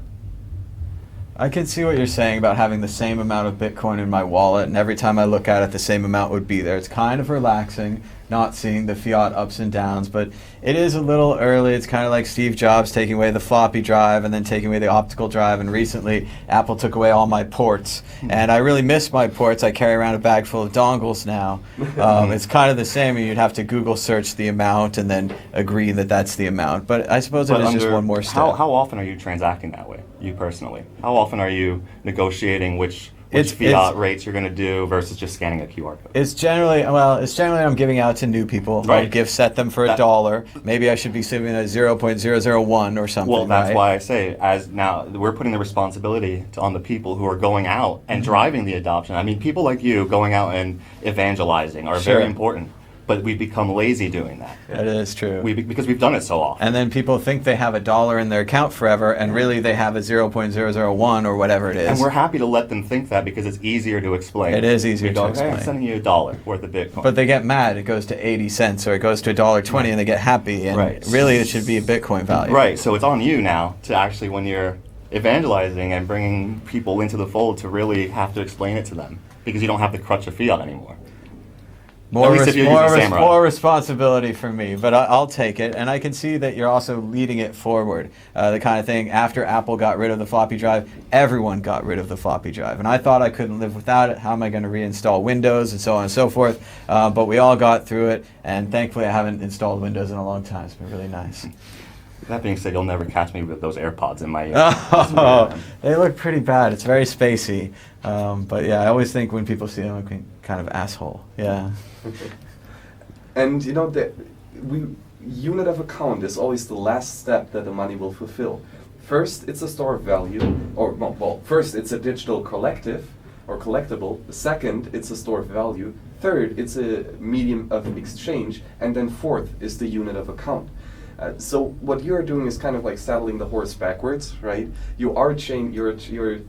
I can see what you're saying about having the same amount of Bitcoin in my wallet, and every time I look at it, the same amount would be there. It's kind of relaxing, not seeing the fiat ups and downs, but it is a little early. It's kind of like Steve Jobs taking away the floppy drive and then taking away the optical drive, and recently Apple took away all my ports, and I really miss my ports. I carry around a bag full of dongles now. It's kind of the same. You'd have to Google search the amount and then agree that that's the amount, but I suppose it is just one more step. How often are you transacting that way, you personally? How often are you negotiating which It's fiat rates you're going to do versus just scanning a QR code? It's generally I'm giving out to new people. Right. I'll gift set them for $1. Maybe I should be saving at 0.001 or something. Well, that's right? why I say, as now we're putting the responsibility on the people who are going out and driving the adoption. I mean, people like you going out and evangelizing are very important, but we've become lazy doing that. That is true. Because we've done it so often. And then people think they have $1 in their account forever, and really they have a 0.001 or whatever it is. And we're happy to let them think that because it's easier to explain. It is easier to explain. Hey, I'm sending you $1 worth of Bitcoin. But they get mad. It goes to 80 cents or it goes to $1.20 and they get happy. And really it should be a Bitcoin value. Right. So it's on you now to actually, when you're evangelizing and bringing people into the fold, to really have to explain it to them, because you don't have the crutch of fiat anymore. More responsibility for me, but I'll take it. And I can see that you're also leading it forward. The kind of thing, after Apple got rid of the floppy drive, everyone got rid of the floppy drive. And I thought I couldn't live without it. How am I going to reinstall Windows and so on and so forth? But we all got through it. And thankfully, I haven't installed Windows in a long time. It's been really nice. That being said, you'll never catch me with those AirPods in my ear. Oh, they look pretty bad. It's very spacey. But yeah, I always think when people see them, I'm kind of asshole. Yeah. And the unit of account is always the last step that the money will fulfill. First, it's a store of value, first it's a digital collective or collectible. Second, it's a store of value. Third, it's a medium of exchange, and then fourth is the unit of account. So what you're doing is kind of like saddling the horse backwards, right? You're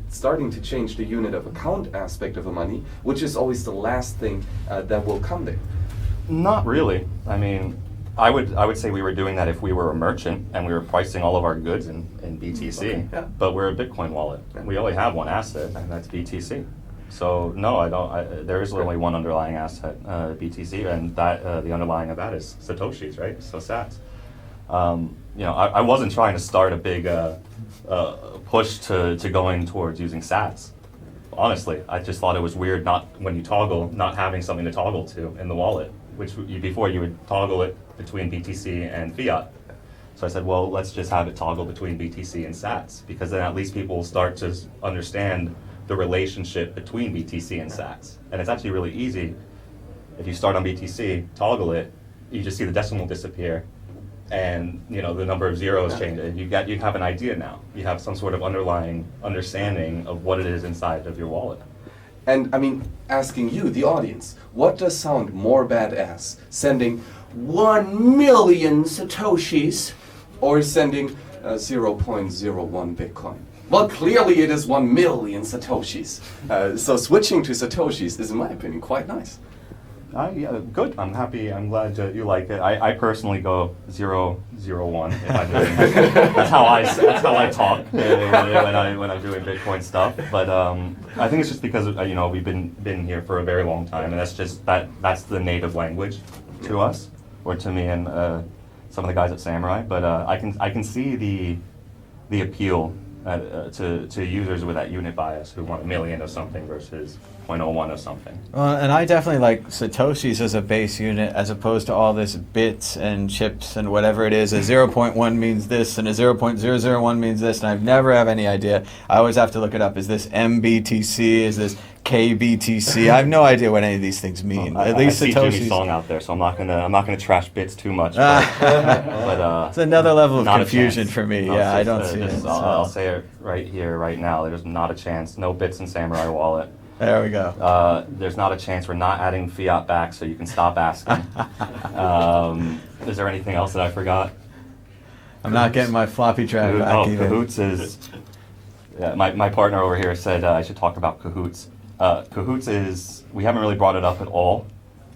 starting to change the unit of account aspect of the money, which is always the last thing that will come there. Not really. I mean, I would say we were doing that if we were a merchant and we were pricing all of our goods in BTC. Okay, yeah. But we're a Bitcoin wallet. Yeah. We only have one asset, and that's BTC. So no, I don't. There is only one underlying asset, BTC, and that the underlying of that is Satoshis, right? So Sats. I wasn't trying to start a big push to going towards using Sats. Honestly, I just thought it was weird when you toggle, not having something to toggle to in the wallet, which before you would toggle it between BTC and fiat. So I said, well, let's just have it toggle between BTC and Sats, because then at least people will start to understand the relationship between BTC and Sats. And it's actually really easy. If you start on BTC, toggle it, you just see the decimal disappear, and the number of zeros change. You have an idea now. You have some sort of underlying understanding of what it is inside of your wallet. And I mean, asking you, the audience, what does sound more badass? Sending 1 million Satoshis or sending 0.01 Bitcoin? Well, clearly it is 1 million Satoshis. So switching to Satoshis is, in my opinion, quite nice. Yeah, good. I'm happy. I'm glad you like it. I personally go 001 if I'm doing that's how I talk when I'm doing Bitcoin stuff. But I think it's just because we've been here for a very long time, and that's the native language to us, or to me and some of the guys at Samurai. But I can see the appeal to users with that unit bias who want 1 million of something versus 0.01 of something. Well, and I definitely like Satoshis as a base unit as opposed to all this bits and chips and whatever it is. A 0.1 means this and a 0.001 means this, and I've never have any idea. I always have to look it up. Is this MBTC? Is this KBTC? I have no idea what any of these things mean. At least I see Satoshi's Jimmy's song out there, so I'm not gonna trash bits too much. But it's another level of not a confusion chance. for me. No, Yeah, I just, don't see it. So. I'll say it right here, right now. There's not a chance. No bits in Samurai Wallet. There we go. There's not a chance. We're not adding fiat back, so you can stop asking. Is there anything else that I forgot? I'm not getting my floppy drive back either. Cahoots is... Yeah, my partner over here said I should talk about Cahoots. Cahoots is... We haven't really brought it up at all,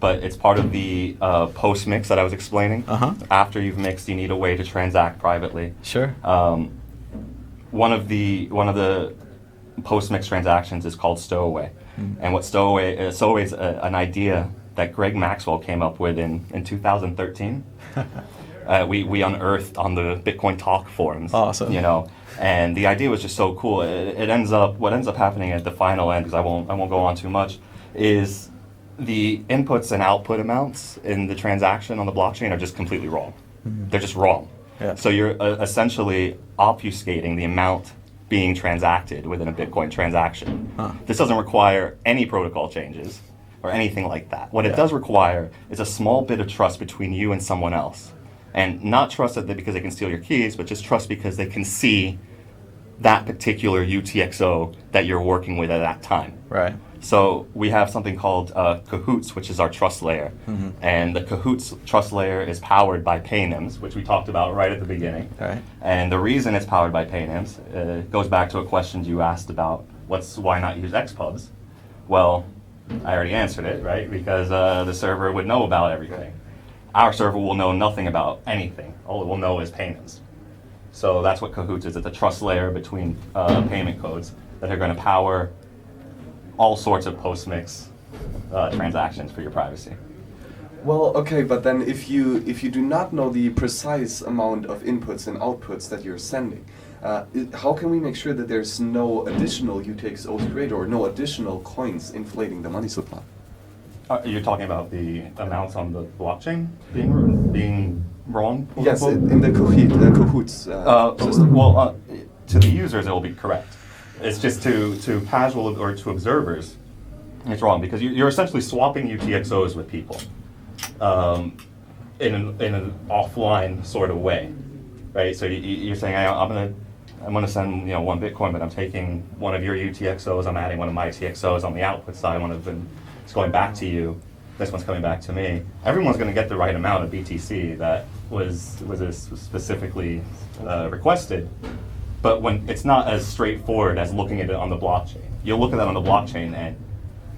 but it's part of the post-mix that I was explaining. After you've mixed, you need a way to transact privately. Sure. One of the post-mix transactions is called Stowaway. And what Stowaway is an idea that Greg Maxwell came up with in 2013. We unearthed on the Bitcoin Talk forums. Awesome. And the idea was just so cool. What ends up happening at the final end, because I won't go on too much, is the inputs and output amounts in the transaction on the blockchain are just completely wrong. They're just wrong. Yeah. So you're essentially obfuscating the amount being transacted within a Bitcoin transaction. This doesn't require any protocol changes or anything like that. What it does require is a small bit of trust between you and someone else. And not trust that because they can steal your keys, but just trust because they can see that particular UTXO that you're working with at that time. Right. So we have something called Cahoots, which is our trust layer. And the Cahoots trust layer is powered by paynims, which we talked about right at the beginning. Right. And the reason it's powered by paynims goes back to a question you asked about why not use XPubs? Well, I already answered it, right? Because the server would know about everything. Our server will know nothing about anything. All it will know is paynims. So that's what Cahoots is. It's a trust layer between payment codes that are going to power all sorts of post-mix transactions for your privacy. Well, okay, but then if you do not know the precise amount of inputs and outputs that you're sending, how can we make sure that there's no additional UTXOs created or no additional coins inflating the money supply? You're talking about the amounts on the blockchain being wrong? Yes, in the Cahoots system. Well, to the users, it will be correct. It's just to casual or to observers, it's wrong because you're essentially swapping UTXOs with people in an offline sort of way, right? So you're saying I'm gonna send 1 Bitcoin, but I'm taking one of your UTXOs, I'm adding one of my TXOs on the output side. One of them is going back to you. This one's coming back to me. Everyone's going to get the right amount of BTC that was specifically requested. But when it's not as straightforward as looking at it on the blockchain. You'll look at that on the blockchain and,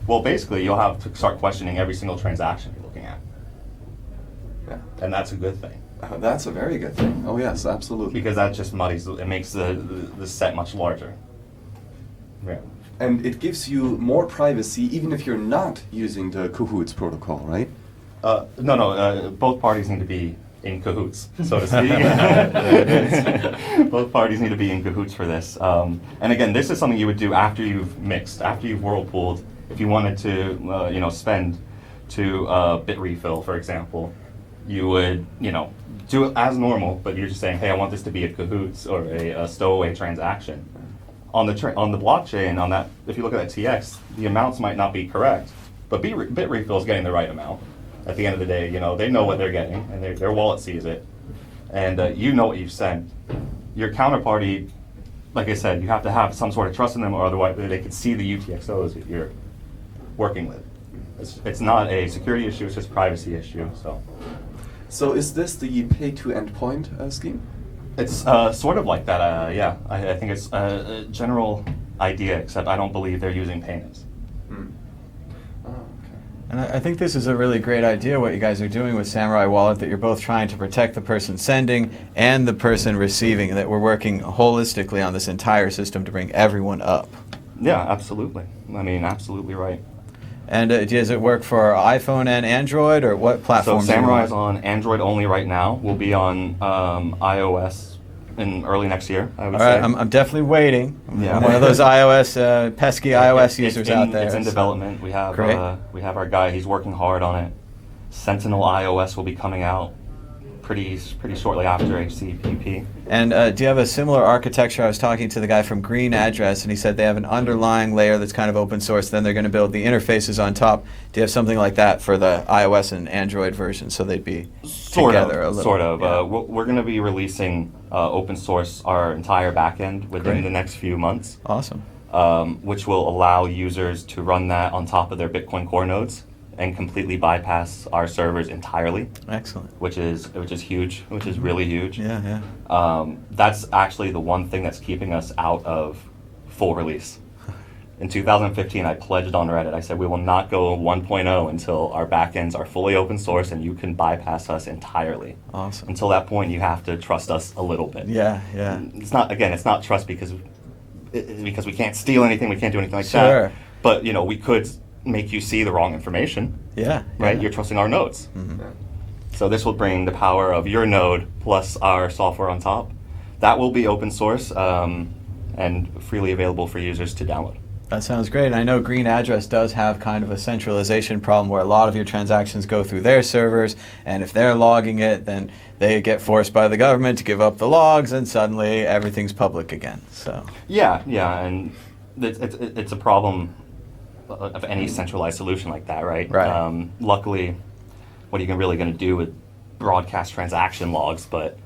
well, basically you'll have to start questioning every single transaction you're looking at. Yeah. And that's a good thing. That's a very good thing. Oh yes, absolutely. Because that just muddies, it makes the set much larger. Yeah. And it gives you more privacy even if you're not using the Cahoots protocol, right? No, both parties need to be in cahoots, so to speak. Both parties need to be in cahoots for this. And again, this is something you would do after you've mixed, after you've whirlpooled. If you wanted to, spend to bit refill, for example, you would, do it as normal, but you're just saying, hey, I want this to be a cahoots or a stowaway transaction. On the blockchain, on that, if you look at that TX, the amounts might not be correct, but bit refill is getting the right amount. At the end of the day, they know what they're getting, and their wallet sees it, and you know what you've sent. Your counterparty, like I said, you have to have some sort of trust in them, or otherwise they can see the UTXOs that you're working with. It's not a security issue; it's just a privacy issue. So is this the pay-to-endpoint scheme? It's sort of like that. Yeah, I think it's a general idea, except I don't believe they're using payments. And I think this is a really great idea, what you guys are doing with Samurai Wallet, that you're both trying to protect the person sending and the person receiving, and that we're working holistically on this entire system to bring everyone up. Yeah, absolutely. I mean, absolutely right. And does it work for iPhone and Android, or what platforms? So Samurai is on Android only right now. We'll be on iOS in early next year, I would say. I'm definitely waiting. Yeah. I'm one of those iOS, pesky iOS users out there. It's in development. We have our guy, he's working hard on it. Sentinel iOS will be coming out pretty shortly after HCPP. And do you have a similar architecture? I was talking to the guy from Green Address, and he said they have an underlying layer that's kind of open source, then they're going to build the interfaces on top. Do you have something like that for the iOS and Android version, so they'd be together a little? Sort of. Yeah. We're going to be releasing open source our entire backend within the next few months. Awesome. Which will allow users to run that on top of their Bitcoin Core nodes and completely bypass our servers entirely. Excellent. Which is huge, which is really huge. Yeah, yeah. That's actually the one thing that's keeping us out of full release. In 2015, I pledged on Reddit, I said we will not go 1.0 until our backends are fully open source and you can bypass us entirely. Awesome. Until that point, you have to trust us a little bit. Yeah, yeah. It's not trust because we can't steal anything, we can't do anything like Sure. that. But, we could make you see the wrong information. Yeah. Right? Yeah. You're trusting our nodes. Mm-hmm. So this will bring the power of your node plus our software on top. That will be open source and freely available for users to download. That sounds great. I know Green Address does have kind of a centralization problem where a lot of your transactions go through their servers, and if they're logging it, then they get forced by the government to give up the logs, and suddenly everything's public again. So yeah, and it's a problem of any centralized solution like that, right? Right. Luckily, what are you really going to do with broadcast transaction logs? But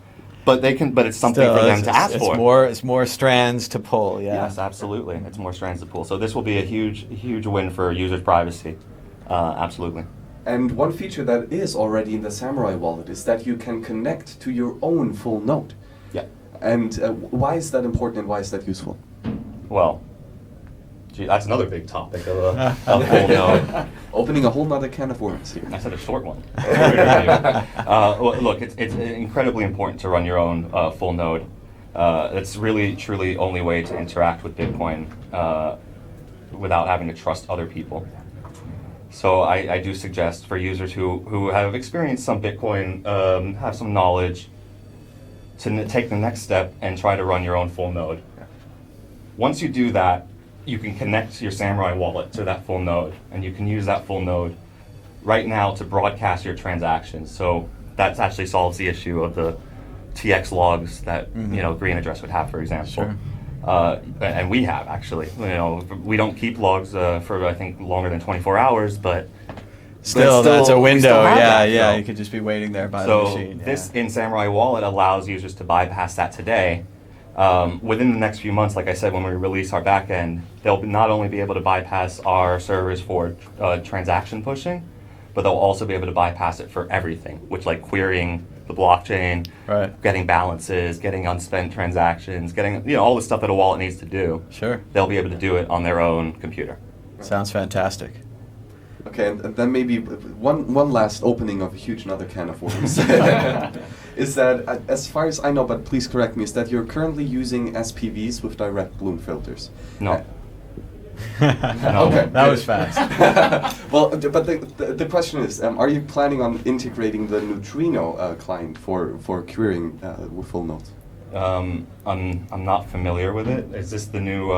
it's something Still, for them to ask for. It's more strands to pull. Yeah. Yes, absolutely. It's more strands to pull. So this will be a huge win for users' privacy. Absolutely. And one feature that is already in the Samurai wallet is that you can connect to your own full node. Yeah. And why is that important and why is that useful? Well, that's another big topic of a full node. Opening a whole nother can of worms here. I said a short one. Look, it's incredibly important to run your own full node. It's really, truly only way to interact with Bitcoin without having to trust other people. So I do suggest for users who have experienced some Bitcoin, have some knowledge, to take the next step and try to run your own full node. Once you do that, you can connect your Samurai wallet to that full node, and you can use that full node right now to broadcast your transactions. So that actually solves the issue of the TX logs that Green Address would have, for example. Sure. And we have actually. We don't keep logs for I think longer than 24 hours, but Still, that's a window. Yeah. You could just be waiting there by the So machine. this in Samurai Wallet allows users to bypass that today. Within the next few months, like I said, when we release our backend, they'll not only be able to bypass our servers for transaction pushing, but they'll also be able to bypass it for everything, which like querying the blockchain, Right. getting balances, getting unspent transactions, getting all the stuff that a wallet needs to do. Sure. They'll be able to do it on their own computer. Sounds fantastic. Okay, and then maybe one last opening of a huge another can of worms is that, as far as I know, but please correct me, is that you're currently using SPVs with direct bloom filters. No. Okay, that was fast. Well, but the question is, are you planning on integrating the Neutrino client for querying with full nodes? I'm not familiar with it. Is this the new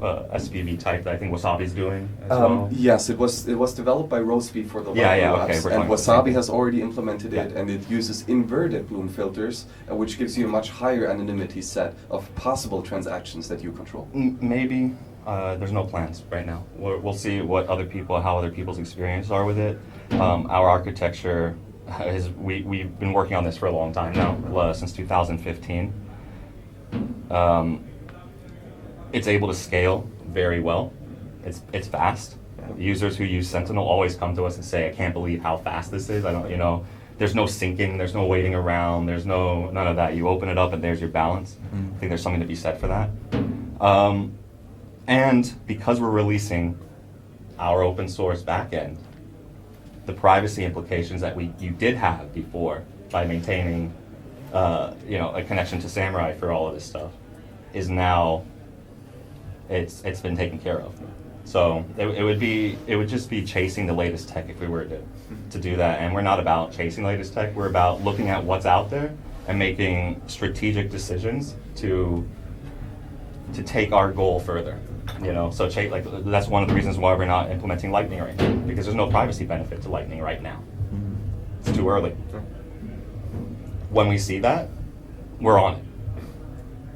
SPV type that I think Wasabi's doing as well? Yes, it was developed by Rosebeef for the Okay, labs, we're and talking about the Wasabi same has already implemented it, Yeah. and it uses inverted bloom filters, which gives you a much higher anonymity set of possible transactions that you control. Maybe. There's no plans right now. We'll see how other people's experiences are with it. Our architecture is, we've been working on this for a long time now, since 2015. It's able to scale very well. It's fast. Users who use Sentinel always come to us and say, I can't believe how fast this is. There's no syncing, there's no waiting around, there's none of that. You open it up and there's your balance. I think there's something to be said for that. And because we're releasing our open source backend, the privacy implications that you did have before by maintaining a connection to Samurai for all of this stuff is now it's been taken care of. So it would just be chasing the latest tech if we were to do that. And we're not about chasing the latest tech. We're about looking at what's out there and making strategic decisions to take our goal further. So that's one of the reasons why we're not implementing Lightning right now, because there's no privacy benefit to Lightning right now. It's too early. When we see that, we're on it.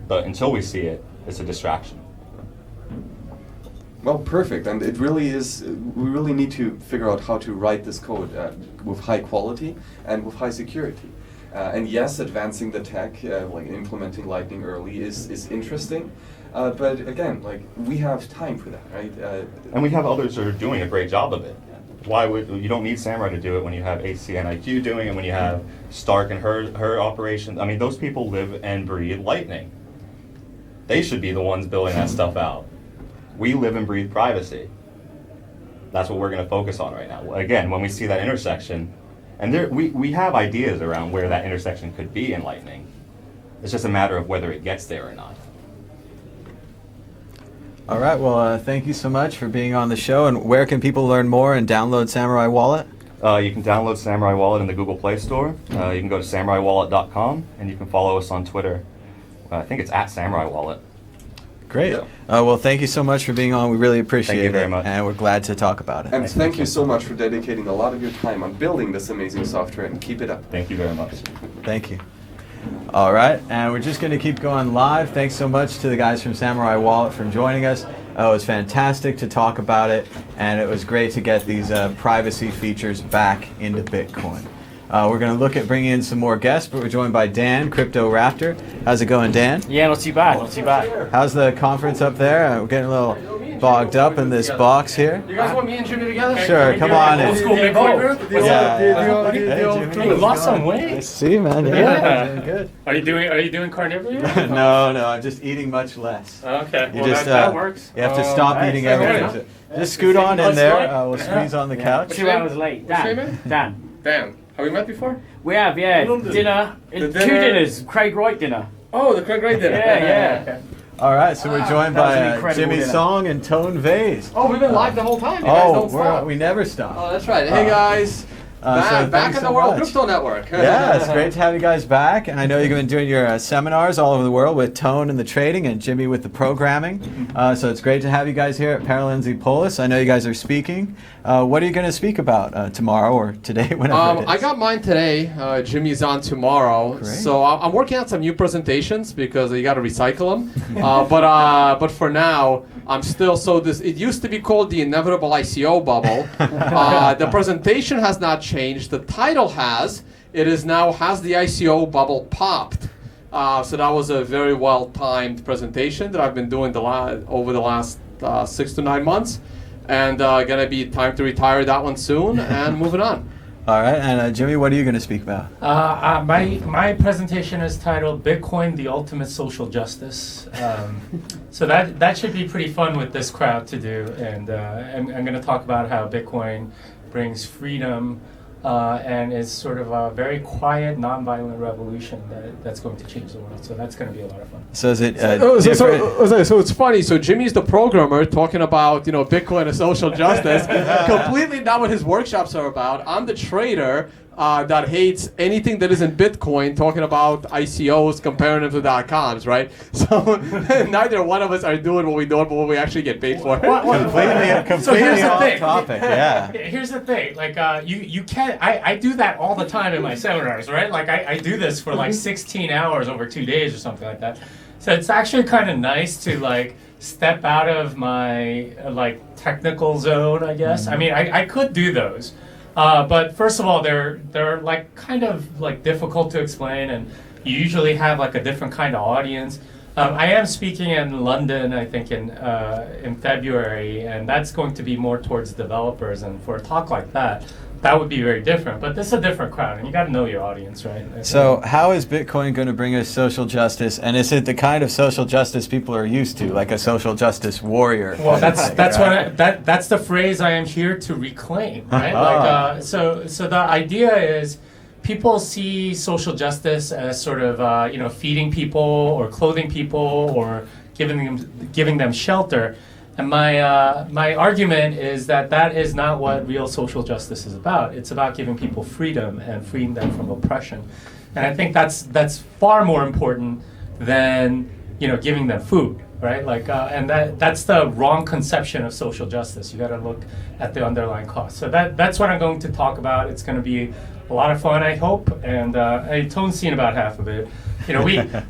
But until we see it, it's a distraction. Well, perfect. And it really is, we really need to figure out how to write this code with high quality and with high security. And yes, advancing the tech, like implementing Lightning early is interesting. But again, we have time for that, right? And we have others that are doing a great job of it. You don't need Samurai to do it when you have HC and IQ doing it, when you have Stark and her operations. I mean, those people live and breathe Lightning. They should be the ones building that stuff out. We live and breathe privacy. That's what we're going to focus on right now. Again, when we see that intersection, and we have ideas around where that intersection could be in Lightning. It's just a matter of whether it gets there or not. All right, well, thank you so much for being on the show. And where can people learn more and download Samurai Wallet? You can download Samurai Wallet in the Google Play Store. You can go to samuraiwallet.com, and you can follow us on Twitter. I think it's @SamuraiWallet. Great. Yeah. Well, thank you so much for being on. We really appreciate it. Thank you very much. And we're glad to talk about it. And thank you so much for dedicating a lot of your time on building this amazing software, and keep it up. Thank you very much. Thank you. All right, and we're just going to keep going live. Thanks so much to the guys from Samurai Wallet for joining us. It was fantastic to talk about it, and it was great to get these privacy features back into Bitcoin. We're going to look at bringing in some more guests, but we're joined by Dan, Crypto Raptor. How's it going, Dan? Yeah, not too bad, not too bad. How's the conference up there? We're getting a little bogged up in this box here. You guys want me and Jimmy together? Sure, come on in. Old school Bitcoin group? Yeah. Hey, Jimmy. You lost some weight. Nice to see you, man. Yeah, doing good. Are you doing carnivore? No, I'm just eating much less. Okay, You well just, that works. You have to stop eating everything. So just scoot on in there. We'll squeeze on the couch. 2 hours late. Dan. Dan. Have we met before? We have, yeah. Dinner. Two dinners. Craig Wright dinner. Oh, the Craig Wright dinner. Yeah. Okay. All right, so we're joined by Jimmy dinner. Song and Tone Vase. Oh, we've been live the whole time. You guys don't stop. We never stop. Oh, that's right. Hey guys. Back in the World Crypto Network. Yeah, it's great to have you guys back. And I know you've been doing your seminars all over the world with Tone and the trading and Jimmy with the programming. So it's great to have you guys here at Paralelní Polis. I know you guys are speaking. What are you going to speak about tomorrow or today, whenever it is? I got mine today. Jimmy's on tomorrow. Great. So I'm working on some new presentations because you got to recycle them. But for now, I'm still, it used to be called the inevitable ICO bubble. The presentation has not changed. The title has. It is now, has the ICO bubble popped? So that was a very well-timed presentation that I've been doing over the last 6 to 9 months. And gonna be time to retire that one soon and moving on. All right, and Jimmy, what are you going to speak about? My presentation is titled "Bitcoin: The Ultimate Social Justice." So that should be pretty fun with this crowd to do, and I'm going to talk about how Bitcoin brings freedom and is sort of a very quiet, non-violent revolution that's going to change the world. So that's going to be a lot of fun. So is it so it's funny. So Jimmy's the programmer talking about Bitcoin and social justice. Completely not what his workshops are about. I'm the trader that hates anything that isn't Bitcoin, talking about ICOs, comparing them to .coms, right? So neither one of us are doing what we do, but what we actually get paid for. Completely off topic. Yeah. Here's the thing. Like you can't. I do that all the time in my seminars, right? Like I do this for like 16 hours over 2 days or something like that. So it's actually kind of nice to like step out of my technical zone, I guess. I mean, I could do those. But first of all, they're like kind of like difficult to explain, and you usually have like a different kind of audience. I am speaking in London, I think, in February, and that's going to be more towards developers. And for a talk like that, that would be very different. But this is a different crowd, and you got to know your audience, right? So how is Bitcoin going to bring us social justice? And is it the kind of social justice people are used to, like a social justice warrior? Well, that's the phrase I am here to reclaim, right? So the idea is, people see social justice as sort of feeding people or clothing people or giving them shelter. And my argument is that is not what real social justice is about. It's about giving people freedom and freeing them from oppression. And I think that's far more important than giving them food, right? And that's the wrong conception of social justice. You got to look at the underlying cause. So that's what I'm going to talk about. It's going to be a lot of fun, I hope. And Tone's seen about half of it.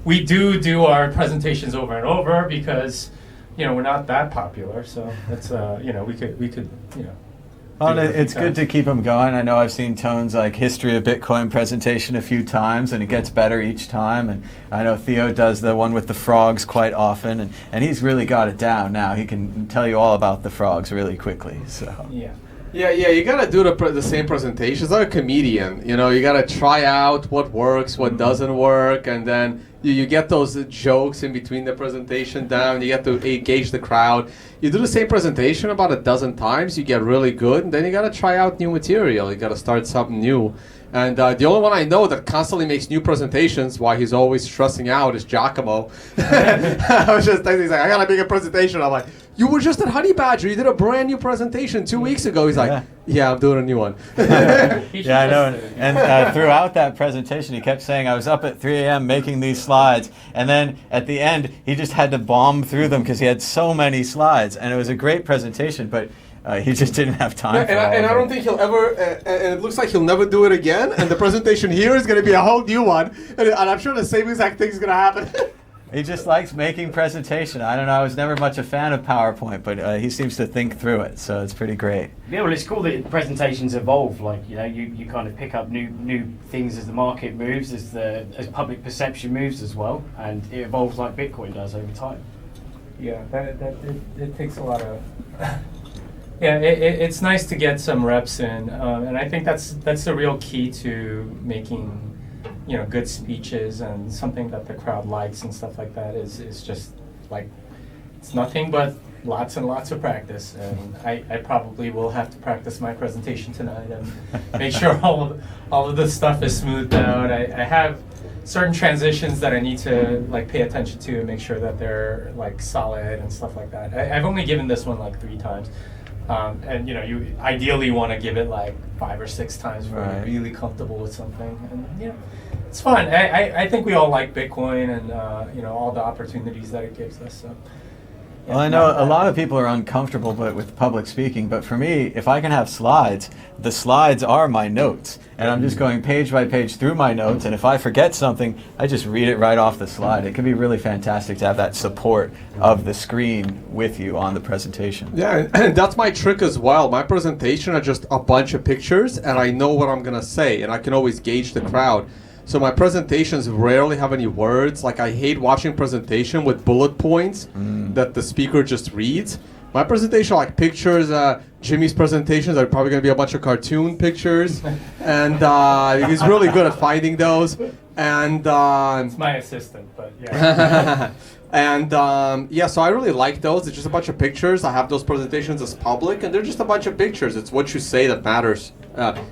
We do our presentations over and over because we're not that popular, so it's we could. Well, it's good to keep them going. I know I've seen Tone's history of Bitcoin presentation a few times, and it gets better each time. And I know Theo does the one with the frogs quite often, and he's really got it down now. He can tell you all about the frogs really quickly. So Yeah, you gotta do the same presentations. Like a comedian, you gotta try out what works, what doesn't work, and then you get those jokes in between the presentation down. You get to engage the crowd. You do the same presentation about a dozen times, you get really good, and then you gotta try out new material. You gotta start something new. And the only one I know that constantly makes new presentations while he's always stressing out is Giacomo. I was just thinking, he's like, I gotta make a presentation. I'm like, you were just at Honey Badger. You did a brand new presentation 2 weeks ago. He's like, yeah, I'm doing a new one. Yeah, I know. And throughout that presentation, he kept saying, I was up at 3 a.m. making these slides. And then at the end, he just had to bomb through them because he had so many slides. And it was a great presentation, but he just didn't have time for all and I don't think he'll ever, and it looks like he'll never do it again. And the presentation here is going to be a whole new one. And I'm sure the same exact thing is going to happen. He just likes making presentation. I don't know. I was never much a fan of PowerPoint, but he seems to think through it, so it's pretty great. Yeah, well, it's cool that presentations evolve. You kind of pick up new things as the market moves, as public perception moves as well, and it evolves like Bitcoin does over time. Yeah, it takes a lot of. Yeah, it's nice to get some reps in, and I think that's the real key to making good speeches, and something that the crowd likes and stuff like that is just it's nothing but lots and lots of practice. And I probably will have to practice my presentation tonight and make sure all of the stuff is smoothed out. I have certain transitions that I need to pay attention to and make sure that they're solid and stuff like that. I've only given this one 3 times. And you ideally want to give it 5 or 6 times before you're really comfortable with something. And it's fun. I think we all like Bitcoin and all the opportunities that it gives us. So. Well, I know a lot of people are uncomfortable with public speaking, but for me, if I can have slides, the slides are my notes. And I'm just going page by page through my notes, and if I forget something, I just read it right off the slide. It can be really fantastic to have that support of the screen with you on the presentation. Yeah, and that's my trick as well. My presentation are just a bunch of pictures, and I know what I'm going to say, and I can always gauge the crowd. So my presentations rarely have any words. I hate watching presentation with bullet points that the speaker just reads. My presentation pictures. Jimmy's presentations are probably going to be a bunch of cartoon pictures, and he's really good at finding those. And it's my assistant, but yeah. And so I really like those. It's just a bunch of pictures. I have those presentations as public, and they're just a bunch of pictures. It's what you say that matters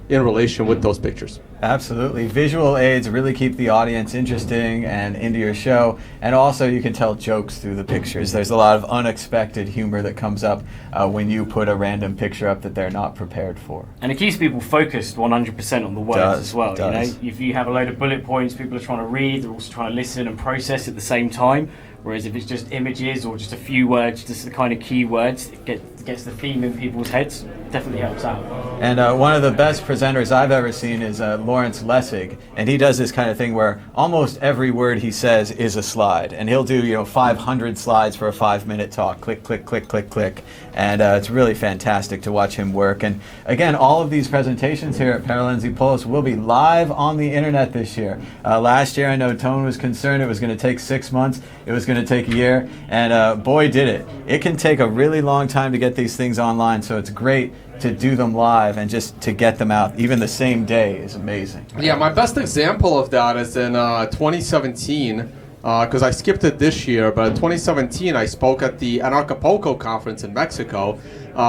in relation with those pictures. Absolutely. Visual aids really keep the audience interesting and into your show. And also you can tell jokes through the pictures. There's a lot of unexpected humor that comes up when you put a random picture up that they're not prepared for. And it keeps people focused 100% on the words as well. If you have a load of bullet points, people are trying to read, they're also trying to listen and process at the same time. Whereas if it's just images or just a few words, just the kind of keywords, it gets the theme in people's heads, definitely helps out. And one of the best presenters I've ever seen is Lawrence Lessig, and he does this kind of thing where almost every word he says is a slide, and he'll do 500 slides for a 5-minute talk. Click, click, click, click, click, and it's really fantastic to watch him work. And again, all of these presentations here at Paralelní Polis will be live on the internet this year. Last year, I know Tone was concerned it was going to take 6 months, it was going to take a year, and boy did it. It can take a really long time to get these things online, so it's great to do them live and just to get them out even the same day is amazing. Yeah, my best example of that is in 2017, because I skipped it this year, but in 2017 I spoke at the Anarchapulco conference in Mexico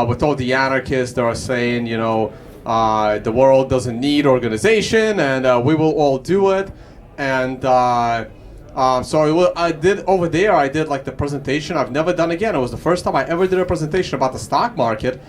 with all the anarchists that are saying, the world doesn't need organization and we will all do it. And so I did over there. I did like the presentation I've never done again. It was the first time I ever did a presentation about the stock market,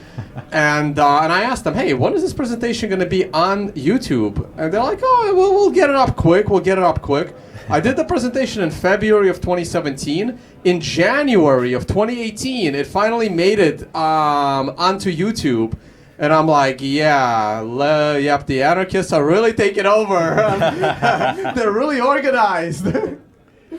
and I asked them, "Hey, when is this presentation going to be on YouTube?" And they're like, "Oh, we'll get it up quick. We'll get it up quick." I did the presentation in February of 2017. In January of 2018, it finally made it onto YouTube. And I'm like, yep, the anarchists are really taking over. They're really organized.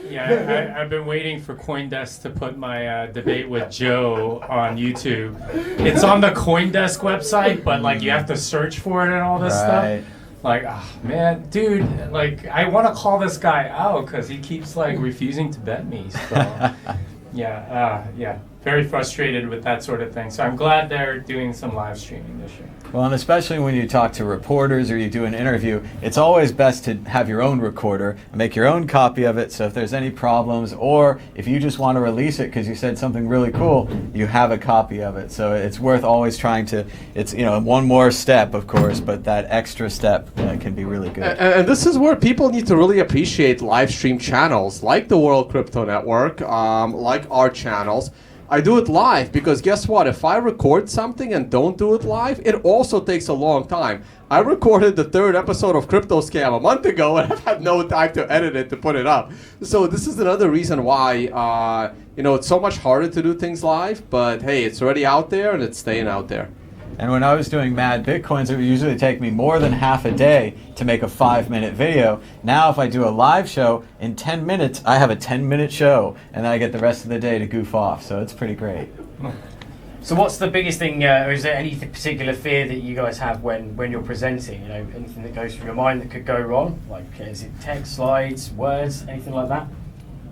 Yeah, I've been waiting for CoinDesk to put my debate with Joe on YouTube. It's on the CoinDesk website, but like you have to search for it and all this stuff. Like, oh, man, dude, like I want to call this guy out because he keeps like refusing to bet me. So, yeah, very frustrated with that sort of thing. So I'm glad they're doing some live streaming this year. Well, and especially when you talk to reporters or you do an interview, it's always best to have your own recorder, make your own copy of it, so if there's any problems, or if you just want to release it because you said something really cool, you have a copy of it. So it's worth always trying to, it's, one more step, of course, but that extra step can be really good. And this is where people need to really appreciate live stream channels like the World Crypto Network, like our channels. I do it live because guess what? If I record something and don't do it live, it also takes a long time. I recorded the 3rd episode of Crypto Scam a month ago and I've had no time to edit it to put it up. So this is another reason why it's so much harder to do things live, but hey, it's already out there and it's staying out there. And when I was doing Mad Bitcoins, it would usually take me more than half a day to make a 5-minute video. Now if I do a live show, in 10 minutes, I have a 10-minute show, and then I get the rest of the day to goof off, so it's pretty great. So what's the biggest thing, or is there any particular fear that you guys have when you're presenting? Anything that goes through your mind that could go wrong? Like, is it text, slides, words, anything like that?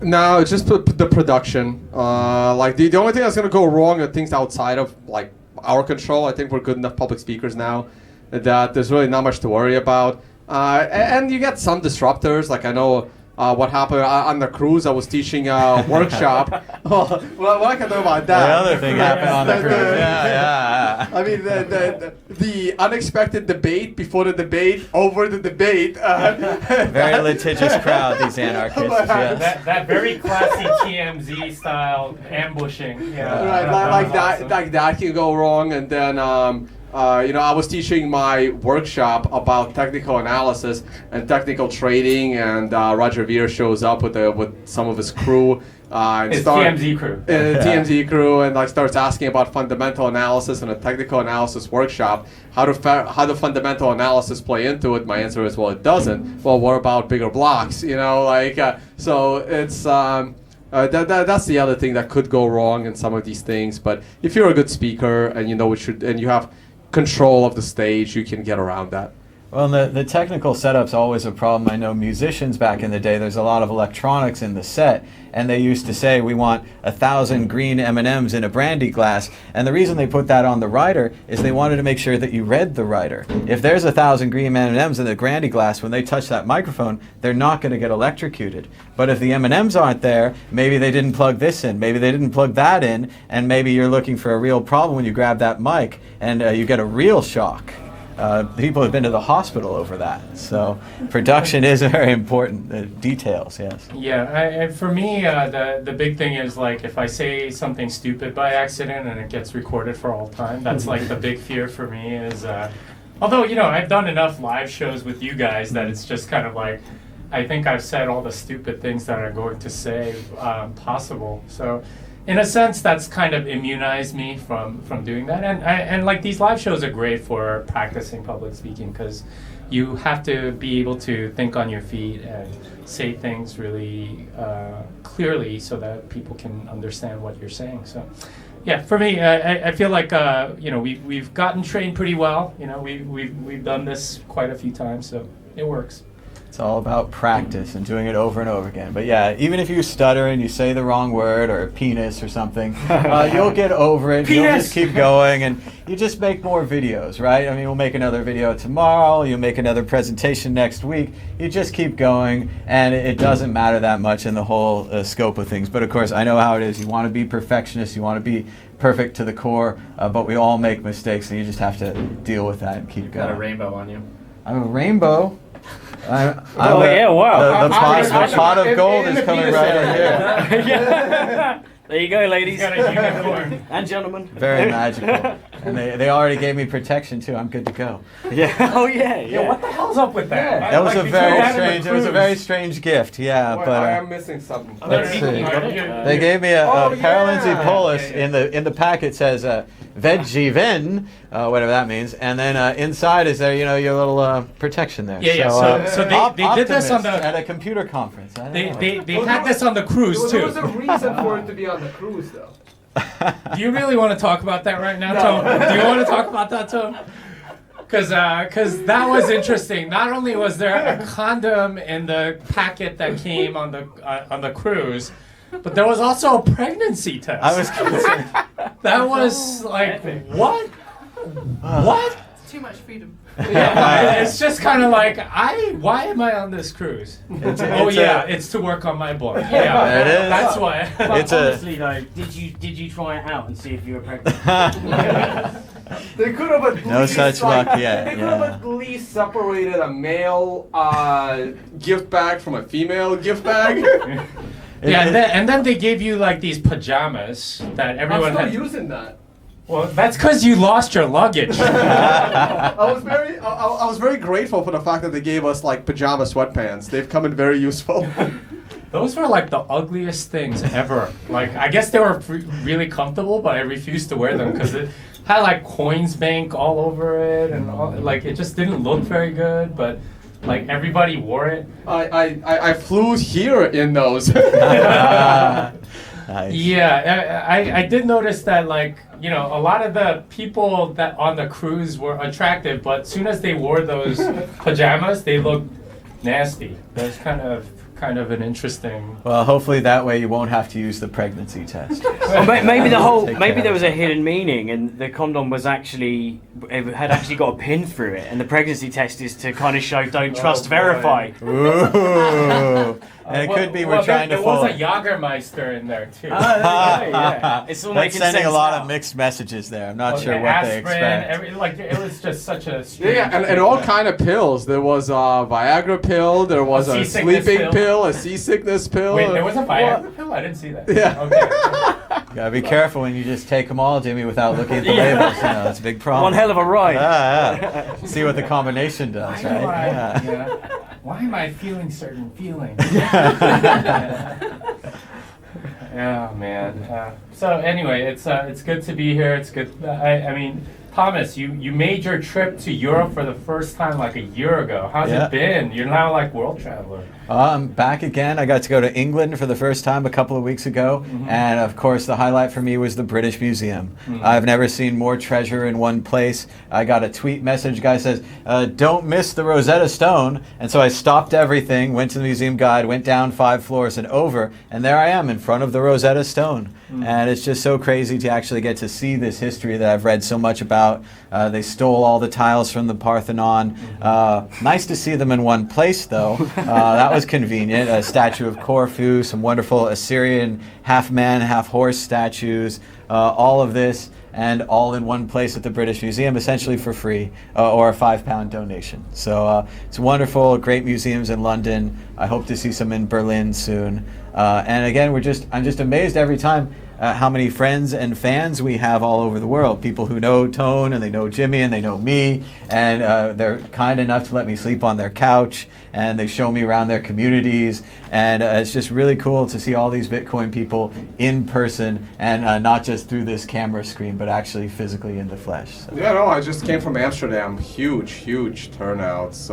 No, it's just the production. Like the only thing that's going to go wrong are things outside of, like, our control. I think we're good enough public speakers now that there's really not much to worry about. And you get some disruptors. Like I know what happened on the cruise. I was teaching a workshop. Well, what I can know about that? The other thing happened on the cruise. Yeah. I mean, the unexpected debate before the debate, over the debate. Very litigious crowd, these anarchists. Yes. That very classy TMZ style ambushing. Yeah, right, like that can go wrong, and then. I was teaching my workshop about technical analysis and technical trading, and Roger Ver shows up with some of his crew. TMZ crew. TMZ crew, and like starts asking about fundamental analysis and a technical analysis workshop. How the fundamental analysis play into it? My answer is, well, it doesn't. Well, what about bigger blocks? So it's. That's the other thing that could go wrong in some of these things. But if you're a good speaker and you know what and you have control of the stage, you can get around that. Well, the technical setup's always a problem. I know musicians back in the day, there's a lot of electronics in the set, and they used to say, we want 1,000 green M&Ms in a brandy glass, and the reason they put that on the rider is they wanted to make sure that you read the rider. If there's 1,000 green M&Ms in the brandy glass, when they touch that microphone, they're not going to get electrocuted. But if the M&Ms aren't there, maybe they didn't plug this in, maybe they didn't plug that in, and maybe you're looking for a real problem when you grab that mic, and you get a real shock. People have been to the hospital over that. So production is very important. Details, yes. Yeah, for me, the big thing is like if I say something stupid by accident and it gets recorded for all time, that's like the big fear for me is, although, I've done enough live shows with you guys that it's just kind of like, I think I've said all the stupid things that I'm going to say possible. So in a sense, that's kind of immunized me from doing that. And like these live shows are great for practicing public speaking because you have to be able to think on your feet and say things really clearly so that people can understand what you're saying. So, yeah, for me, I feel like we've gotten trained pretty well. We've done this quite a few times, so it works. It's all about practice and doing it over and over again. But yeah, even if you stutter and you say the wrong word or penis or something, you'll get over it. You'll just keep going and you just make more videos, right? I mean, we'll make another video tomorrow. You'll make another presentation next week. You just keep going and it doesn't matter that much in the whole scope of things. But of course, I know how it is. You want to be perfectionist. You want to be perfect to the core, but we all make mistakes and you just have to deal with that and keep going. Got a rainbow on you. I'm a rainbow. Wow. The pot of gold is coming right in here. There you go, ladies. Got a unicorn. And gentlemen. Very magical. And they already gave me protection too. I'm good to go. Yeah. Oh yeah. Yeah. What the hell's up with that? That was a very strange gift. Yeah, but I am missing something. let's see. They gave me a Paralelní Polis. In the packet says veggie ven, whatever that means, and then inside is there your little protection there. So they did this on the at a computer conference. They had this on the cruise too. There was a reason for it to be on the cruise, though. Do you really want to talk about that right now, Tom? Do you want to talk about that, Tom? Because that was interesting. Not only was there a condom in the packet that came on the cruise, but there was also a pregnancy test. I was concerned. That was like, what? What? It's too much freedom. Yeah, it's just kind of like, why am I on this cruise? It's to work on my blog. Yeah, it is. That's why. But honestly, though, did you try it out and see if you were pregnant? They could have at least No such luck yet. They could have at least separated a male gift bag from a female gift bag. And then they gave you like these pajamas that everyone I'm still had. using that. Well, that's because you lost your luggage. I was very grateful for the fact that they gave us like pajama sweatpants. They've come in very useful. Those were like the ugliest things ever. Like, I guess they were really comfortable, but I refused to wear them because it had like coins bank all over it, and like it just didn't look very good. But like everybody wore it. I flew here in those. Nice. Yeah, I did notice that, like, a lot of the people that on the cruise were attractive, but as soon as they wore those pajamas, they looked nasty. That's kind of an interesting. Well, hopefully that way you won't have to use the pregnancy test. Well, maybe there was a hidden meaning, and the condom had actually got a pin through it, and the pregnancy test is to kind of show don't trust, verify. Ooh. And it could be we're trying to fool. There was a Jagermeister in there too. Yeah. It's all That's making sending sense a lot now. of mixed messages there. I'm not sure what aspirin, they expect. it was just such a strange and all kind of pills. There was a Viagra pill. There was a sleeping pill, a seasickness pill. Wait, there was a Viagra pill? I didn't see that. Yeah. Okay. You gotta be careful when you just take them all, Jimmy, without looking at the labels. That's a big problem. One hell of a ride. Yeah. See what the combination does, right? Why am I feeling certain feelings? Yeah, man. So anyway, it's good to be here. It's good. I mean, Thomas, you made your trip to Europe for the first time like a year ago. How's it been? You're now like world traveler. I'm back again. I got to go to England for the first time a couple of weeks ago. Mm-hmm. And of course, the highlight for me was the British Museum. Mm-hmm. I've never seen more treasure in one place. I got a tweet message. Guy says, don't miss the Rosetta Stone. And so I stopped everything, went to the museum guide, went down 5 floors and over. And there I am in front of the Rosetta Stone. Mm-hmm. And it's just so crazy to actually get to see this history that I've read so much about. They stole all the tiles from the Parthenon. Mm-hmm. Nice to see them in one place, though. That was convenient. A statue of Corfu, some wonderful Assyrian half-man, half-horse statues, all of this, and all in one place at the British Museum, essentially for free, or a £5 donation. So it's wonderful, great museums in London. I hope to see some in Berlin soon. And again, I'm just amazed every time. how many friends and fans we have all over the world. People who know Tone, and they know Jimmy, and they know me, and they're kind enough to let me sleep on their couch, and they show me around their communities, and it's just really cool to see all these Bitcoin people in person, and not just through this camera screen, but actually physically in the flesh. So. Yeah, no, I just came from Amsterdam. Huge turnouts.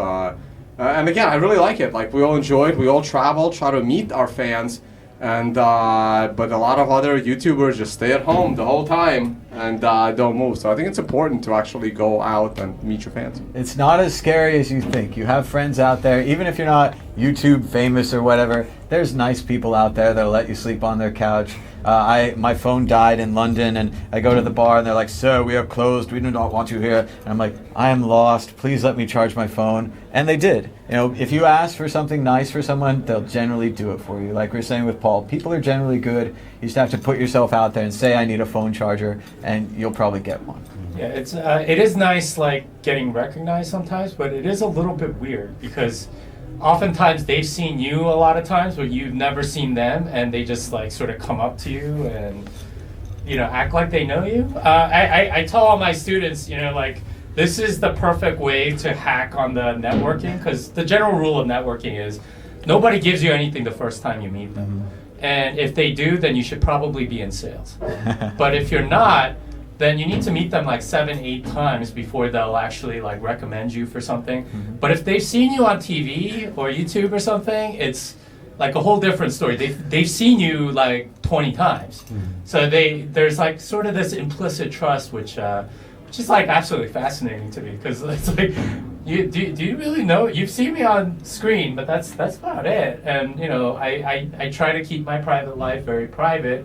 And again, I really like it. Like, we all enjoyed, we all traveled, try to meet our fans, and but a lot of other YouTubers just stay at home the whole time and don't move. So I think it's important to actually go out and meet your fans. It's not as scary as you think. You have friends out there, even if you're not YouTube famous or whatever, there's nice people out there that'll let you sleep on their couch. My phone died in London, and I go to the bar and they're like, "Sir, we are closed. We do not want you here." And I'm like, "I am lost. Please let me charge my phone." And they did. You know, if you ask for something nice for someone, they'll generally do it for you. Like we were saying with Paul, people are generally good. You just have to put yourself out there and say, "I need a phone charger," and you'll probably get one. Yeah, it is nice, like, getting recognized sometimes, but it is a little bit weird because oftentimes they've seen you a lot of times, but you've never seen them, and they just like sort of come up to you and, you know, act like they know you. I tell all my students, you know, like, this is the perfect way to hack on the networking, because the general rule of networking is nobody gives you anything the first time you meet them. And if they do, then you should probably be in sales. But if you're not, then you need to meet them like 7-8 times before they'll actually like recommend you for something. But if they've seen you on TV or YouTube or something, it's like a whole different story. They've seen you like 20 times. So there's like sort of this implicit trust, which is like absolutely fascinating to me, because it's like, do you really know? You've seen me on screen, but that's about it. And you know, I try to keep my private life very private.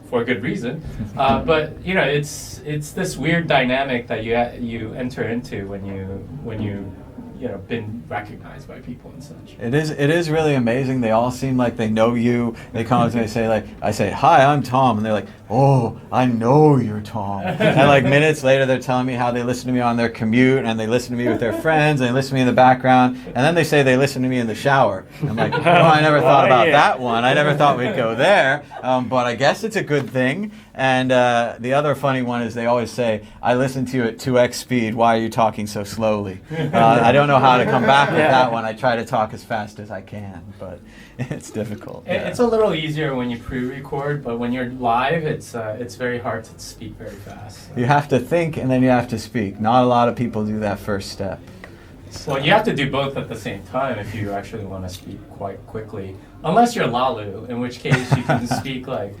For a good reason, but you know, it's this weird dynamic that you enter into when you been recognized by people and such. It is really amazing. They all seem like they know you. They come up to me and say, like, I say, "Hi, I'm Tom," and they're like, "Oh, I know you're Tom." And like minutes later, they're telling me how they listen to me on their commute, and they listen to me with their friends, and they listen to me in the background, and then they say they listen to me in the shower. I'm like, "Oh, I never thought about that one. I never thought we'd go there, but I guess it's a good thing." And the other funny one is they always say, "I listen to you at 2x speed. Why are you talking so slowly?" I don't know how to come back with that one. I try to talk as fast as I can, but it's difficult. It's a little easier when you pre-record, but when you're live, it's very hard to speak very fast. You have to think and then you have to speak. Not a lot of people do that first step. Well, you have to do both at the same time if you actually want to speak quite quickly. Unless you're Lalu, in which case you can speak like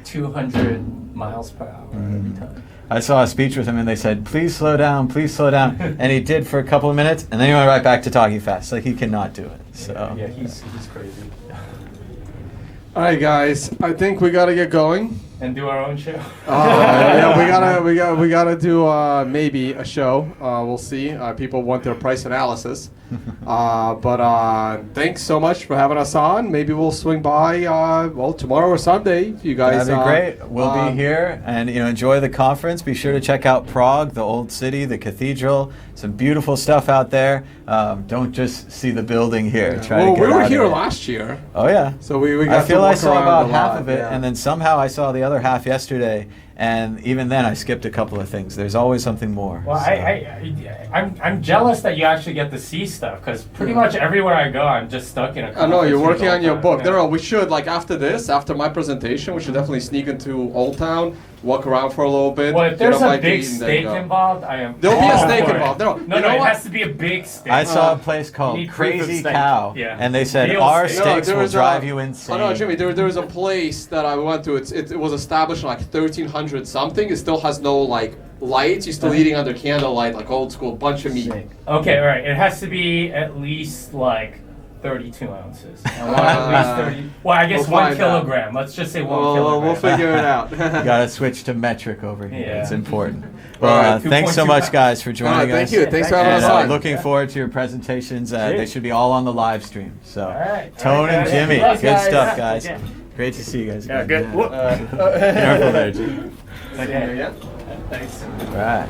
200 miles per hour every time. I saw a speech with him and they said, "Please slow down, please slow down." And he did for a couple of minutes, and then he went right back to talking fast. Like, he cannot do it. So Yeah, he's crazy. All right, guys. I think we gotta get going and do our own show. Yeah, we gotta do maybe a show. We'll see. People want their price analysis, but thanks so much for having us on. Maybe we'll swing by tomorrow or Sunday. You guys. That'd be great. We'll be here, and enjoy the conference. Be sure to check out Prague, the old city, the cathedral. Some beautiful stuff out there. Don't just see the building here. Yeah. Try to get we were out here of it. last year. Oh yeah. So we got I feel to walk I saw around about a half lot, of it, yeah. and then somehow I saw the other half yesterday, and even then I skipped a couple of things. There's always something more. Well, so. I'm jealous that you actually get to see stuff, because pretty much everywhere I go, I'm just stuck in a conference. I know, you're working all on your the book. time. No, we should, like, after my presentation, we should definitely sneak into Old Town, walk around for a little bit. Well, if there's get a bite to big eat, and then steak go. involved, I am. There'll be a all steak for it. involved. No, No, you know it what? has to be a big steak. I saw a place You called need proof of Crazy steak. Cow, Yeah. and they said Real our steak. steaks there will was drive you insane. Oh no, Jimmy, there was a place that I went to. It was established in like 1300 something. It still has no like lights. You're still eating under candlelight, like old school, bunch of meat. Okay, all right. It has to be at least like 32 ounces. I want at least 30. Well, I guess We'll 1 find kilogram. Let's just say 1 kilogram. We'll figure it out. You gotta switch to metric over here. Yeah. It's important. All Well, right, thanks so 2.2 much, pounds. guys, for joining us. Thank you. Thanks for having And, us on. looking forward to your presentations. They should be all on the live stream. So, All right. Tone All right, and guys. Jimmy, Thanks, good guys. stuff, guys. Yeah. Great to see you guys. Yeah, again. good. Whoop. Careful there, Jimmy. Okay. Thanks. All right.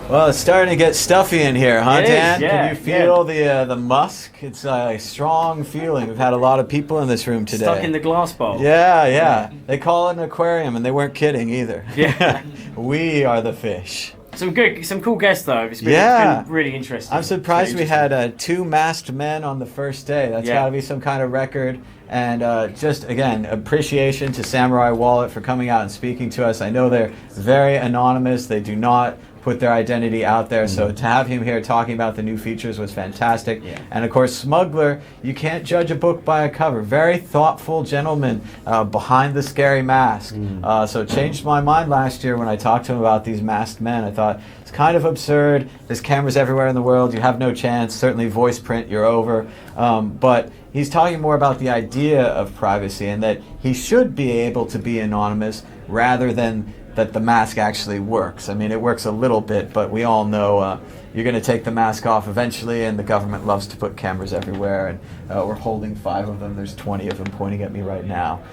Well, it's starting to get stuffy in here, huh, It is, Dan? yeah, Can you feel the musk? It's a strong feeling. We've had a lot of people in this room today. Stuck in the glass bowl. Yeah. They call it an aquarium, and they weren't kidding either. Yeah. We are the fish. Some cool guests though. It's been really interesting. I'm surprised we had 2 masked men on the first day. That's got to be some kind of record. And just again, appreciation to Samurai Wallet for coming out and speaking to us. I know they're very anonymous. They do not put their identity out there. So to have him here talking about the new features was fantastic. Yeah. And of course, Smuggler, you can't judge a book by a cover. Very thoughtful gentleman behind the scary mask. So it changed my mind last year when I talked to him about these masked men. I thought, it's kind of absurd. There's cameras everywhere in the world. You have no chance. Certainly voice print, you're over. But he's talking more about the idea of privacy and that he should be able to be anonymous rather than that the mask actually works. I mean, it works a little bit, but we all know you're going to take the mask off eventually, and the government loves to put cameras everywhere, and we're holding 5 of them. There's 20 of them pointing at me right now.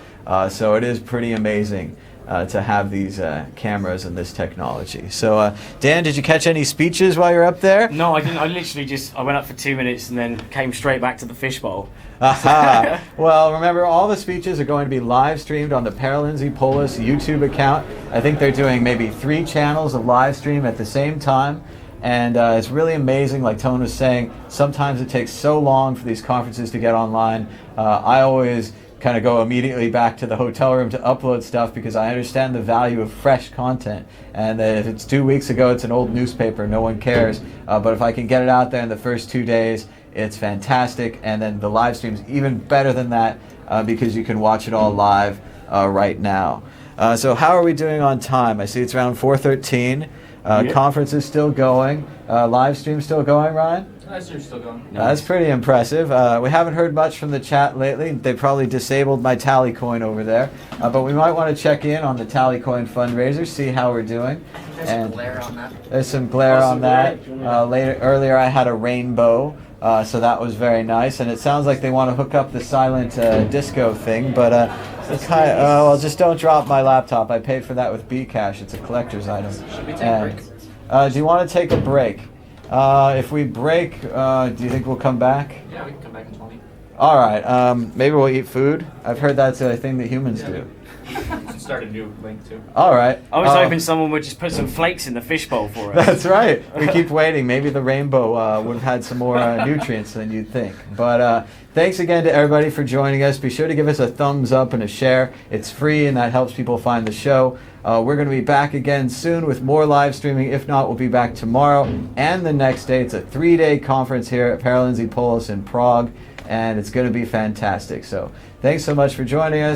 So it is pretty amazing to have these cameras and this technology. So Dan, did you catch any speeches while you're up there? No, I didn't. I literally I went up for 2 minutes and then came straight back to the fishbowl. Aha. Well, remember, all the speeches are going to be live streamed on the Paralelní Polis YouTube account. I think they're doing maybe 3 channels of live stream at the same time. And it's really amazing, like Tone was saying, sometimes it takes so long for these conferences to get online. I always kind of go immediately back to the hotel room to upload stuff because I understand the value of fresh content. And that if it's 2 weeks ago, it's an old newspaper, no one cares. But if I can get it out there in the first 2 days, it's fantastic. And then the live stream's even better than that because you can watch it all live right now. So how are we doing on time? I see it's around 4:13. Conference is still going. Live stream still going, Ryan? Live stream's still going. That's pretty impressive. We haven't heard much from the chat lately. They probably disabled my tally coin over there. But we might want to check in on the tally coin fundraiser, see how we're doing. There's some glare on that. There's some glare on that. Earlier I had a rainbow. So that was very nice, and it sounds like they want to hook up the silent disco thing, but it's kind of, well, just don't drop my laptop. I paid for that with Bcash. It's a collector's item. Should we take a break? Do you want to take a break? If we break, do you think we'll come back? Yeah, we can come back in 20. All right. Maybe we'll eat food. I've heard that's a thing that humans do. Start a new link too. All right. I was hoping someone would just put some flakes in the fishbowl for us. That's right. We keep waiting. Maybe the rainbow would have had some more nutrients than you'd think. But thanks again to everybody for joining us. Be sure to give us a thumbs up and a share. It's free, and that helps people find the show. We're going to be back again soon with more live streaming. If not, we'll be back tomorrow and the next day. It's a 3-day conference here at Paralelní Polis in Prague, and it's going to be fantastic. So thanks so much for joining us.